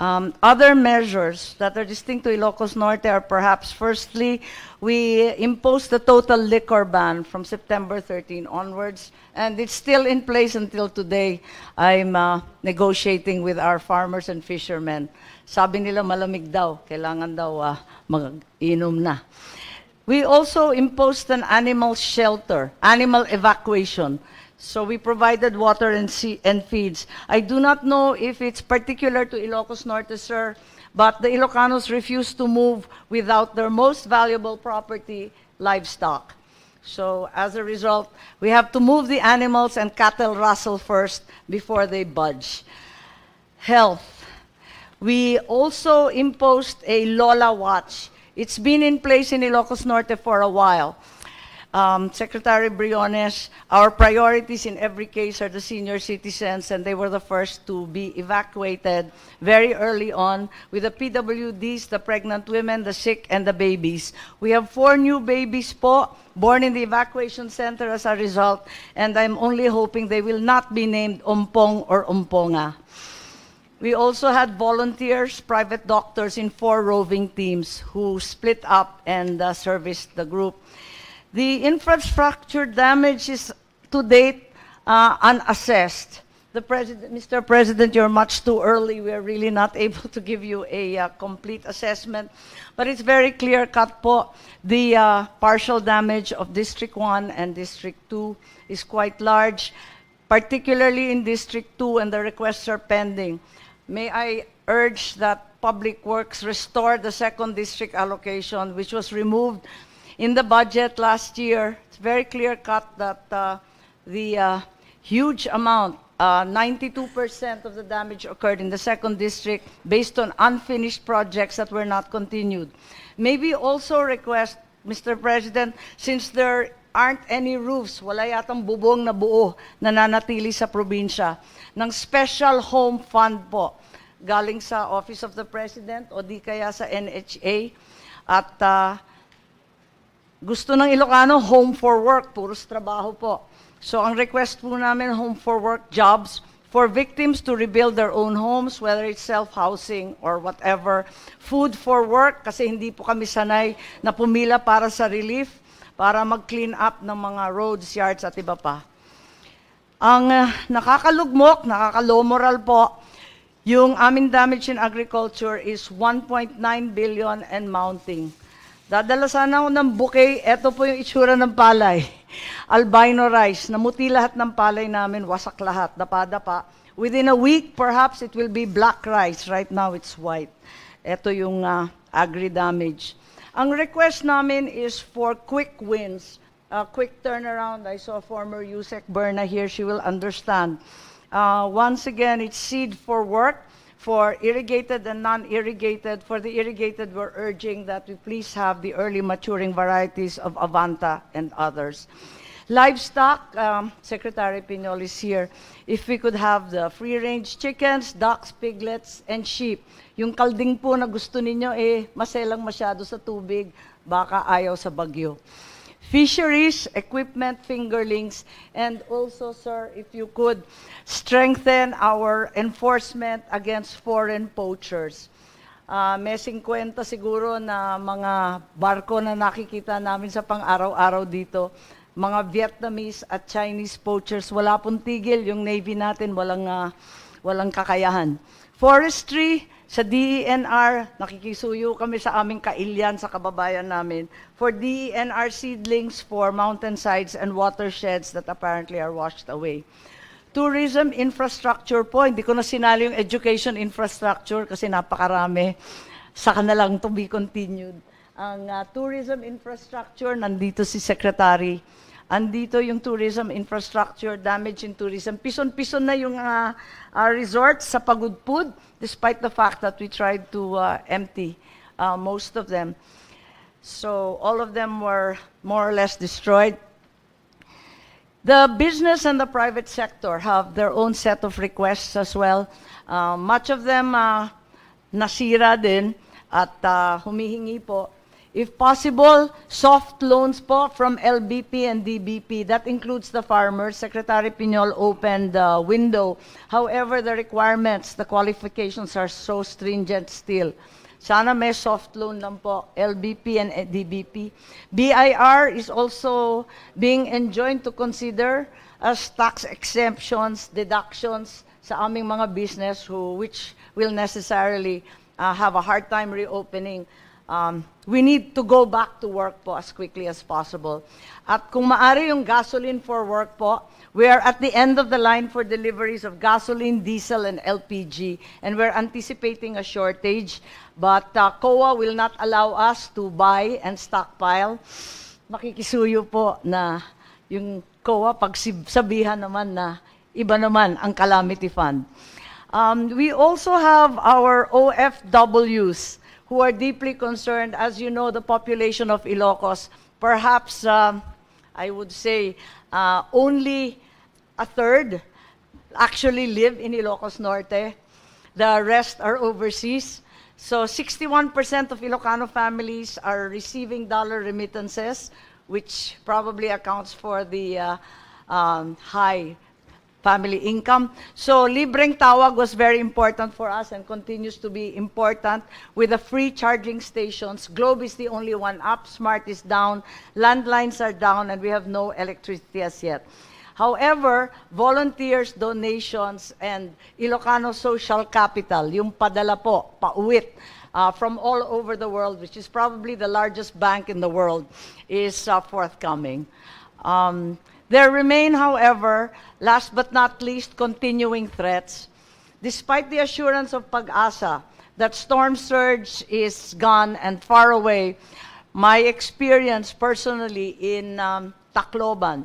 Other measures that are distinct to Ilocos Norte are perhaps, firstly, we imposed the total liquor ban from September 13 onwards, and it's still in place until today. I'm negotiating with our farmers and fishermen. Sabi nila malamig daw, kailangan daw mag-inom na. We also imposed an animal shelter, animal evacuation. So we provided water and feeds. I do not know if it's particular to Ilocos Norte, sir, but the Ilocanos refuse to move without their most valuable property, livestock. So as a result, we have to move the animals and cattle rustle first before they budge. Health. We also imposed a Lola Watch. It's been in place in Ilocos Norte for a while. Secretary Briones, our priorities in every case are the senior citizens, and they were the first to be evacuated very early on with the PWDs, the pregnant women, the sick, and the babies. We have 4 new babies po born in the evacuation center as a result, and I'm only hoping they will not be named Ompong or Omponga. We also had volunteers, private doctors in 4 roving teams who split up and serviced the group. The infrastructure damage is to date unassessed. Mr. President, you're much too early. We're really not able to give you a complete assessment. But it's very clear-cut po. The partial damage of District 1 and District 2 is quite large, particularly in District 2, and the requests are pending. May I urge that Public Works restore the 2nd District allocation, which was removed in the budget last year. It's very clear-cut that the huge amount, 92% of the damage occurred in the 2nd District based on unfinished projects that were not continued. Maybe also request, Mr. President, since there aren't any roofs, wala yatang bubong na buo na nanatili sa probinsya, ng special home fund po, galing sa Office of the President o di kaya sa NHA. At gusto ng Ilocano, home for work, puros trabaho po. So ang request po namin, home for work jobs for victims to rebuild their own homes, whether it's self-housing or whatever. Food for work, kasi hindi po kami sanay na pumila para sa relief, para mag-clean up ng mga roads, yards at iba pa. Ang nakakalugmok, nakaka-low moral po, yung aming damage in agriculture is 1.9 billion and mounting. Dadala sana ako ng bouquet, eto po yung itsura ng palay. Albino rice, namuti lahat ng palay namin, wasak lahat, dapa-dapa. Within a week, perhaps it will be black rice. Right now, it's white. Eto yung agri-damage. Ang request namin is for quick wins, quick turnaround. I saw former USEC Berna here, she will understand. Once again, it's seed for work. For irrigated and non-irrigated, for the irrigated, we're urging that we please have the early maturing varieties of Avanta and others. Livestock, Secretary Piñol is here. If we could have the free-range chickens, ducks, piglets, and sheep. Yung kalding po na gusto ninyo, maselang masyado sa tubig, baka ayaw sa bagyo. Fisheries, equipment, fingerlings, and also, sir, if you could strengthen our enforcement against foreign poachers. May 50 siguro na mga barko na nakikita namin sa pang-araw-araw dito. Mga Vietnamese at Chinese poachers, wala pong tigil. Yung Navy natin, walang kakayahan. Forestry, sa DENR, nakikisuyo kami sa aming kailyan sa kababayan namin for DENR seedlings for mountainsides and watersheds that apparently are washed away. Tourism infrastructure po, hindi ko na sinali yung education infrastructure kasi napakarami. Saka na lang to be continued. Ang tourism infrastructure, nandito si Secretary. Andito yung tourism infrastructure, damage in tourism. Pison-pison na yung resorts sa Pagudpud, despite the fact that we tried to empty most of them. So all of them were more or less destroyed. The business and the private sector have their own set of requests as well. Much of them nasira din at humihingi po. If possible, soft loans po from LBP and DBP. That includes the farmers. Secretary Piñol opened the window. However, the requirements, the qualifications are so stringent still. Sana may soft loan lang po, LBP and DBP. BIR is also being enjoined to consider as tax exemptions, deductions sa aming mga business which will necessarily have a hard time reopening. We need to go back to work po as quickly as possible. At kung maari yung gasoline for work po, we are at the end of the line for deliveries of gasoline, diesel, and LPG, and we're anticipating a shortage. But COA will not allow us to buy and stockpile. Makikisuyo po na yung COA pag sabihan naman na iba naman ang calamity fund. We also have our OFWs, who are deeply concerned. As you know, the population of Ilocos, perhaps I would say only a third actually live in Ilocos Norte. The rest are overseas. So 61% of Ilocano families are receiving dollar remittances, which probably accounts for the high family income. So libreng tawag was very important for us and continues to be important with the free charging stations. Globe is the only one up, Smart is down, landlines are down, and we have no electricity as yet. However, volunteers, donations, and Ilocano social capital, yung padala po, pauwit, from all over the world, which is probably the largest bank in the world, is forthcoming. There remain, however, last but not least, continuing threats. Despite the assurance of Pag-asa that storm surge is gone and far away, my experience personally in Tacloban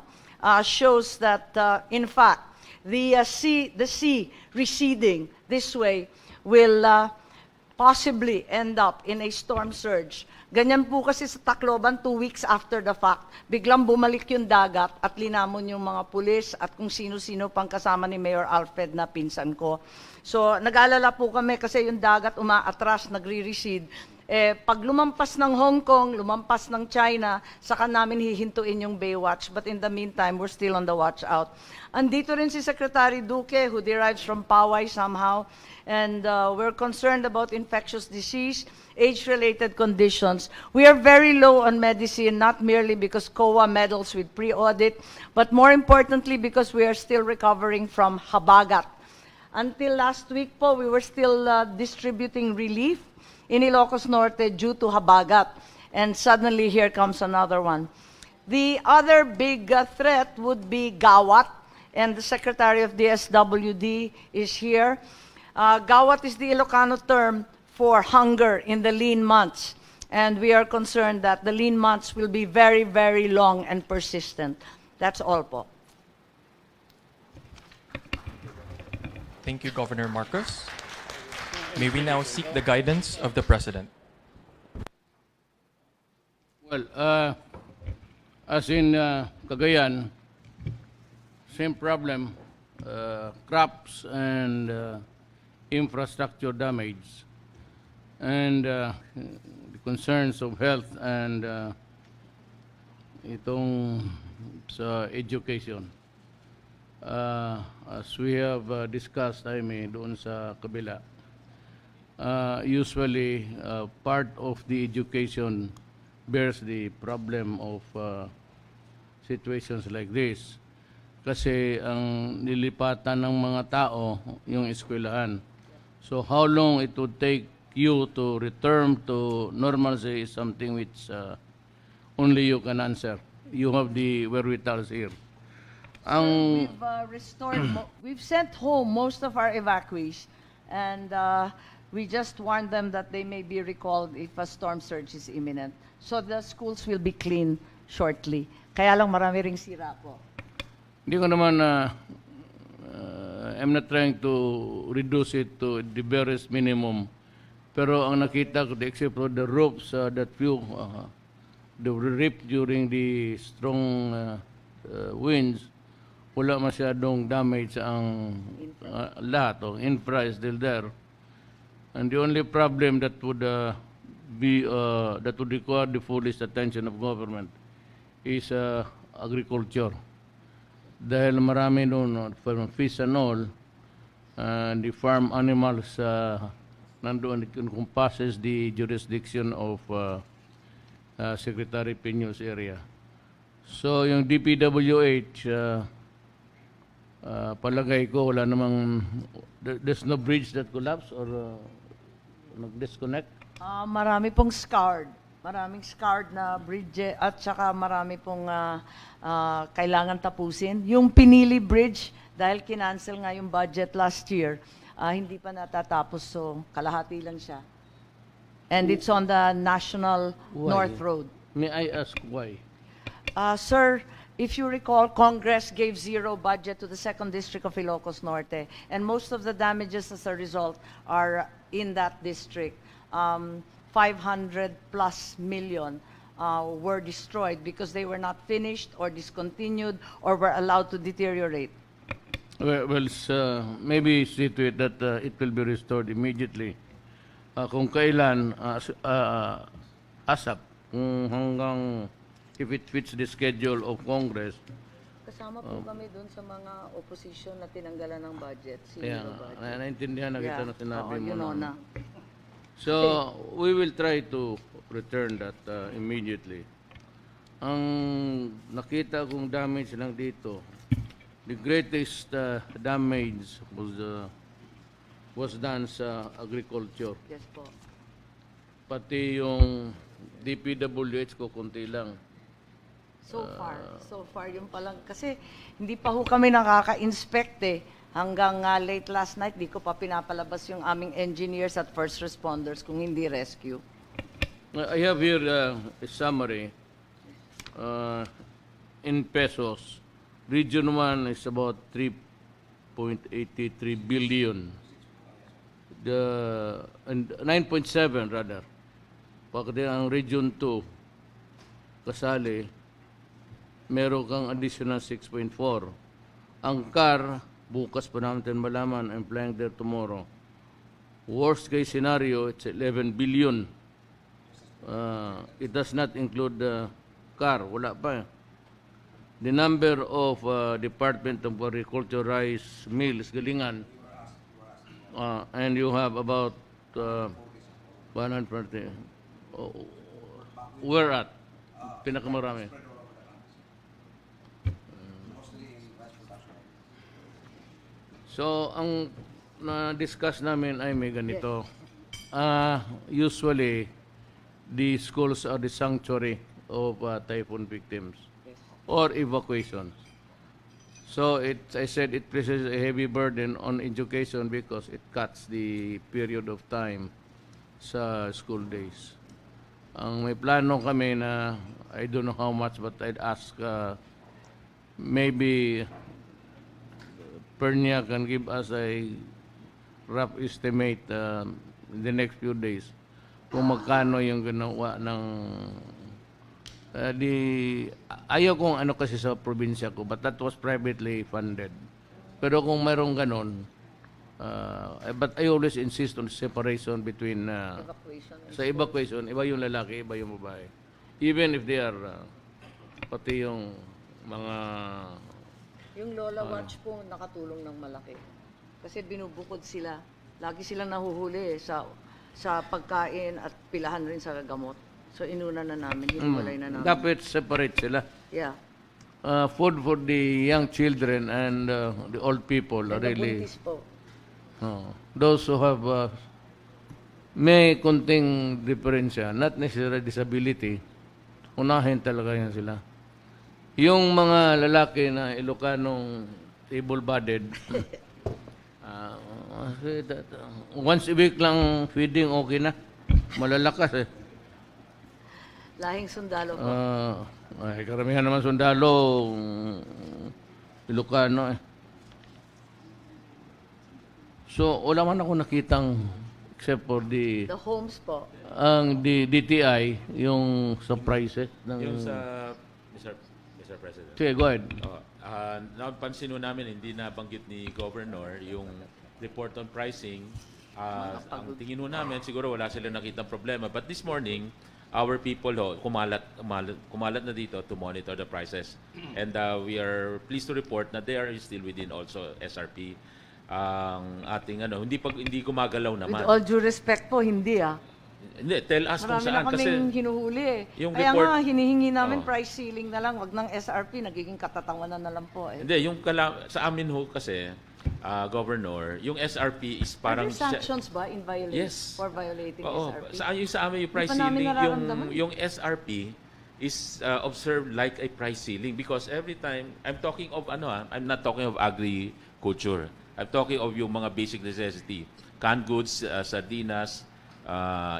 shows that, in fact, the sea receding this way will possibly end up in a storm surge. Ganyan po kasi sa Tacloban, 2 weeks after the fact, biglang bumalik yung dagat at linamon yung mga pulis at kung sino-sino pang kasama ni Mayor Alfred na pinsan ko. So, nag-aalala po kami kasi yung dagat umaatras, nagre-recede. Pag lumampas ng Hong Kong, lumampas ng China, saka namin hihintuin yung Baywatch. But in the meantime, we're still on the watch out. Andito rin si Secretary Duque, who derives from Poway somehow. And we're concerned about infectious disease, age-related conditions. We are very low on medicine, not merely because COA meddles with pre-audit, but more importantly because we are still recovering from habagat. Until last week po, we were still distributing relief in Ilocos Norte due to habagat. And suddenly here comes another one. The other big threat would be gawat, and the Secretary of the SWD is here. Gawat is the Ilocano term for hunger in the lean months. And we are concerned that the lean months will be very, very long and persistent. That's all po. Thank you, Governor Marcos. May we now seek the guidance of the President? Well, as in Cagayan, same problem, crops and infrastructure damage, and the concerns of health and itong sa education. As we have discussed, doon sa kabila, usually part of the education bears the problem of situations like this. Kasi ang nilipatan ng mga tao yung eskwelahan. So how long it would take you to return to normalcy is something which only you can answer. You have the wherewithal here. We've restored, we've sent home most of our evacuees, and we just warned them that they may be recalled if a storm surge is imminent. So the schools will be clean shortly. Kaya lang marami ring sira po. Hindi ko naman, I'm not trying to reduce it to the barest minimum. Pero ang nakita ko, except for the ropes that few, they were ripped during the strong winds, wala masyadong damage ang lahat. Infra is still there. And the only problem that would that would require the fullest attention of government is agriculture. Dahil marami doon, from fish and all, the farm animals nandoon, it encompasses the jurisdiction of Secretary Piño's area. So yung DPWH, palagay ko wala namang, there's no bridge that collapsed or nag-disconnect? Marami pong scarred. Maraming scarred na bridge at saka marami pong kailangan tapusin. Yung Pinili Bridge, dahil kinancel nga yung budget last year, hindi pa natatapos, so kalahati lang siya. And it's on the National North Road. May I ask why? Sir, if you recall, Congress gave zero budget to the 2nd District of Ilocos Norte, and most of the damages as a result are in that district. 500+ million were destroyed because they were not finished or discontinued or were allowed to deteriorate. Well, maybe see to it that it will be restored immediately. Kung kailan, ASAP, kung hanggang, if it fits the schedule of Congress. Kasama po kami doon sa mga opposition na tinanggalan ng budget. Kaya, naintindihan na kita na sinabi mo na. So, we will try to return that immediately. Ang nakita kong damage lang dito, the greatest damage was done sa agriculture. Yes po. Pati yung DPWH ko, konti lang. So far yung palang, kasi hindi pa ho kami nakaka-inspect eh. Hanggang late last night, di ko pa pinapalabas yung aming engineers at first responders kung hindi rescue. I have here a summary. In pesos, Region 1 is about 3.83 billion. The 9.7 rather. Pagdating ang Region 2, kasali, meron kang additional 6.4. Ang CAR, bukas pa natin malaman, I'm flying there tomorrow. Worst case scenario, it's 11 billion. It does not include the CAR, wala pa. The number of Department of Agriculture rice mills, galingan, and you have about 140. Where at? Pinakamarami. So, ang na-discuss namin ay may ganito. Usually, the schools are the sanctuary of typhoon victims or evacuations. So, I said it places a heavy burden on education because it cuts the period of time sa school days. Ang may plano kami na, I don't know how much, but I'd ask maybe Pernia can give us a rough estimate in the next few days kung magkano yung ginawa ng ayaw kong ano kasi sa probinsya ko, but that was privately funded. Pero kung mayroong ganon, but I always insist on separation between sa evacuation, iba yung lalaki, iba yung babae. Even if they are pati yung mga Yung Lola Watch po nakatulong ng malaki. Kasi binubukod sila. Lagi silang nahuhuli sa pagkain at pilahan rin sa gamot. So inuna na namin, hiniwalay na namin. Dapat separate sila. Yeah. Food for the young children and the old people are really... Buntis po. Those who have may kunting diferensya, not necessarily disability, unahin talaga yan sila. Yung mga lalaki na Ilocanong able-bodied, once a week lang feeding, okay na. Malalakas eh. Lahing sundalo po. Karamihan naman sundalo, Ilocano eh. So, wala man ako nakitang, except for the homes po. Ang DTI, yung sa prices. Yung sa, Mr. President. Sige, go ahead. Napansin namin, hindi nabanggit ni Governor yung report on pricing. Ang tingin namin, siguro wala sila nakitang problema. But this morning, our people kumalat na dito to monitor the prices. And we are pleased to report na they are still within also SRP. Ang ating hindi gumagalaw naman. With all due respect po, hindi Hindi, tell us kung saan. Marami na kaming hinuhuli eh. Kaya report, nga, hinihingi namin price ceiling na lang, wag ng SRP, nagiging katatawanan na lang po eh. Hindi, sa amin kasi, Governor, yung SRP is parang... Are there sanctions ba in violation? Yes. For violating SRP? Sa amin yung price ceiling, yung SRP is observed like a price ceiling because every time, I'm talking of I'm not talking of agriculture. I'm talking of yung mga basic necessity. Canned goods, sardinas,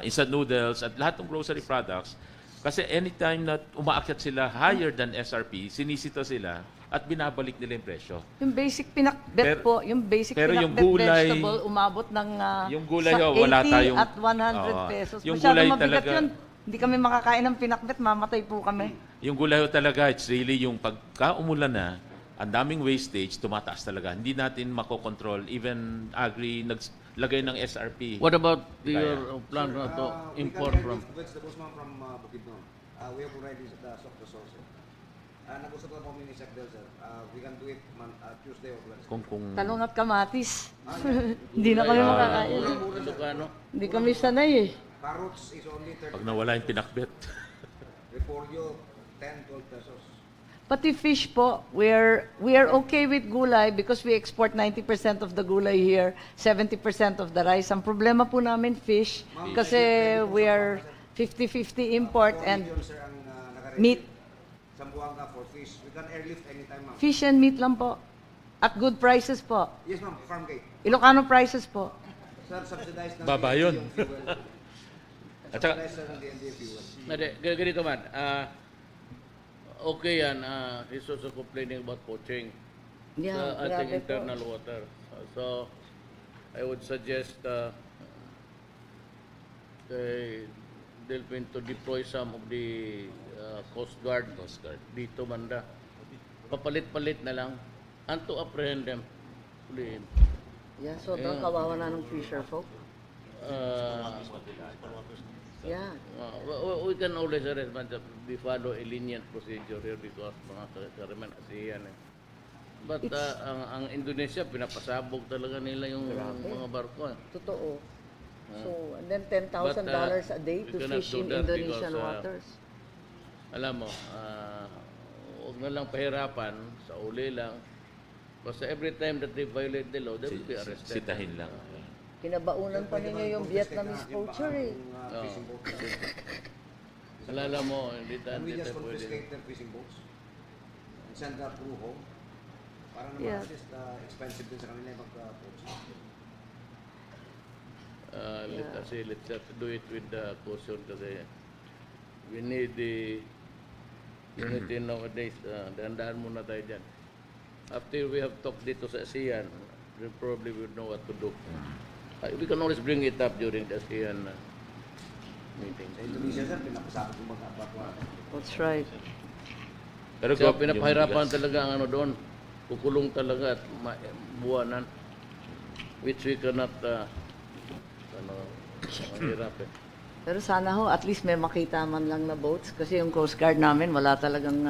instant noodles, at lahat ng grocery products. Kasi anytime na umaakyat sila higher than SRP, sinisita sila at binabalik nila yung presyo. Yung basic pinakbet po, yung basic yung pinakbet gulay, vegetable, umabot ng yung gulay, sa 80 wala tayong, at 100 pesos. Yung Masyado gulay mabigat talaga, yun. Hindi kami makakain ng pinakbet, mamatay po kami. Yung gulay talaga, it's really yung pagka-umulan na, ang daming wastage, tumataas talaga. Hindi natin makokontrol. Even naglagay ng SRP. What about your plan to import from? Vegetables from Bukidnon. We have already the source. Nag-usap na po kami ni Sec Del, sir. We can do it Tuesday or Wednesday. Talong at kamatis. Hindi na kami makakain. Hindi kami sanay eh. Carrots is only 30. Pag nawala yung pinakbet. Repolyo, 10-12 pesos. Pati fish po, we are okay with gulay because we export 90% of the gulay here, 70% of the rice. Ang problema po namin fish kasi we are 50-50 import and meat. Sambuanga for fish. We can airlift anytime, ma'am. Fish and meat lang po. At good prices po. Yes, ma'am. Farm gate. Ilocano prices po. Sir, subsidized ng Baba yun. At saka, subsidized ng DND fuel. Ganito man, okay yan, he's also complaining about poaching Yeah, sa ating grabe po. internal water. So, I would suggest kay Delphin to deploy some of the Coast Guard dito banda. Papalit-palit na lang and to apprehend them. Ulihin. Yeah, sobrang kawawa na ng fisher folk. Yeah. We can always arrest, but we follow a lenient procedure here because mga kariman ASEAN. But ang Indonesia, pinapasabog talaga nila yung mga barko. Totoo. So, and then $10,000 a day to fish in Indonesian waters. Alam mo, huwag na lang pahirapan, sa uli lang. Basta every time that they violate the law, they will be arrested. Sitahin lang. Kinabaunan pa ninyo yung Vietnamese poacher eh. Alala mo, hindi tayo We just pwede. confiscate their fishing boats and send that crew home. Para naman Yeah. assist expensive din sa kanila yung mag-poach. Let's just do it with caution kasi we need the unity nowadays. Dahan-dahan muna tayo dyan. After we have talked dito sa ASEAN, we probably will know what to do. We can always bring it up during the ASEAN meeting. Sa Indonesia, sir, pinapasabog yung mag-abatwa. That's right. Pero kung pinapahirapan talaga ang ano doon, kukulong talaga at buwanan, which we cannot mahirap eh. Pero sana ho, at least may makita man lang na boats kasi yung Coast Guard namin wala talagang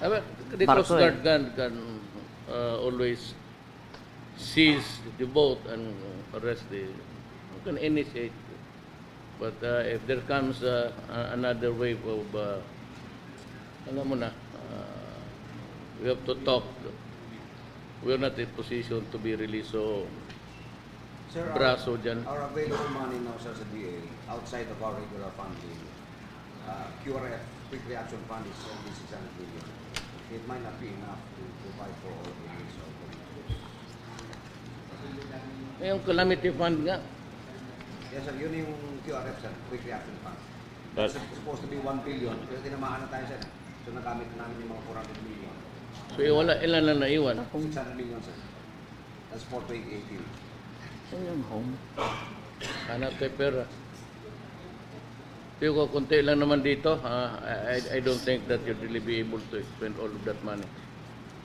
The Coast barko Guard can always seize the boat and arrest can initiate. But if there comes another wave of, alam mo na, we have to talk. We are not in position to be really so Sir, braso dyan. our available money now, sir, sa DA, outside of our regular funding, QRF, Quick Reaction Fund, is only 600 million. It might not be enough to provide for all the needs of the Yung calamity fund nga. Yes, sir, yun yung QRF, sir, Quick Reaction Fund. It's supposed to be 1 billion, pero tinamaan na tayo, sir. So nagamit na namin yung mga 400 million. So wala, ilan na naiwan? 600 million, sir. That's for 2018. Yan yung home. Hanap tayo pera. Pero kung konti lang naman dito, I don't think that you'd really be able to spend all of that money.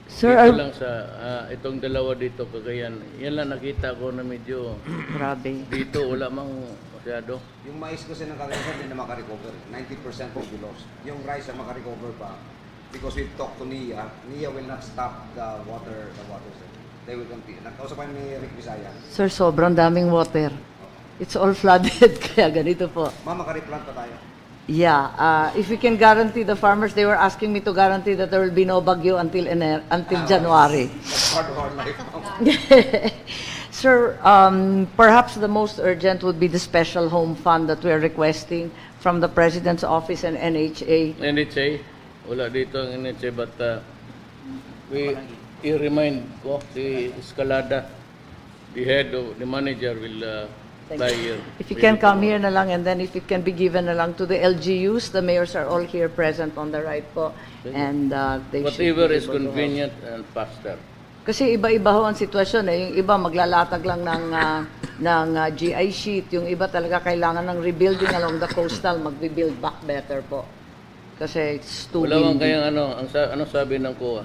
Sir, dito lang sa itong dalawa dito, Cagayan, yan lang nakita ko na medyo grabe. Dito wala mang masyado. Yung mais kasi ng Cagayan, hindi na makarecover. 90% will be lost. Yung rice na makarecover pa, because we've talked to NIA, NIA will not stop the water, sir. They will continue. Nagkausap pa ni Rick Visaya. Sir, sobrang daming water. It's all flooded, kaya ganito po. Ma'am, makareplant pa tayo. Yeah, if we can guarantee the farmers, they were asking me to guarantee that there will be no bagyo until January. That's part of our life. Sir, perhaps the most urgent would be the special home fund that we are requesting from the President's Office and NHA. NHA, wala dito ang NHA, but i-remind ko si Escalada, the head of the manager will fly here. If you can come here na lang, and then if it can be given na lang to the LGUs, the mayors are all here present on the right po, and they Whatever should be is able to convenient and faster. Kasi iba-iba ho ang sitwasyon eh. Yung iba maglalatag lang ng GI sheet, yung iba talaga kailangan ng rebuilding along the coastal, magbe-build back better po. Kasi it's too Wala man windy. kayang ano sabi ng COA?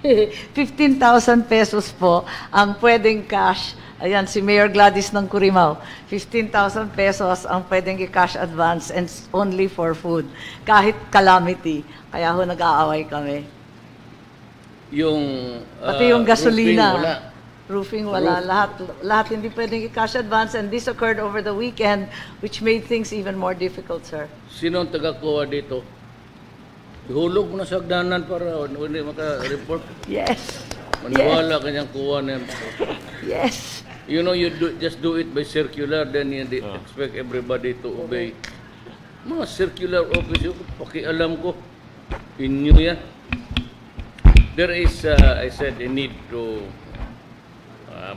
15,000 pesos po ang pwedeng cash. Ayan, si Mayor Gladys ng Curimaw. 15,000 pesos ang pwedeng i-cash advance and only for food. Kahit calamity. Kaya ho nag-aaway kami. Yung Pati yung gasolina. roofing, Roofing wala. Lahat hindi pwedeng i-cash advance, and this occurred over the weekend, which made things even more difficult, sir. Sino ang taga-COA dito? Ihulog mo na sa hagdanan para hindi maka-report. Yes. Maniwala kanyang kuha na yan. Yes. You know, just do it by circular, then you expect everybody to obey. Mga circular office, yung pakialam ko, inyo yan. There is, I said, a need to,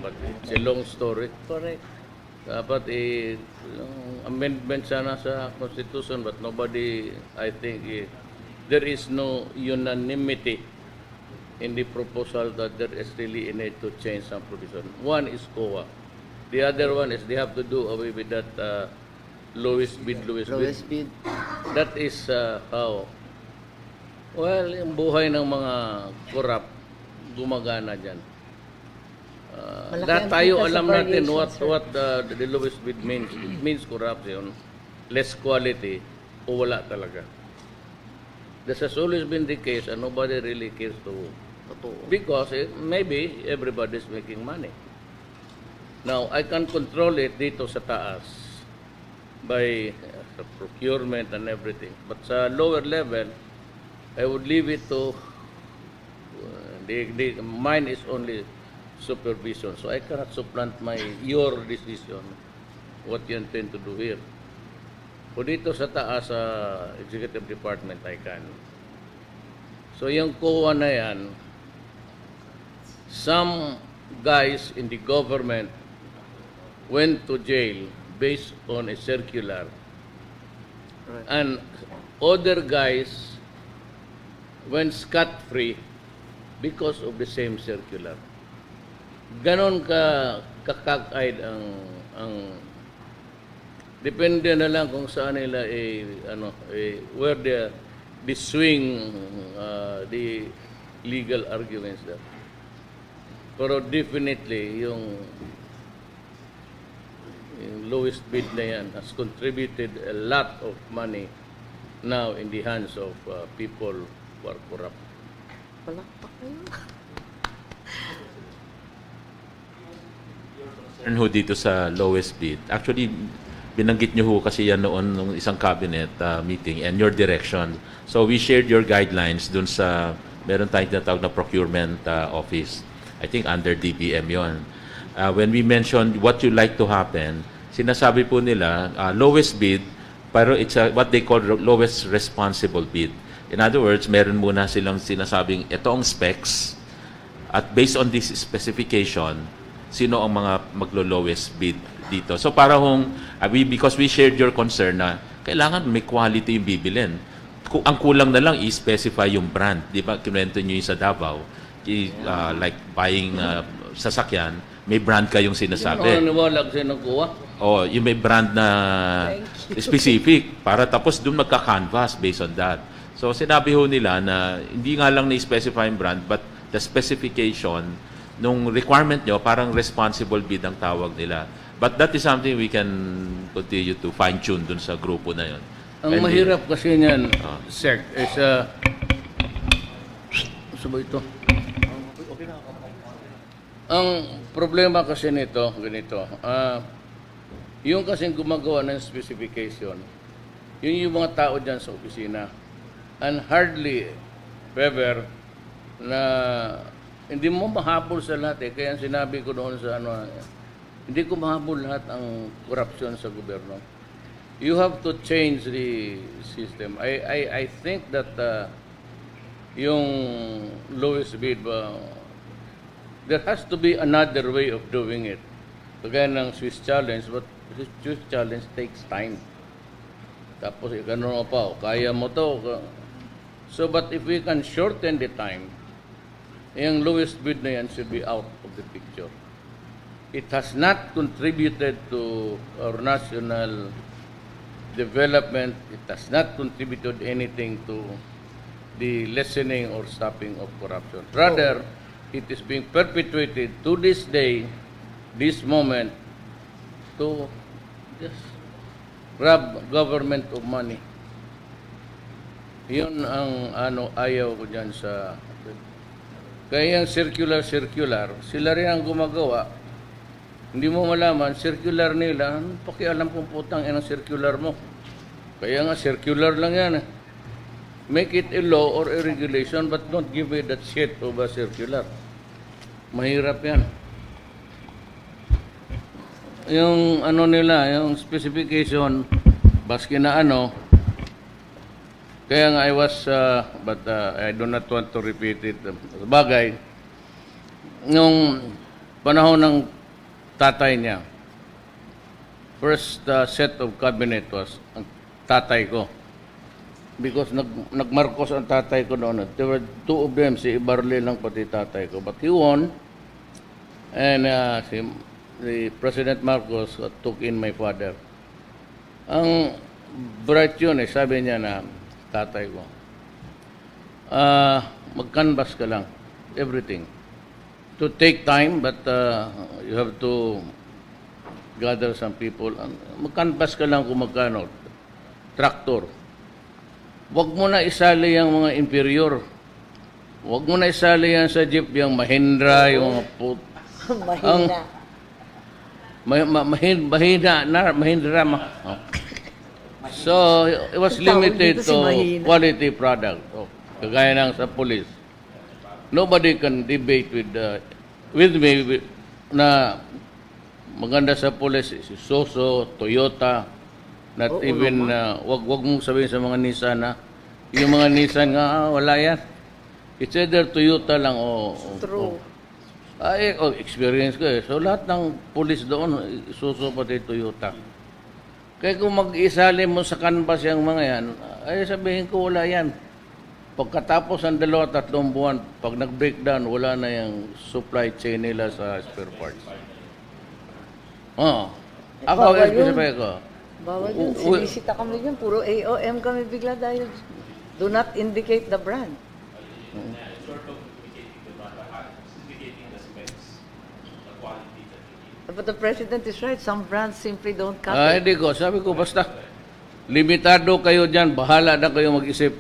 but it's a long story. Correct. Dapat amendment sana sa Constitution, but nobody, I think, there is no unanimity in the proposal that there is really a need to change some provision. One is COA. The other one is they have to do away with that lowest bid. That is how, well, yung buhay ng mga corrupt gumagana dyan. Lahat tayo alam natin what the lowest bid means. It means corruption, less quality, o wala talaga. This has always been the case and nobody really cares to, because maybe everybody's making money. Now, I can control it dito sa taas by procurement and everything. But sa lower level, I would leave it to, mine is only supervision. So I cannot supplant your decision, what you intend to do here. O dito sa taas sa executive department, I can. So yung COA na yan, some guys in the government went to jail based on a circular. Right. And other guys went scot-free because of the same circular. Ganon kakakaid ang depende na lang kung saan nila where the swing the legal arguments there. Pero definitely yung lowest bid na yan has contributed a lot of money now in the hands of people who are corrupt. Palakpak kayo. Ho dito sa lowest bid. Actually, binanggit nyo ho kasi yan noon ng isang cabinet meeting and your direction. So we shared your guidelines dun sa, meron tayong tinatawag na procurement office. I think under DBM yon. When we mentioned what you like to happen, sinasabi po nila, lowest bid, pero it's what they call lowest responsible bid. In other words, meron muna silang sinasabing, ito ang specs, at based on this specification, sino ang mga maglo-lowest bid dito. So para because we shared your concern na kailangan may quality yung bibilin. Ang kulang na lang i-specify yung brand. Di ba, kinuwento nyo yung sa Davao, like buying sasakyan, may brand kayong sinasabi. Yung naniwala kasi nakuha. Oh, yung may brand na specific para tapos doon magka-canvas based on that. So sinabi ho nila na hindi nga lang na-specify yung brand but the specification nung requirement nyo, parang responsible bid ang tawag nila. But that is something we can continue to fine-tune dun sa grupo na yun. Ang mahirap kasi niyan, Sec, is ito. Ang problema kasi nito, ganito, yung kasing gumagawa ng specification, yun yung mga tao dyan sa opisina. And hardly ever na hindi mo mahabol sa lahat Kaya sinabi ko doon sa hindi ko mahabol lahat ang corruption sa gobyerno. You have to change the system. I think that yung lowest bid, there has to be another way of doing it. Kagaya ng Swiss challenge, but the Swiss challenge takes time. Tapos ganun pa, kaya mo to. So, but if we can shorten the time, yung lowest bid na yan should be out of the picture. It has not contributed to our national development. It has not contributed anything to the lessening or stopping of corruption. Rather, it is being perpetuated to this day, this moment, to just rob government of money. Yun ang ayaw ko dyan sa... Kaya yung circular, sila rin ang gumagawa. Hindi mo malaman, circular nila, pakialam kung putang ang circular mo. Kaya nga, circular lang yan. make it a law or a regulation, but don't give it that shit of a circular. Mahirap yan. Yung ano nila, yung specification, baski na ano, kaya nga I was, but I do not want to repeat it. Bagay, nung panahon ng tatay niya, first set of cabinet was ang tatay ko. Because nagmarkos ang tatay ko noon. There were two of them, si Ibarle lang pati tatay ko. But he won, and the President Marcos took in my father. Ang bright yun sabi niya na tatay ko, mag-canvas ka lang, everything. To take time, but you have to gather some people. Mag-canvas ka lang kung magkano. Tractor. Huwag mo na isali yung mga inferior. Huwag mo na isali yan sa jeep, yung Mahindra, yung Mahina. Mahindra. So, it was limited to quality product. Kagaya ng sa police. Nobody can debate with me na maganda sa police, si Soso, Toyota, not even, wag mong sabihin sa mga Nissan na, yung mga Nissan nga, wala yan. It's either Toyota lang o... True. Experience ko So, lahat ng police doon, Soso pati Toyota. Kaya kung mag-isali mo sa canvas yung mga yan, ay sabihin ko, wala yan. Pagkatapos ng 2-3 buwan, pag nag-breakdown, wala na yung supply chain nila sa spare parts. Ako, specify ko. Bawal yun. Sinisita kami yun. Puro AOM kami bigla dahil do not indicate the brand. But the President is right. Some brands simply don't cut it. Hindi ko. Sabi ko, basta limitado kayo dyan. Bahala na kayo mag-isip.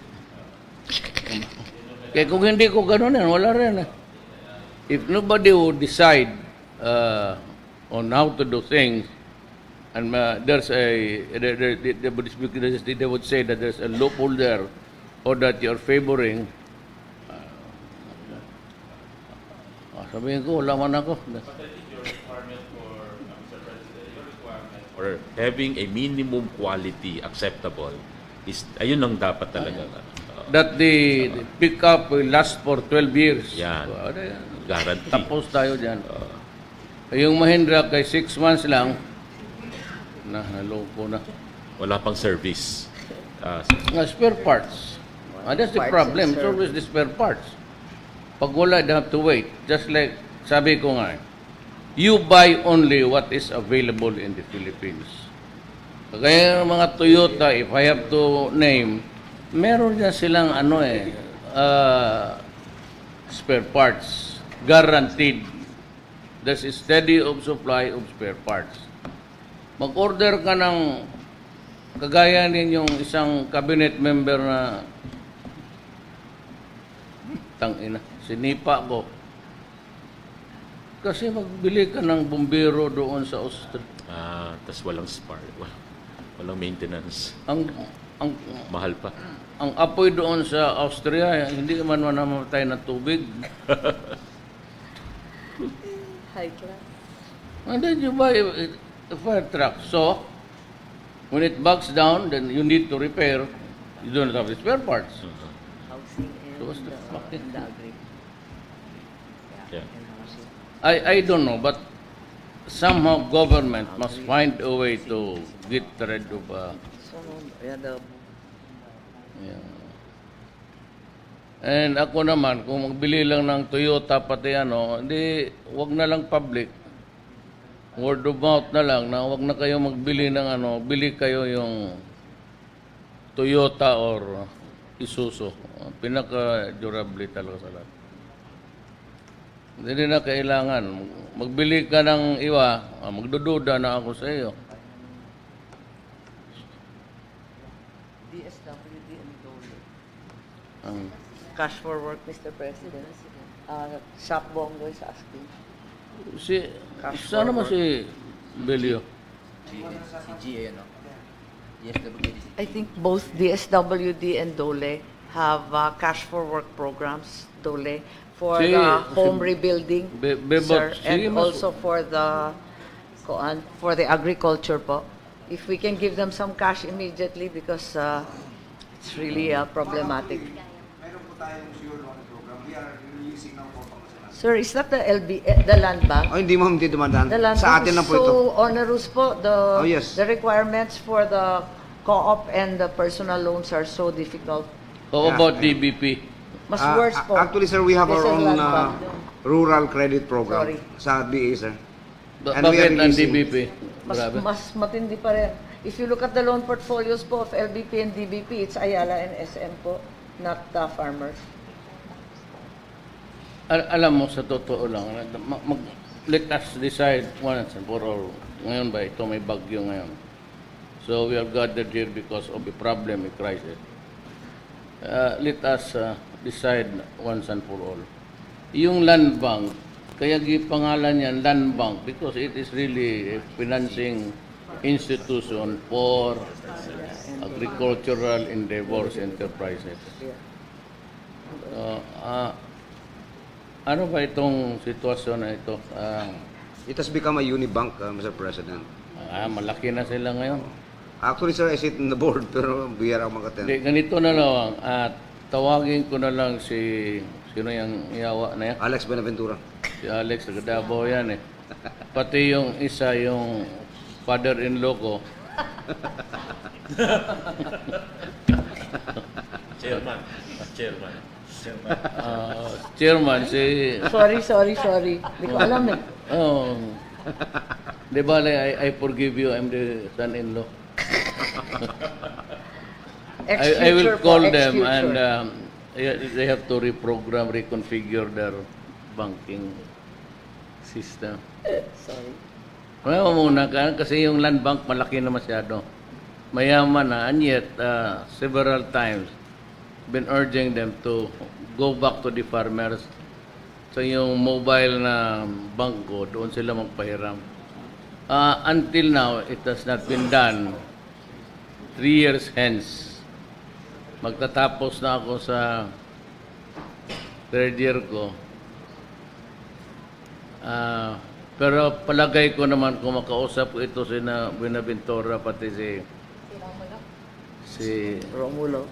Kaya kung hindi ko ganun yan, wala rin. If nobody would decide on how to do things, and there's they would say that there's a loophole there or that you're favoring, sabihin ko, wala man ako. Or having a minimum quality acceptable is ayun ang dapat talaga. That the pickup will last for 12 years. Yan. Guarantee. Tapos tayo dyan. Yung Mahindra kay 6 months lang, naloko na. Wala pang service. Spare parts. That's the problem. It's always the spare parts. Pag wala, you have to wait. Just like, sabi ko nga, you buy only what is available in the Philippines. Kaya yung mga Toyota, if I have to name, meron dyan silang spare parts. Guaranteed. There's a steady of supply of spare parts. Mag-order ka ng kagaya ninyong isang cabinet member na tangina, sinipa ko. Kasi magbili ka ng bumbero doon sa Austria. Tas walang spark. Walang maintenance. Ang mahal pa. Ang apoy doon sa Austria, hindi man manamatay ng tubig. High class. And then you buy a fire truck. So, when it bugs down, then you need to repair. You don't have the spare parts. Housing and So what's the fucking... the agri. Yeah. I don't know, but somehow government must find a way to get rid of... And ako naman, kung magbili lang ng Toyota pati hindi, wag na lang public. Word of mouth na lang na wag na kayo magbili ng bili kayo yung Toyota or Isuzu. Pinaka-durable talaga sa lahat. Hindi na kailangan. Magbili ka ng iwa, magdududa na ako sa iyo. DSWD and Dole. Cash for work, Mr. President. Shop Bongo is asking. Sana mo si Belio? I think both DSWD and Dole have cash for work programs, DOLE, for Si- the home si- rebuilding, Bebot, sir, sige, and mas- also for the agriculture po. If we can give them some cash immediately because it's really problematic. Meron po tayong sure loan program. We are releasing now for Pangasinan. Sir, is that the land bank? Oh, hindi ma'am, hindi dumadaan. The land Sa bank atin is lang po ito. so onerous po. Oh, yes. The requirements for the co-op and the personal loans are so difficult. How Yeah, about yeah. DBP? Mas worse po. Actually, sir, we have This our is own land bank. rural credit program Sorry. sa DA, sir. And we are Bakit ang releasing. DBP? Grabe. Mas matindi pa rin. If you look at the loan portfolios po of LBP and DBP, it's Ayala and SM po, not the farmers. Alam mo, sa totoo lang, let us decide once and for all. Ngayon ba, ito may bagyo ngayon. So we are gathered here because of a problem, a crisis. Let us decide once and for all. Yung land bank, kaya pangalan yan land bank because it is really a financing institution for agricultural endeavors, enterprises. Ano ba itong sitwasyon na ito? It has become a unibank, Mr. President. Malaki na sila ngayon. Actually, sir, I sit on the board, pero biyara ako mag-attend. Hindi, ganito na lang. Tawagin ko na lang sino yung yawa na yan? Alex Benaventura. Si Alex, Rogando yan eh. Pati yung isa, yung father-in-law ko. Chairman. Chairman, si... Sorry. Hindi ko alam eh. Oh. Di ba, I forgive you, I'm the son-in-law. I will call them and they have to reprogram, reconfigure their banking system. Sorry. Well, muna kasi yung land bank malaki na masyado. Mayaman na, and yet several times been urging them to go back to the farmers. So yung mobile na bangko, doon sila magpahiram. Until now, it has not been done. 3 years hence, magtatapos na ako sa 3rd year ko. Pero palagay ko naman kung makausap ko ito si Buenaventura pati si Romulo.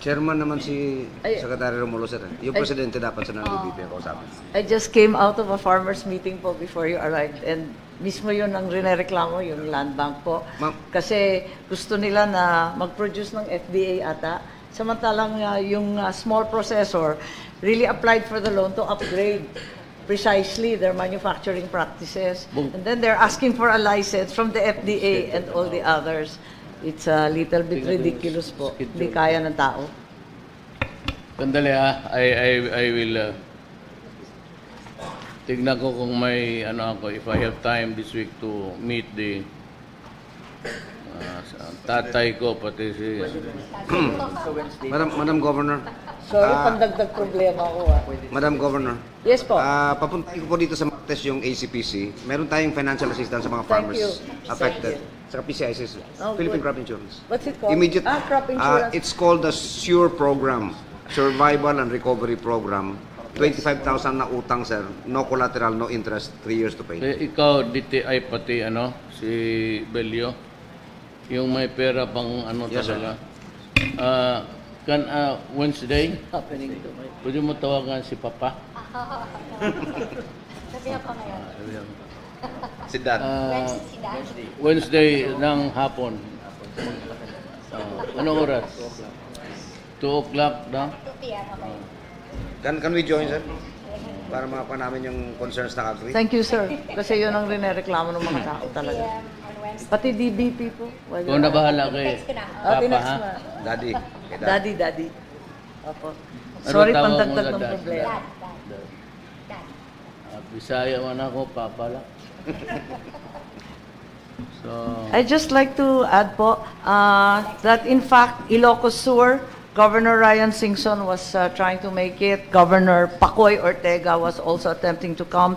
Chairman naman si Secretary Romulo, sir. Yung presidente dapat sa NBP ang kausapin. I just came out of a farmers meeting po before you arrived and mismo yun ang rinereklamo, yung land bank po. Kasi gusto nila na mag-produce ng FBA ata. Samantalang yung small processor really applied for the loan to upgrade precisely their manufacturing practices. And then they're asking for a license from the FDA and all the others. It's a little bit ridiculous po. Hindi kaya ng tao. Sandali I will tignan ko kung may if I have time this week to meet the tatay ko pati si Madam Governor. Sorry, pandagdag problema ko Madam Governor. Yes po. Papuntahin ko po dito sa Martes yung ACPC. Meron tayong financial assistance sa mga farmers affected. Sa PCIC, Philippine Crop Insurance. What's it called? Immediate, crop insurance. it's called the SURE program, Survival and Recovery Program. 25,000 na utang, sir. No collateral, no interest, 3 years to pay. Ikaw, DTI pati si Belio, yung may pera pang Yes, talaga. Wednesday, pwede mo tawagan si Papa? Sabihan pa ngayon. Si Dad. Wednesday ng hapon. Anong oras? 2 o'clock na? 2 p.m. Can we join, sir? Para makakuha namin yung concerns na agree. Thank you, sir. Kasi yun ang rinereklamo ng mga tao talaga. Pati DBP po. Kung na bahala kay Papa, ha? Daddy. Daddy. Opo. Sorry, tawag mo pandagdag sa ng dad? problema. Bisaya man ako, Papa lang. So, I'd just like to add po that in fact, Ilocos Sewer Governor Ryan Singson was trying to make it. Governor Pacoy Ortega was also attempting to come.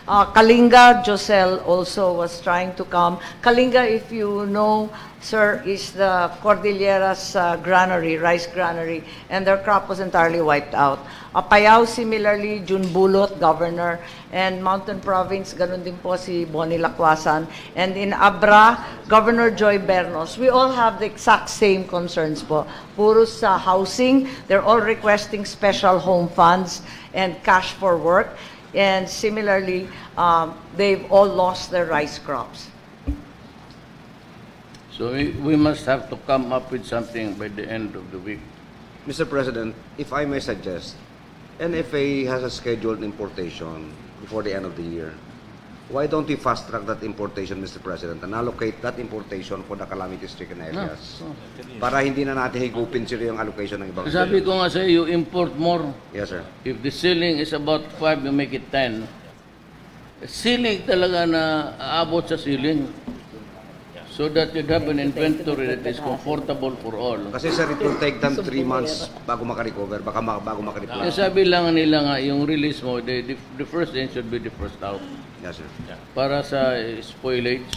Kalinga Josel also was trying to come. Kalinga, if you know, sir, is the Cordilleras granary, rice granary, and their crop was entirely wiped out. Apayao, similarly, Junbulot, governor, and Mountain Province, ganun din po si Bonnie Lacwasan. And in Abra, Governor Joy Bernos. We all have the exact same concerns po. Puro sa housing, they're all requesting special home funds and cash for work. And similarly, they've all lost their rice crops. So we must have to come up with something by the end of the week. Mr. President, if I may suggest, NFA has a scheduled importation before the end of the year. Why don't we fast track that importation, Mr. President, and allocate that importation for the calamity-stricken areas? Para hindi na natin higupin sila yung allocation ng ibang. Sabi ko nga sa'yo, you import more. Yes, sir. If the ceiling is about 5, you make it 10. Ceiling talaga na aabot sa ceiling. So that you'd have an inventory that is comfortable for all. Kasi sir, it will take them 3 months bago makarecover, bago makarecover. Sabi lang nila nga, yung release mo, the first in should be the first out. Yes, sir. Yeah. Para sa spoilage.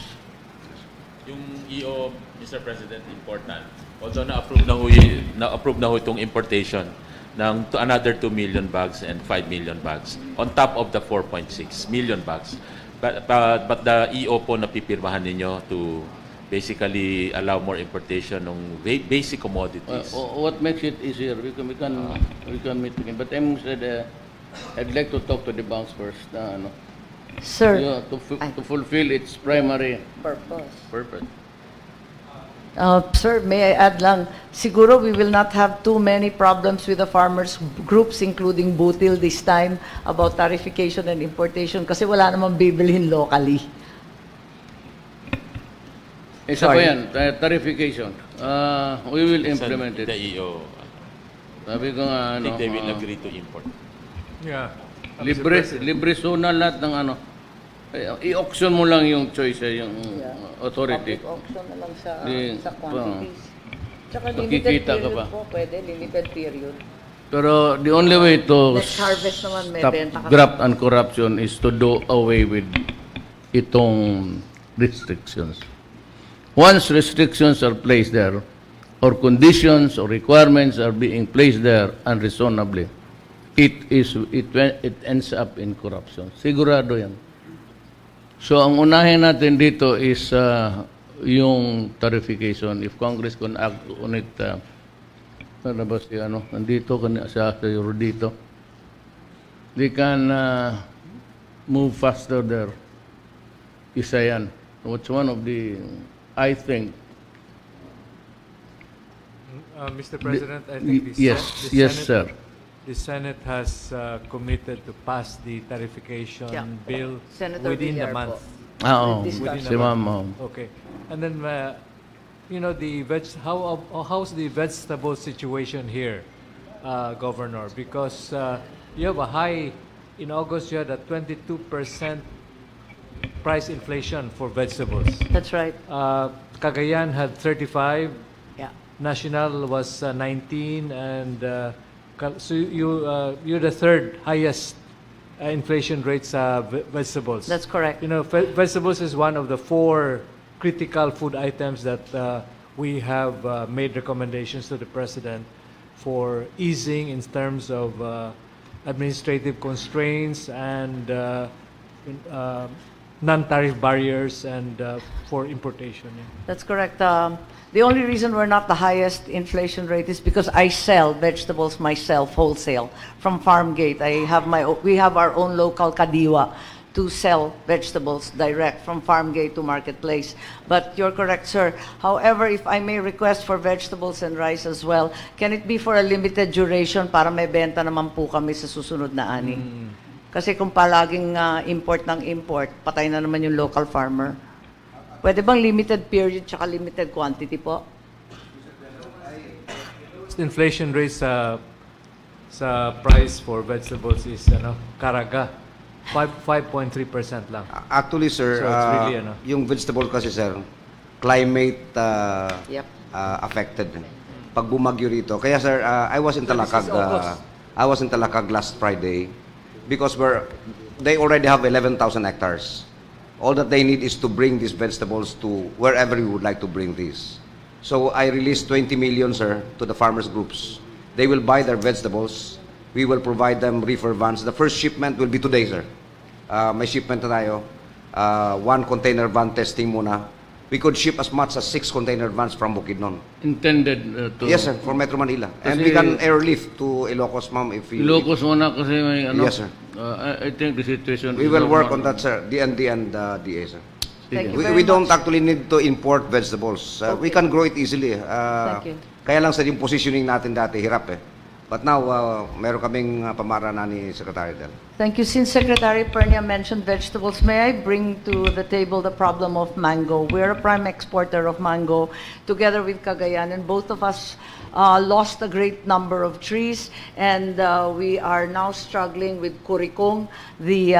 Yung EO, Mr. President, important. Although na-approve na ho itong importation ng another 2 million bags and 5 million bags on top of the 4.6 million bags. But the EO po na pipirmahan ninyo to basically allow more importation ng basic commodities. What makes it easier? We can meet again. But I'm said, I'd like to talk to the banks first. Sir, to fulfill its primary purpose. Sir, may I add lang, siguro we will not have too many problems with the farmers groups, including Butil this time, about tarification and importation kasi wala namang bibilhin locally. Isa pa yan, tarification. We will implement it. The EO. Sabi ko nga, I think they will agree to import. Yeah. Libre zona lahat ng i-auction mo lang yung choice, yung authority. Public auction na lang sa quantities. Tsaka limited Makikita ka period pa. po, pwede, limited period. Pero the only way to Next harvest naman may stop benta ka. graft and corruption is to do away with itong restrictions. Once restrictions are placed there, or conditions or requirements are being placed there unreasonably, it ends up in corruption. Sigurado yan. So ang unahin natin dito is yung tarification. If Congress can act on it, ano ba si nandito sa dito, they can move faster there. Isa yan. It's one of the, I think. Mr. President, I think the Senate has committed to pass the tarification bill Senator within the Villar month. Si Ma'am. Okay. And then, how's the vegetable situation here, Governor? Because you have a high, in August you had a 22% price inflation for vegetables. That's right. Cagayan had 35. Yeah. National was 19, and so you're the third highest inflation rates vegetables. That's correct. Vegetables is one of the 4 critical food items that we have made recommendations to the President for easing in terms of administrative constraints and non-tariff barriers and for importation. Yeah. That's correct. The only reason we're not the highest inflation rate is because I sell vegetables myself wholesale from farm gate. We have our own local kadiwa to sell vegetables direct from farm gate to marketplace. But you're correct, sir. However, if I may request for vegetables and rice as well, can it be for a limited duration para may benta naman po kami sa susunod na ani? Kasi kung palaging import ng import, patay na naman yung local farmer. Pwede bang limited period tsaka limited quantity po? Inflation rate sa price for vegetables is karaga 5.3% lang. Actually, sir, So it's really, yung vegetable kasi, sir, climate affected. pag bumagyo rito. Kaya sir, I was in Talakag. I was in Talakag last Friday because they already have 11,000 hectares. All that they need is to bring these vegetables to wherever we would like to bring these. So I released 20 million, sir, to the farmers groups. They will buy their vegetables. We will provide them reefer vans. The first shipment will be today, sir. May shipment na tayo. 1 container van testing muna. We could ship as much as 6 container vans from Bukidnon. Intended to... Yes, sir, for Metro Manila. And we can airlift to Ilocos, ma'am, if we... Ilocos muna kasi may ano... Yes, sir. I think the situation... We will work on that, sir. DND and DA, sir. Thank you We very don't much. actually need to import vegetables. We can grow it easily. Thank you. Kaya lang sa yung positioning natin dati, hirap eh. But now, meron kaming pamarana ni Secretary Del. Thank you. Since Secretary Pernia mentioned vegetables, may I bring to the table the problem of mango? We're a prime exporter of mango together with Cagayan, and both of us lost a great number of trees, and we are now struggling with kurikong, the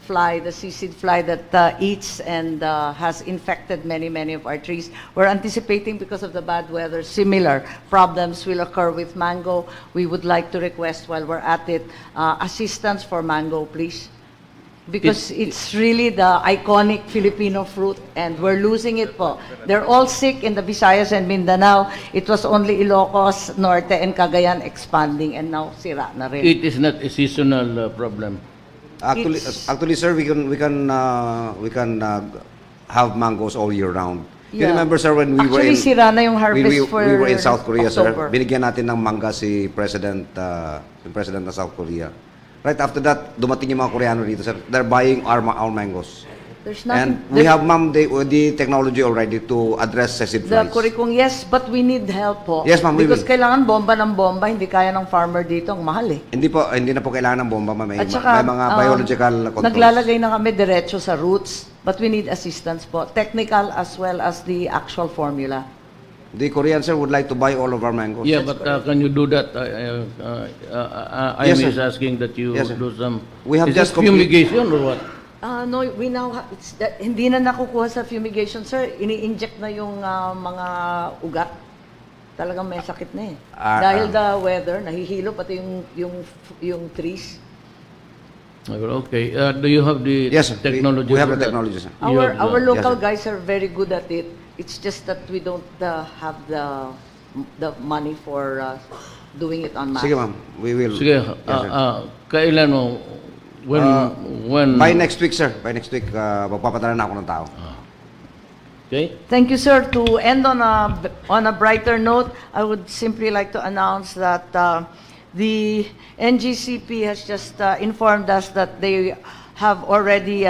fly, the seed fly that eats and has infected many of our trees. We're anticipating, because of the bad weather, similar problems will occur with mango. We would like to request, while we're at it, assistance for mango, please. Because it's really the iconic Filipino fruit, and we're losing it po. They're all sick in the Visayas and Mindanao. It was only Ilocos, Norte, and Cagayan expanding, and now sira na rin. It is not a seasonal problem. Actually, sir, we can have mangoes all year round. You Yeah. remember, sir, when we were in... Actually, sira na yung harvest we for were in South Korea, October. sir. Binigyan natin ng mangga si President ng South Korea. Right after that, dumating yung mga Koreano dito, sir. They're buying our mangoes. There's And nothing. we have, ma'am, the technology already to address seed The flies. kurikong, yes, but we need help po. Yes, ma'am, we Because will. kailangan bomba ng bomba, hindi kaya ng farmer dito, ang mahal eh. Hindi na po kailangan ng bomba, ma'am. At saka, May mga biological controls. naglalagay na kami diretso sa roots, but we need assistance po, technical as well as the actual formula. The Koreans, sir, would like to buy all of our mangoes. Yeah, but can you do that? Yes, I'm sir. asking that you Yes, sir. do some... We have Is just that fumigation or what? No, we now hindi na nakukuha sa fumigation, sir. Ini-inject na yung mga ugat. Talagang may sakit na eh. Dahil the weather, nahihilo pati yung trees. Okay. Do you have the Yes, sir. technology? We have for the that? technology, sir. Our local Yes, sir. guys are very good at it. It's just that we don't have the money for doing it on mass. Sige, ma'am. We will. Sige. Yes, sir. Kailan mo? When? By next week, sir. By next week, magpapadala na ako ng tao. Okay. Thank you, sir. To end on a brighter note, I would simply like to announce that the NGCP has just informed us that they have already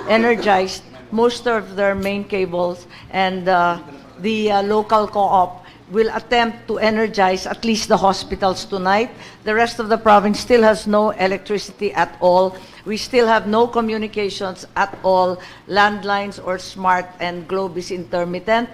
energized most of their main cables, and the local co-op will attempt to energize at least the hospitals tonight. The rest of the province still has no electricity at all. We still have no communications at all. Landlines or smart and Globe is intermittent.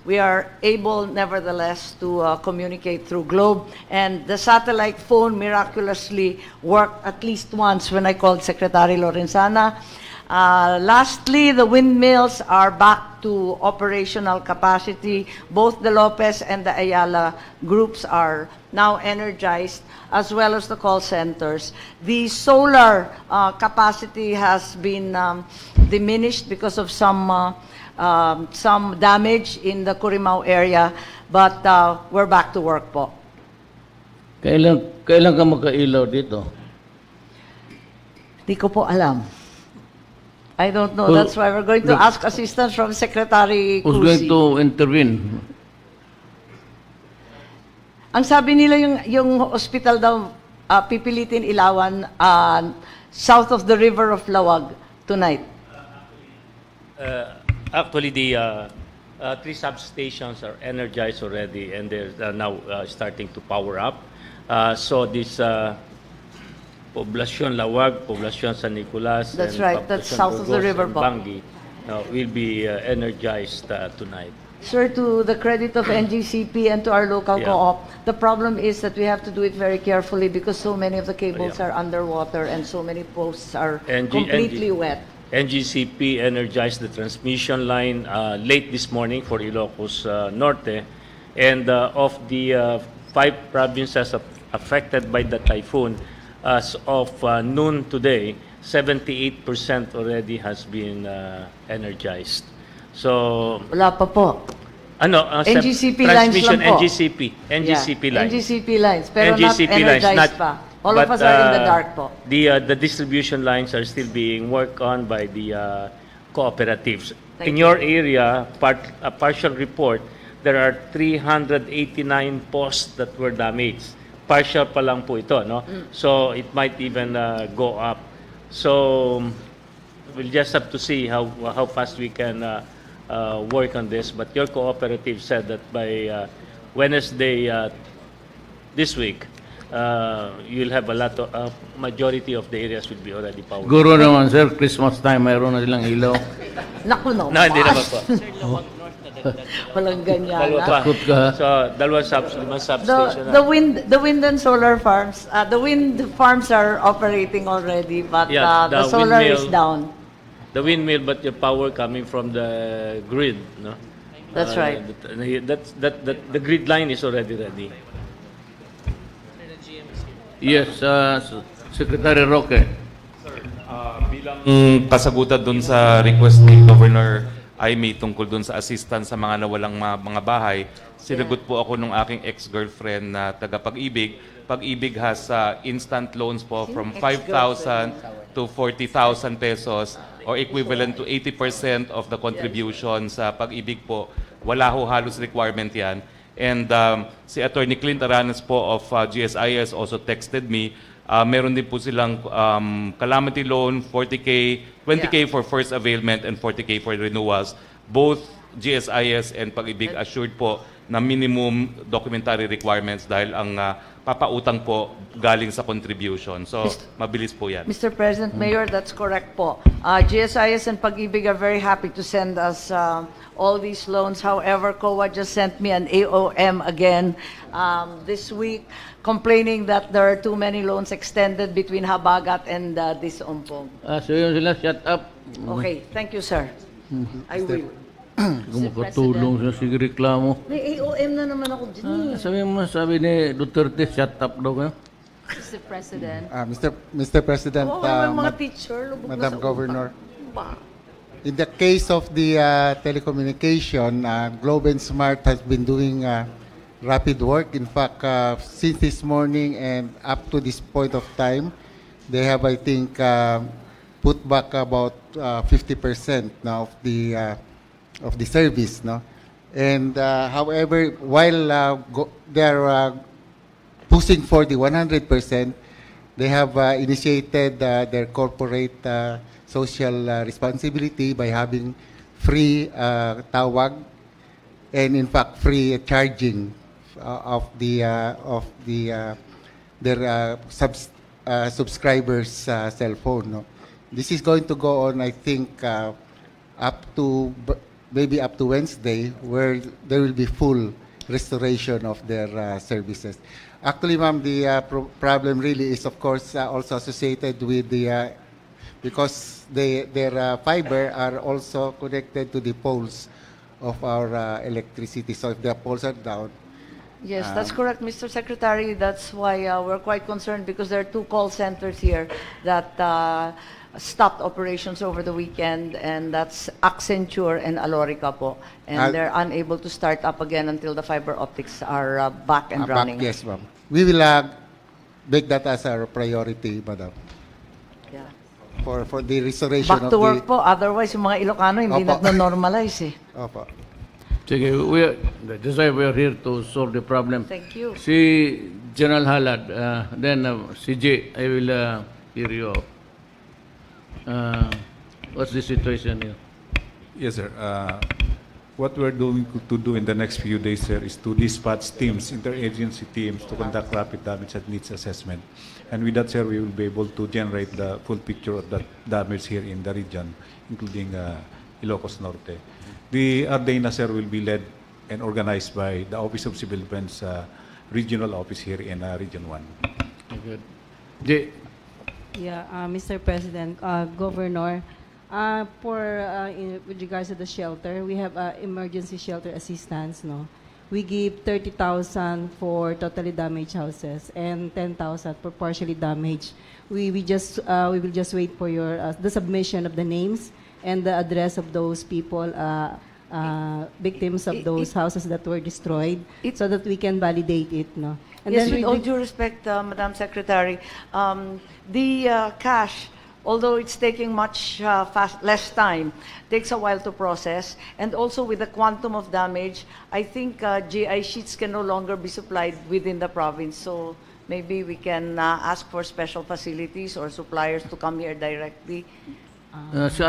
We are able, nevertheless, to communicate through Globe. And the satellite phone miraculously worked at least once when I called Secretary Lorenzana. Lastly, the windmills are back to operational capacity. Both the Lopez and the Ayala groups are now energized, as well as the call centers. The solar capacity has been diminished because of some damage in the Curimao area, but we're back to work po. Kailan ka makailaw dito? Di ko po alam. I don't know. That's why we're going to ask assistance from Secretary Who's Cusi. going to intervene? Ang sabi nila yung hospital daw pipilitin ilawan south of the river of Lawag tonight. Actually, the 3 substations are energized already, and they're now starting to power up. So this Poblacion Lawag, Poblacion San Nicolas, That's and right. That's Poblacion south of the Burgos river and po. Bangi will be energized tonight. Sir, to the credit of NGCP and to our local Yeah. co-op, the problem is that we have to do it very carefully because so many of the cables are underwater and so many posts are completely wet. NGCP energized the transmission line late this morning for Ilocos Norte, And of the 5 provinces affected by the typhoon, as of noon today, 78% already has been energized. So Wala pa po. NGCP lines lang po. NGCP lines. NGCP lines, pero NGCP not lines, energized pa. All of us are in the dark po. The distribution lines are still being worked on by the cooperatives. Thank In you. your area, a partial report, there are 389 posts that were damaged. Partial pa lang po ito, no? So it might even go up. So we'll just have to see how fast we can work on this. But your cooperative said that by Wednesday this week, you'll have a lot of majority of the areas will be already powered. Guro naman, sir, Christmas time, mayroon na silang ilaw. Naku, no. No, hindi naman po. Walang ganyan. Dalawa pa. Takot ka. So, limang substation na. The wind and solar farms, the wind farms are operating already, but Yeah, the the solar windmill- is down. The windmill, but the power coming from the grid, no? That's right. The grid line is already ready. Yes, Secretary Roque. Bilang kasagutan dun sa request ni Governor Aimee tungkol dun sa assistance sa mga nawalang mga bahay, sinagot po ako nung aking ex-girlfriend na taga Pag-ibig. Pag-ibig has instant loans po from 5,000 to 40,000 pesos or equivalent to 80% of the contribution sa Pag-ibig po. Wala ho halos requirement yan. And si Attorney Clint Aranas po of GSIS also texted me. Meron din po silang calamity loan, 40K, 20K for first availment and 40K for renewals. Both GSIS and Pag-ibig assured po na minimum documentary requirements dahil ang papautang po galing sa contribution. So, mabilis po yan. Mr. President, Mayor, that's correct po. GSIS and Pag-ibig are very happy to send us all these loans. However, COA just sent me an AOM again this week, complaining that there are too many loans extended between Habagat and this Ompong. So yun sila, shut up. Okay, thank you, sir. I will. Gumakatulong siya, sige reklamo. May AOM na naman ako dyan. Sabi ni Duterte, shut up daw kayo. Mr. President. Mr. President, Oo, may mga teacher, lubog na Madam sa Governor, Ba? in the case of the telecommunication, Globe and Smart has been doing rapid work. In fact, since this morning and up to this point of time, they have, I think, put back about 50% now of the service, no. And however, while they're pushing for the 100%, they have initiated their corporate social responsibility by having free tawag and in fact free charging of their subscribers' cell phone. No? This is going to go on, I think, maybe up to Wednesday, where there will be full restoration of their services. Actually, ma'am, the problem really is, of course, also associated with the because their fiber are also connected to the poles of our electricity. So if the poles are down, Yes, that's correct, Mr. Secretary. That's why we're quite concerned because there are 2 call centers here that stopped operations over the weekend, and that's Accenture and Alorica po. And they're unable to start up again until the fiber optics are back and running. Yes, ma'am. We will make that as our priority, madam. Yeah. For the restoration Back of to work po, otherwise yung mga Ilocano hindi Opo. na-normalize eh. Opo. Sige, that's why we are here to solve the problem. Thank you. Si General Halad, then CJ, I will hear you out. What's the situation here? Yes, sir. What we're going to do in the next few days, sir, is to dispatch teams, interagency teams, to conduct rapid damage and needs assessment. And with that, sir, we will be able to generate the full picture of that damage here in the region, including Ilocos Norte. The RDNA, sir, will be led and organized by the Office of Civil Defense regional office here in Region 1. Good. Yeah, Mr. President, Governor, with regards to the shelter, we have emergency shelter assistance, no? we give 30,000 for totally damaged houses and 10,000 for partially damaged. We will just wait for your the submission of the names and the address of those people, victims of those houses that were destroyed, so that we can validate it. No. And yes, then with all due respect, Madam Secretary, the cash, although it's taking much less time, takes a while to process. And also with the quantum of damage, I think GI sheets can no longer be supplied within the province. So maybe we can ask for special facilities or suppliers to come here directly. Si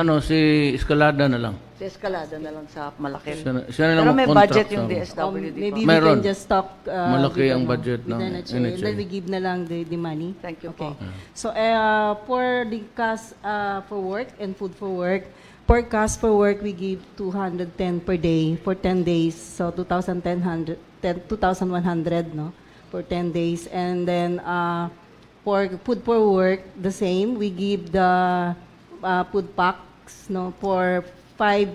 Escalada na lang. Si Escalada na lang sa malaki. Siya na lang Pero may mag-contract budget yung sa- DSWD. Maybe Meron. we can just talk Malaki with, ang ano, budget with ng NHA. NHA. Then we give na lang the money. Thank you Okay. po. So for the cash for work and food for work, per cash for work we give 210 per day for 10 days. So 2,100 no, for 10 days. And then for food for work, the same. We give the food packs no for 5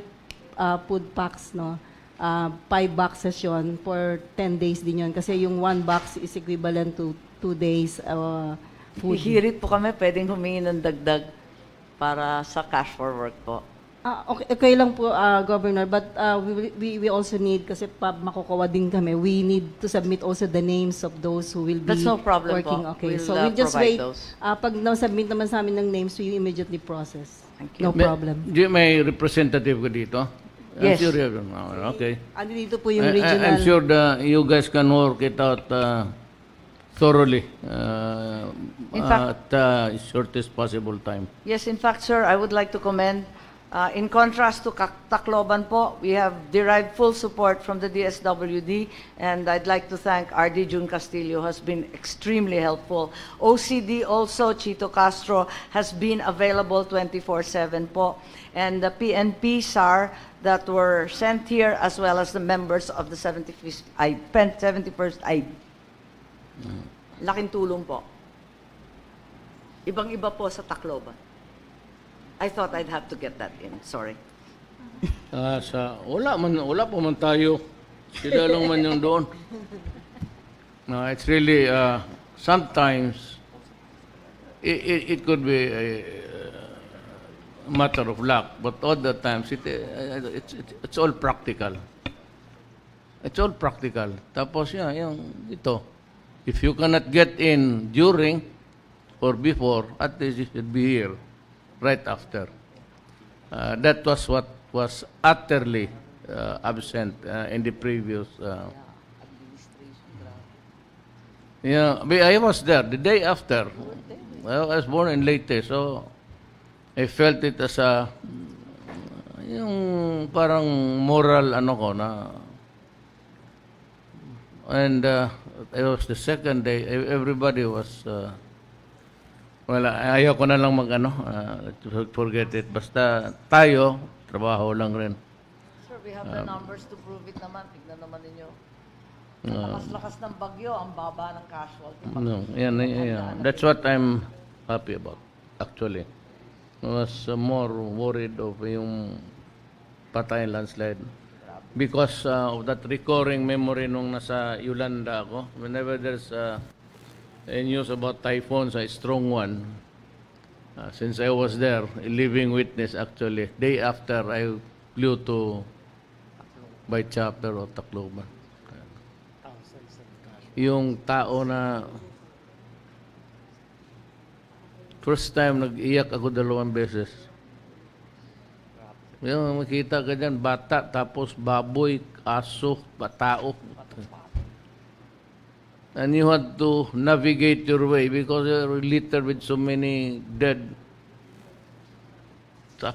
food packs no. 5 boxes yun for 10 days din yun. Kasi yung 1 box is equivalent to 2 days food. Hihirit po kami, pwedeng humingi ng dagdag para sa cash for work po. Okay lang po, Governor, but we also need, kasi makukuha din kami, we need to submit also the names of those who will be That's no problem working. po. Okay, We'll, so we'll just provide wait. those. Pag na-submit naman sa amin ng names, we immediately process. Thank No problem. May representative ka dito? Yes. I'm sure okay. Dito po yung regional. I'm sure you guys can work it out thoroughly In fact- at shortest possible time. Yes, in fact, sir, I would like to commend, in contrast to Tacloban po, we have derived full support from the DSWD, and I'd like to thank RD June Castillo, who has been extremely helpful. OCD also, Chito Castro, has been available 24/7 po. And the PNP, SAR, that were sent here, as well as the members of the 71st IB. Laking tulong po. Ibang-iba po sa Tacloban. I thought I'd have to get that in. Sorry. Wala pa man tayo. Sila lang man yung doon. No, it's really sometimes it could be a matter of luck, but other times it's all practical. It's all practical. Tapos yung ito, if you cannot get in during or before, at least you should be here right after. That was what was utterly absent in the previous. I was there the day after. I was born in Leyte, so I felt it as yung parang moral ko na. And it was the second day. Everybody was. Ayaw ko na lang forget it. Basta tayo, trabaho lang rin. Sir, we have the numbers to prove it naman. Tignan naman ninyo. Lakas-lakas ng bagyo, ang baba ng casualty. No, that's what I'm happy about, actually. I was more worried of yung patay landslide. Because of that recurring memory nung nasa Yolanda ako, whenever there's news about typhoons, a strong one. Since I was there, a living witness actually. Day after, I flew to by chopper of Tacloban. Yung tao na first time nag-iyak ako 2 beses. Yung makita ka dyan, bata, tapos baboy, aso, tao. And you had to navigate your way because you're littered with so many dead,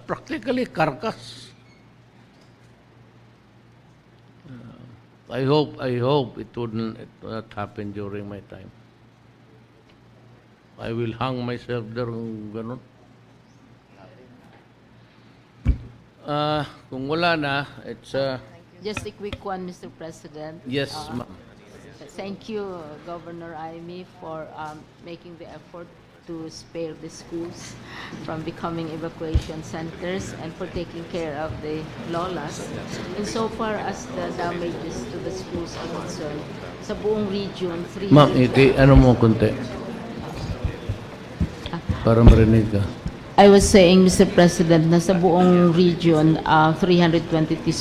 practically carcass. I hope it would not happen during my time. I will hang myself there, ganun. Kung wala na, it's Just a quick one, Mr. President. yes, Thank you, Governor Aimee, for making the effort to spare the schools from becoming evacuation centers and for taking care of the lolas. And so far as the damages to the schools are concerned, sa buong region, 300... Ma'am, ano mo konti? Para marinig ka. I was saying, Mr. President, na sa buong region, 322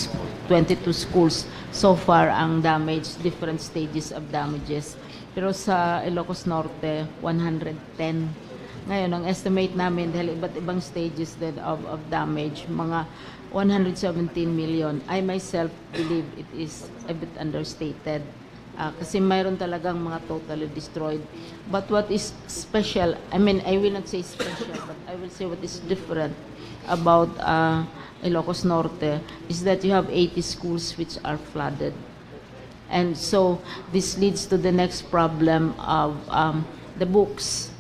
schools so far ang damage, different stages of damages. Pero sa Ilocos Norte, 110. Ngayon, ang estimate namin, dahil iba't ibang stages din of damage, mga 117 million. I myself believe it is a bit understated. Kasi mayroon talagang mga totally destroyed. But what is special, I mean, I will not say special, but I will say what is different about Ilocos Norte is that you have 80 schools which are flooded. And so this leads to the next problem of the books,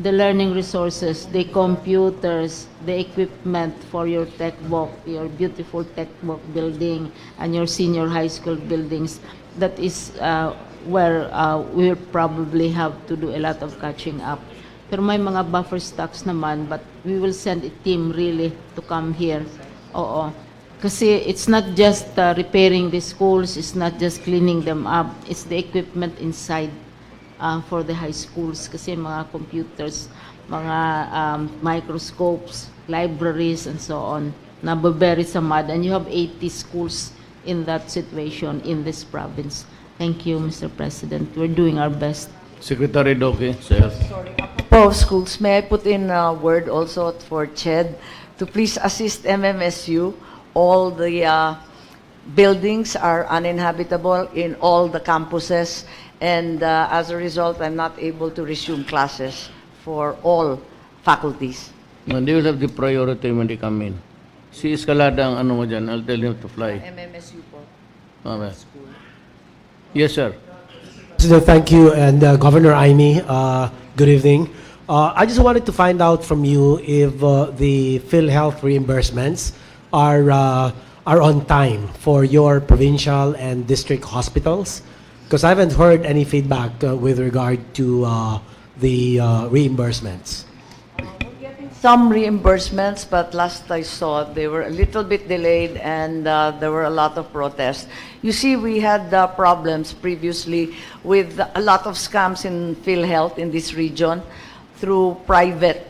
the learning resources, the computers, the equipment for your tech book, your beautiful tech book building, and your senior high school buildings. That is where we'll probably have to do a lot of catching up. Pero may mga buffer stocks naman, but we will send a team really to come here. Oo. Kasi it's not just repairing the schools, it's not just cleaning them up, it's the equipment inside for the high schools. Kasi mga computers, mga microscopes, libraries, and so on, nababury sa mud. And you have 80 schools in that situation in this province. Thank you, Mr. President. We're doing our best. Secretary Doke, sir. Sorry. Apropos of schools, may I put in a word also for CHED to please assist MMSU. All the buildings are uninhabitable in all the campuses, and as a result, I'm not able to resume classes for all faculties. And they will have the priority when they come in. Si Escalada ang ano mo dyan, I'll tell him to fly. MMSU po. Okay. Yes, sir. President, thank you, and Governor Aimee, good evening. I just wanted to find out from you if the PhilHealth reimbursements are on time for your provincial and district hospitals, because I haven't heard any feedback with regard to the reimbursements. Some reimbursements, but last I saw, they were a little bit delayed and there were a lot of protests. You see, we had problems previously with a lot of scams in PhilHealth in this region through private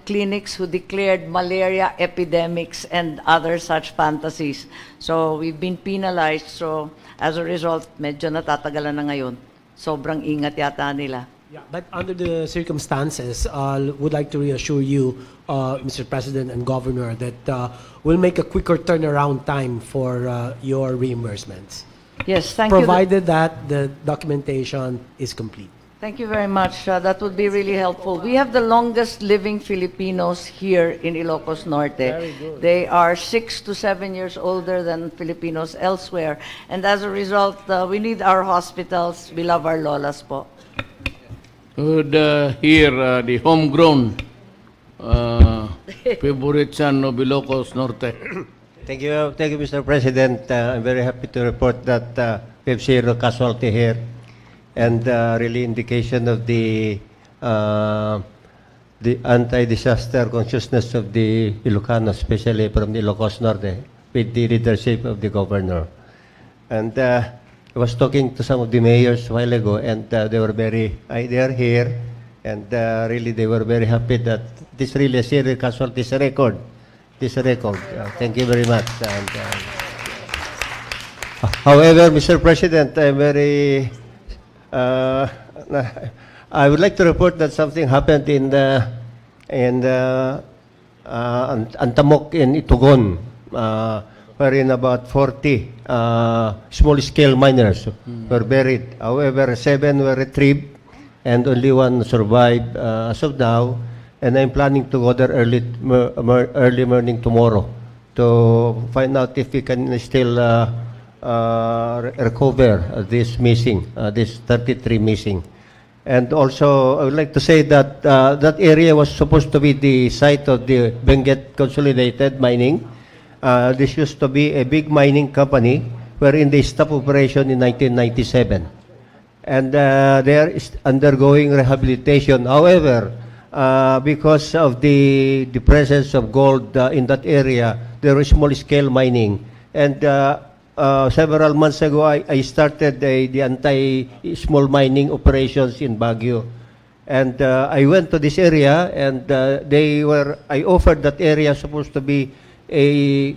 clinics who declared malaria epidemics and other such fantasies. So we've been penalized. So as a result, medyo natatagalan na ngayon. Sobrang ingat yata nila. Yeah, but under the circumstances, would like to reassure you, Mr. President and Governor, that we'll make a quicker turnaround time for your reimbursements. Yes, thank you. Provided that the documentation is complete. Thank you very much. That would be really helpful. We have the longest living Filipinos here in Ilocos Norte. Very good. They are 6 to 7 years older than Filipinos elsewhere. And as a result, we need our hospitals. We love our lolas po. Would hear the homegrown favorite son of Ilocos Norte. Thank you, Mr. President. I'm very happy to report that we have zero casualty here, and really indication of the anti-disaster consciousness of the Ilocanos, especially from the Ilocos Norte, with the leadership of the governor. And I was talking to some of the mayors a while ago, and they are here, and really they were very happy that this really a serious casualty is a record. This record. Thank you very much. And, however, Mr. President, I'm very. I would like to report that something happened in Antamok in Itugon, wherein about 40 small-scale miners were buried. However, 7 were retrieved, and only 1 survived as of now. And I'm planning to go there early morning tomorrow to find out if we can still recover this missing, this 33 missing. And also, I would like to say that that area was supposed to be the site of the Benguet Consolidated Mining. This used to be a big mining company wherein they stopped operation in 1997. and they are undergoing rehabilitation. However, because of the presence of gold in that area, there is small-scale mining. And several months ago, I started the anti-small mining operations in Baguio. And I went to this area, and I offered that area supposed to be a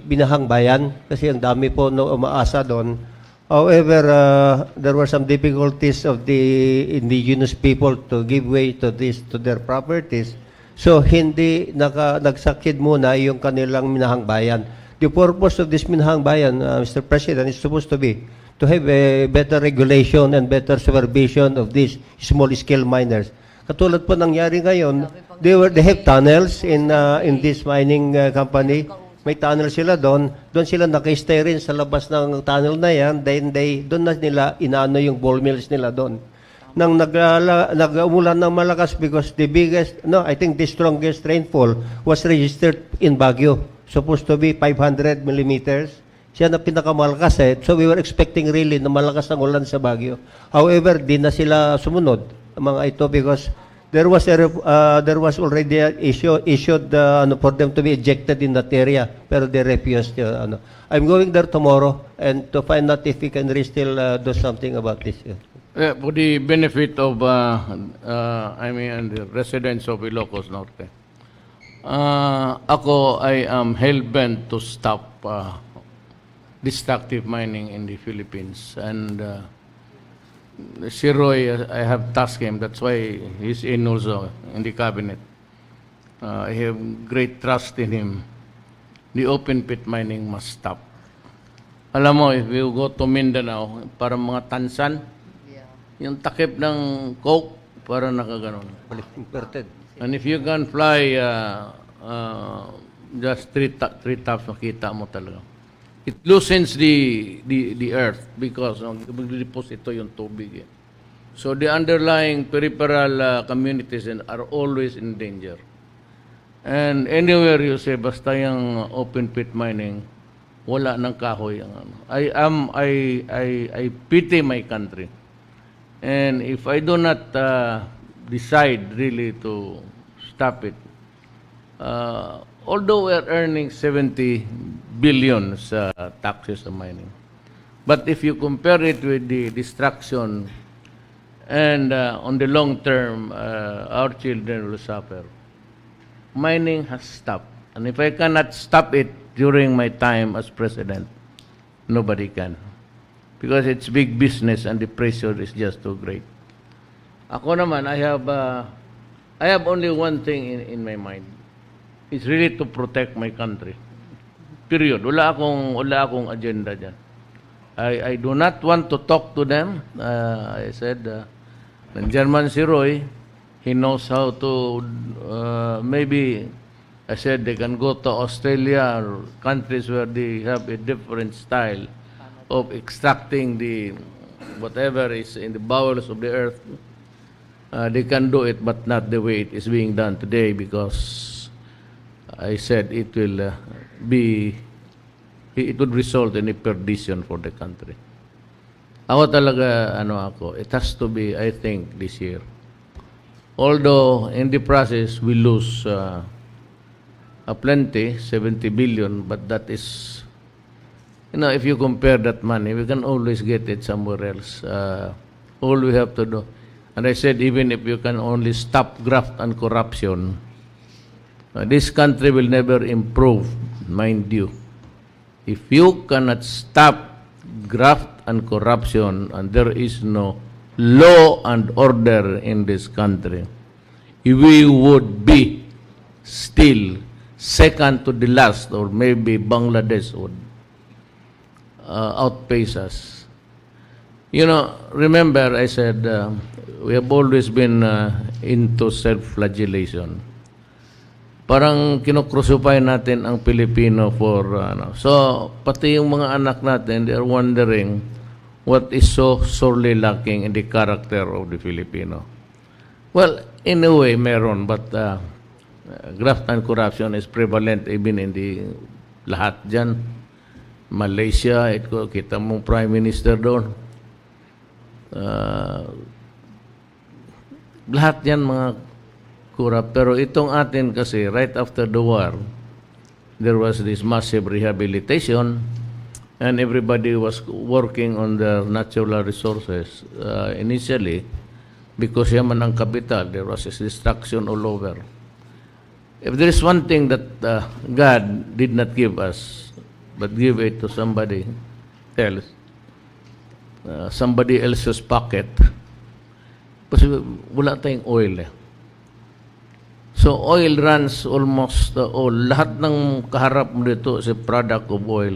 binahang bayan, kasi ang dami po no umaasa doon. However, there were some difficulties of the indigenous people to give way to their properties. So, hindi nagsakid muna yung kanilang minahang bayan. The purpose of this minahang bayan, Mr. President, is supposed to be to have a better regulation and better supervision of these small-scale miners. Katulad po nangyari ngayon, they have tunnels in this mining company. May tunnel sila doon. Doon sila naka-stay rin sa labas ng tunnel na yan. Then doon na nila inaano yung ball mills nila doon. Nang nag-umulan ng malakas because I think the strongest rainfall was registered in Baguio. Supposed to be 500 millimeters. Siya na pinakamalakas eh. So we were expecting really na malakas ang ulan sa Baguio. However, di na sila sumunod mga ito because there was already issued for them to be ejected in that area, pero they refused. I'm going there tomorrow and to find out if we can still do something about this. For the benefit of the residents of Ilocos Norte, I am hell-bent to stop destructive mining in the Philippines, and si Roy, I have tasked him. That's why he's in also in the cabinet. I have great trust in him. The open pit mining must stop. Alam mo, if you go to Mindanao, para mga tansan, yung takip ng coke, para nakaganon. And if you can fly just three taps, makita mo talaga. It loosens the earth because magdideposito yung tubig. So the underlying peripheral communities are always in danger. And anywhere you say basta yung open pit mining, wala nang kahoy ang ano. I pity my country. And if I do not decide really to stop it, although we are earning 70 billion sa taxes of mining, but if you compare it with the destruction and on the long term, our children will suffer. Mining has stopped. And if I cannot stop it during my time as president, nobody can. Because it's big business and the pressure is just too great. Ako naman, I have only one thing in my mind. It's really to protect my country. Period. Wala akong agenda dyan. I do not want to talk to them. I said, nandiyan man si Roy, he knows how to, maybe, I said they can go to Australia or countries where they have a different style of extracting the whatever is in the bowels of the earth. They can do it, but not the way it is being done today because I said it will it would result in a perdition for the country. Ako talaga, it has to be, I think, this year. Although, in the process, we lose plenty, 70 billion, but that is, if you compare that money, we can always get it somewhere else. All we have to do. And I said, even if you can only stop graft and corruption, this country will never improve, mind you. If you cannot stop graft and corruption and there is no law and order in this country, we would be still second to the last, or maybe Bangladesh would outpace us. Remember I said we have always been into self-flagellation. Parang kinocrucify natin ang Pilipino for So, pati yung mga anak natin, they are wondering what is so sorely lacking in the character of the Filipino. Well, in a way, meron, but graft and corruption is prevalent even in the lahat dyan. Malaysia, kita mong Prime Minister doon. Lahat yan mga corrupt. Pero itong atin kasi, right after the war, there was this massive rehabilitation and everybody was working on their natural resources initially because yaman ang capital. There was this destruction all over. If there is one thing that God did not give us, but give it to somebody else, somebody else's pocket, kasi wala tayong oil eh. So oil runs almost all. Lahat ng kaharap mo dito is a product of oil.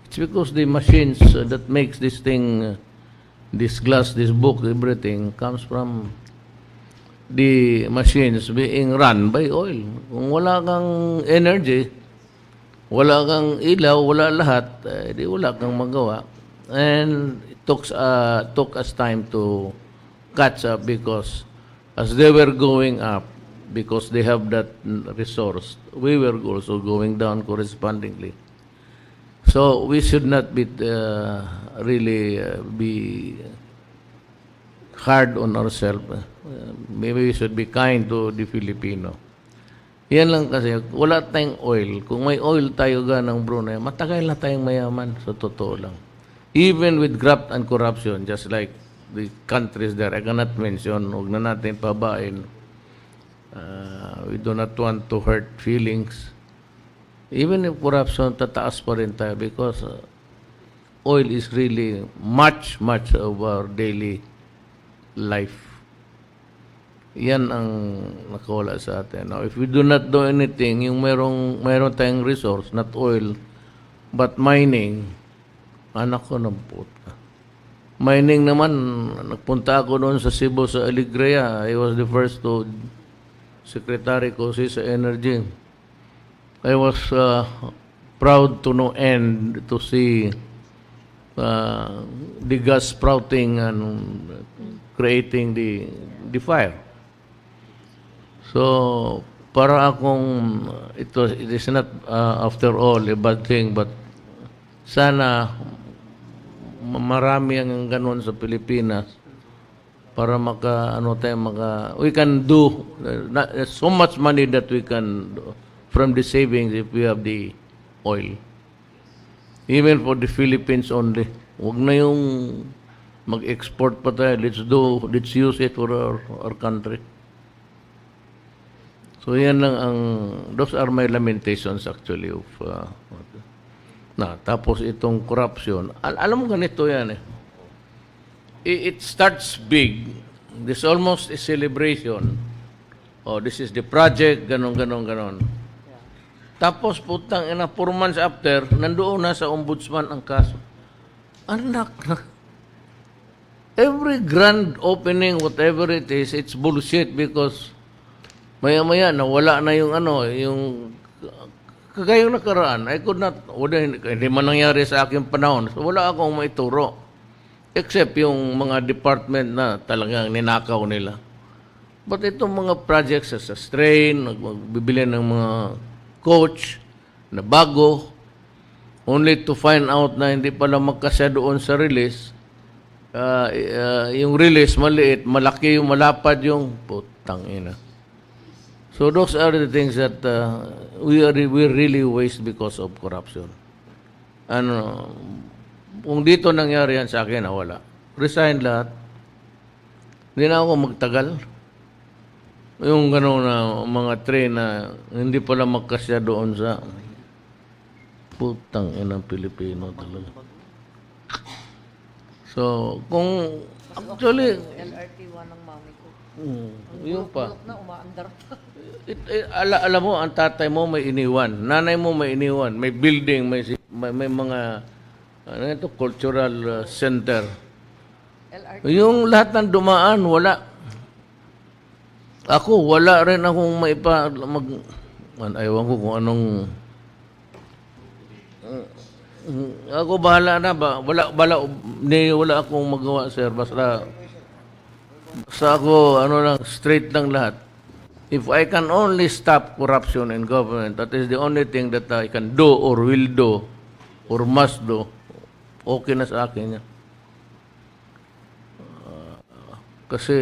It's because the machines that makes this thing, this glass, this book, everything comes from the machines being run by oil. Kung wala kang energy, wala kang ilaw, wala lahat, di wala kang magawa. And it took us time to catch up because as they were going up, because they have that resource, we were also going down correspondingly. So we should not be really be hard on ourselves. Maybe we should be kind to the Filipino. Yan lang kasi, wala tayong oil. Kung may oil tayo ganang Brunei, matagal na tayong mayaman, sa totoo lang. Even with graft and corruption, just like the countries there, I cannot mention, huwag na natin pabain. We do not want to hurt feelings. Even if corruption, tataas pa rin tayo because oil is really much of our daily life. Yan ang nakawala sa atin. Now, if we do not do anything, yung meron tayong resource, not oil, but mining, anak ko ng puta. Mining naman, nagpunta ako noon sa Cebu, sa Alegria. I was the first to secretary ko sa energy. I was proud to no end to see the gas sprouting and creating the fire. So, para akong, it is not after all a bad thing, but sana marami ang ganun sa Pilipinas para we can do so much money that we can do from the savings if we have the oil. Even for the Philippines only. Huwag na yung mag-export pa tayo. Let's use it for our country. So yan lang those are my lamentations actually of tapos itong corruption. Alam mo ganito yan eh. It starts big. This almost a celebration. Oh, this is the project, ganon. Tapos putang ina 4 months after, nandoon na sa ombudsman ang kaso. Anak na. Every grand opening, whatever it is, it's bullshit because maya-maya nawala na yung yung kagayang nakaraan. I could not, hindi man nangyari sa aking panahon. So wala akong maituro. Except yung mga department na talagang ninakaw nila. But itong mga projects sa strain, magbibili ng mga coach na bago, only to find out na hindi pala magkasya doon sa release. Yung release maliit, malaki yung malapad yung putang ina. So those are the things that we really waste because of corruption. Kung dito nangyari yan sa akin, wala. Resign lahat. Hindi na ako magtagal. Yung gano'n na mga train na hindi pala magkasya doon sa putang inang Pilipino talaga. So, kung actually LRT1 ng mami ko. Yung pa. Na umaandar pa. Alam mo, ang tatay mo may iniwan. Nanay mo may iniwan. May building, may mga cultural center. Yung lahat ng dumaan, wala. Ako, wala rin akong ayaw ko kung anong ako bahala na ba? Wala akong magawa, sir. Basta ako, straight lang lahat. If I can only stop corruption in government, that is the only thing that I can do or will do or must do. Okay na sa akin yan. Kasi,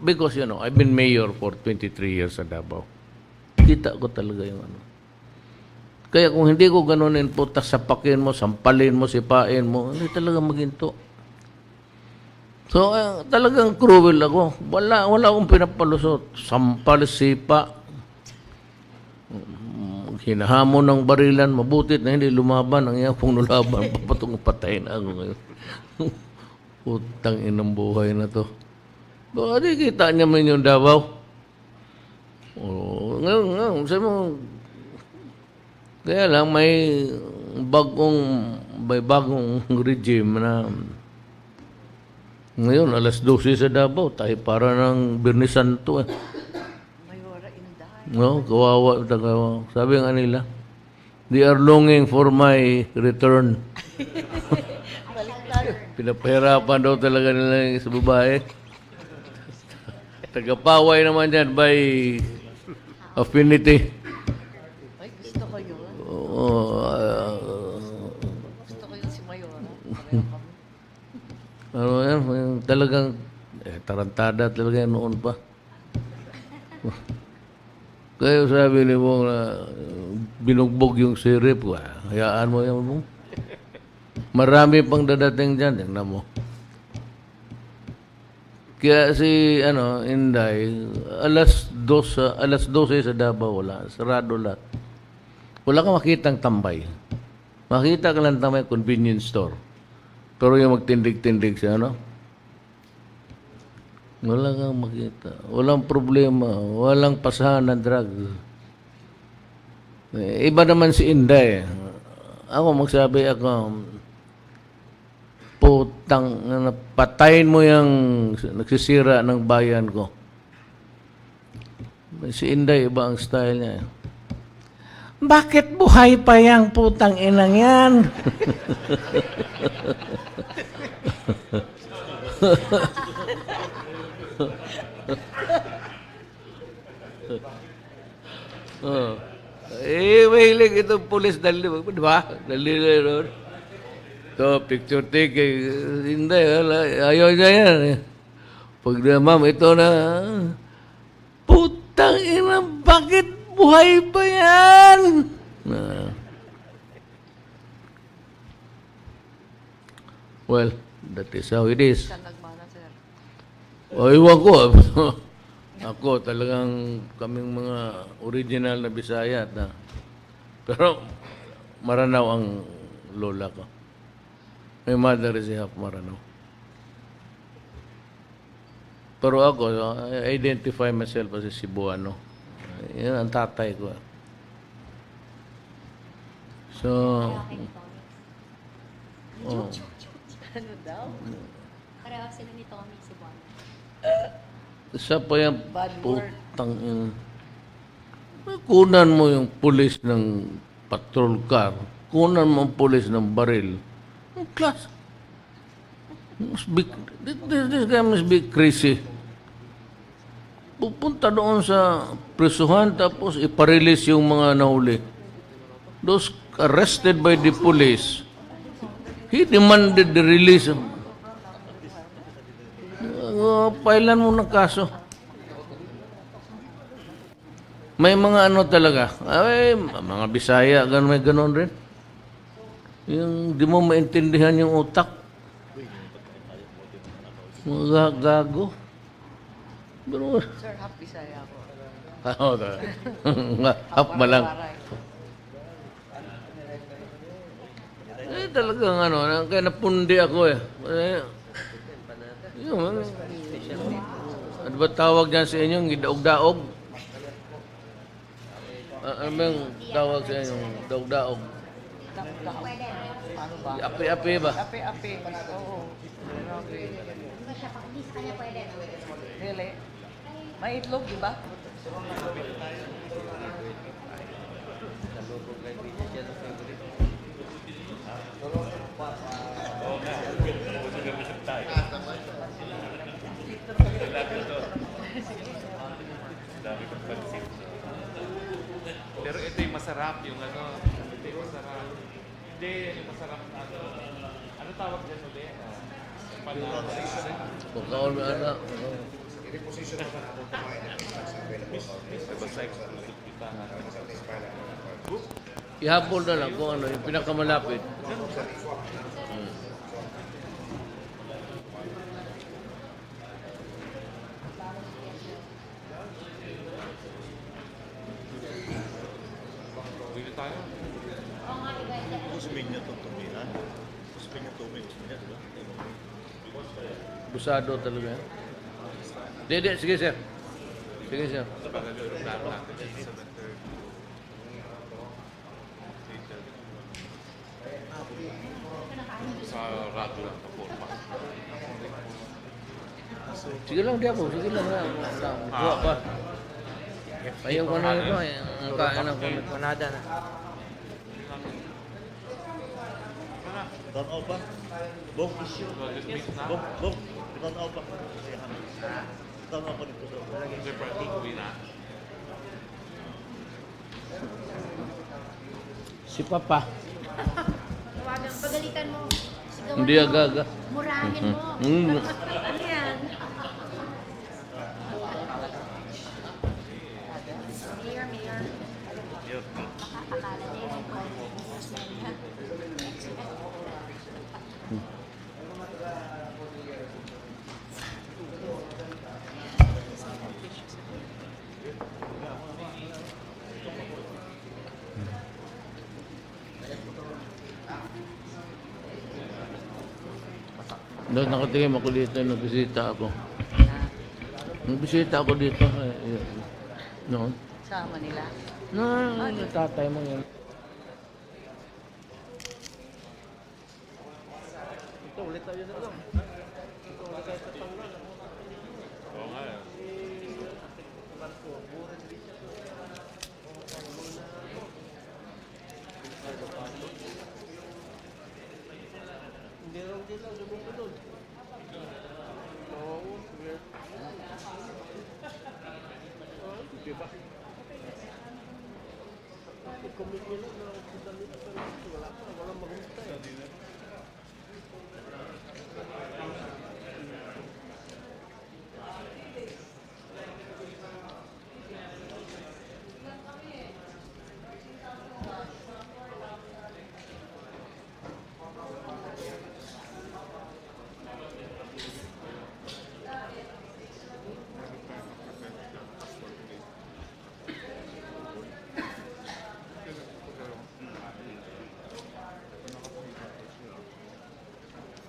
because, I've been mayor for 23 years sa Davao. Kita ko talaga yung ano. Kaya kung hindi ko ganunin, putas, sapakin mo, sampalin mo, sipain mo, hindi talaga maginto. So, talagang cruel ako. Wala akong pinapalusot. Sampal, sipa. Hinahamon ng barilan, mabutit na hindi lumaban. Ang iyang pong nulaban, papatong patayin ako ngayon. Utang inang buhay na to. Baka di kita niya man yung Davao. Ngayon, sabi mo, kaya lang may bagong regime na ngayon, alas 12 sa Davao, tayo para ng Birnis Santo. No, kawawa. Sabi nga nila, they are longing for my return. Pinapahirapan daw talaga nila sa babae. Tagapaway naman yan by affinity. Ay, gusto ko yun. Gusto ko yun si Mayora. Ano yan? Talagang tarantada talaga yan noon pa. Kaya sabi ni mo na binugbog yung sirip. Hayaan mo yan mo. Marami pang dadating dyan. Tingnan mo. Kaya si Inday, alas 12 sa Davao wala, sarado lahat. Wala kang makitang tambay. Makita ka lang tambay convenience store. Pero yung magtindig-tindig siya, wala kang makita. Walang problema. Walang pasahan ng drugs. Iba naman si Inday. Ako magsabi putang, patayin mo yung nagsisira ng bayan ko. Si Inday, iba ang style niya. Bakit buhay pa yung putang inang yan? Mahilig itong pulis dali, di ba? Dali ron. So, picture taking, hindi, ayaw niya yan. Pag ma'am, ito na, putang ina, bakit buhay pa yan? Well, that is how it is. Iwan ko. Ako, talagang kaming mga original na Bisaya. Pero, Maranao ang lola ko. My mother is half Maranao. Pero ako, I identify myself as a Cebuano. Yan ang tatay ko. So, Ano daw? Pareho sila ni Tommy, Cebuano. Isa pa yung putang yun. Kunan mo yung pulis ng patrol car. Kunan mo ang pulis ng baril. Class. This guy must be crazy. Pupunta doon sa prisuhan tapos iparelease yung mga nahuli. Those arrested by the police, he demanded the release. Pailan mo ng kaso. May mga talaga. Ay, mga Bisaya, may ganon rin. Yung di mo maintindihan yung utak. Mga gago. Pero, Sir, half Bisaya ako. Half ba lang? Talagang kaya napundi ako ano ba tawag dyan sa inyong gidaog-daog? Ano ba yung tawag sa inyong daog-daog? Api-api ba? Api-api. Oo. Really? May itlog, di ba? Pero ito yung masarap, yung ito yung masarap. Hindi, yung masarap na ano tawag dyan ulit? Pagkaon may anak. Ihapon na lang kung ano, yung pinakamalapit. Busado talaga. Dede, sige sir. Sige sir. Sa radyo lang po. Sige lang dia po, sige lang. Buwa pa. Ayaw ko na ito. Ang kain ako. Panada na. Doon out ba? Bong issue. Bong. Doon out ba? Doon out ba nito? Si Papa. Tawagan, pagalitan mo. Sigawan Hindi mo. aga-aga. Murahin mo. Ano yan? Mayor. Makakakala niya yung Doon nakatingin ako dito, nagbisita ako. Nagbisita ako dito. Noon. Sa Manila. No, tatay mo yun. Ito, ulit tayo na lang. Ito, ulit tayo sa panglan. Oo nga. Hindi lang sumunod. Oo, weird. Diba? Commit nila na dali na pero wala maghintay.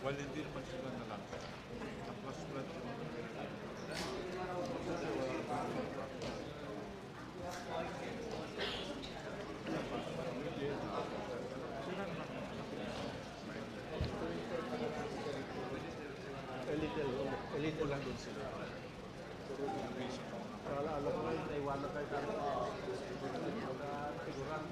Well, hindi naman sila na lang. Tapos Elite lang din sila. Alam ko na yung naiwanan kayo. Sigurang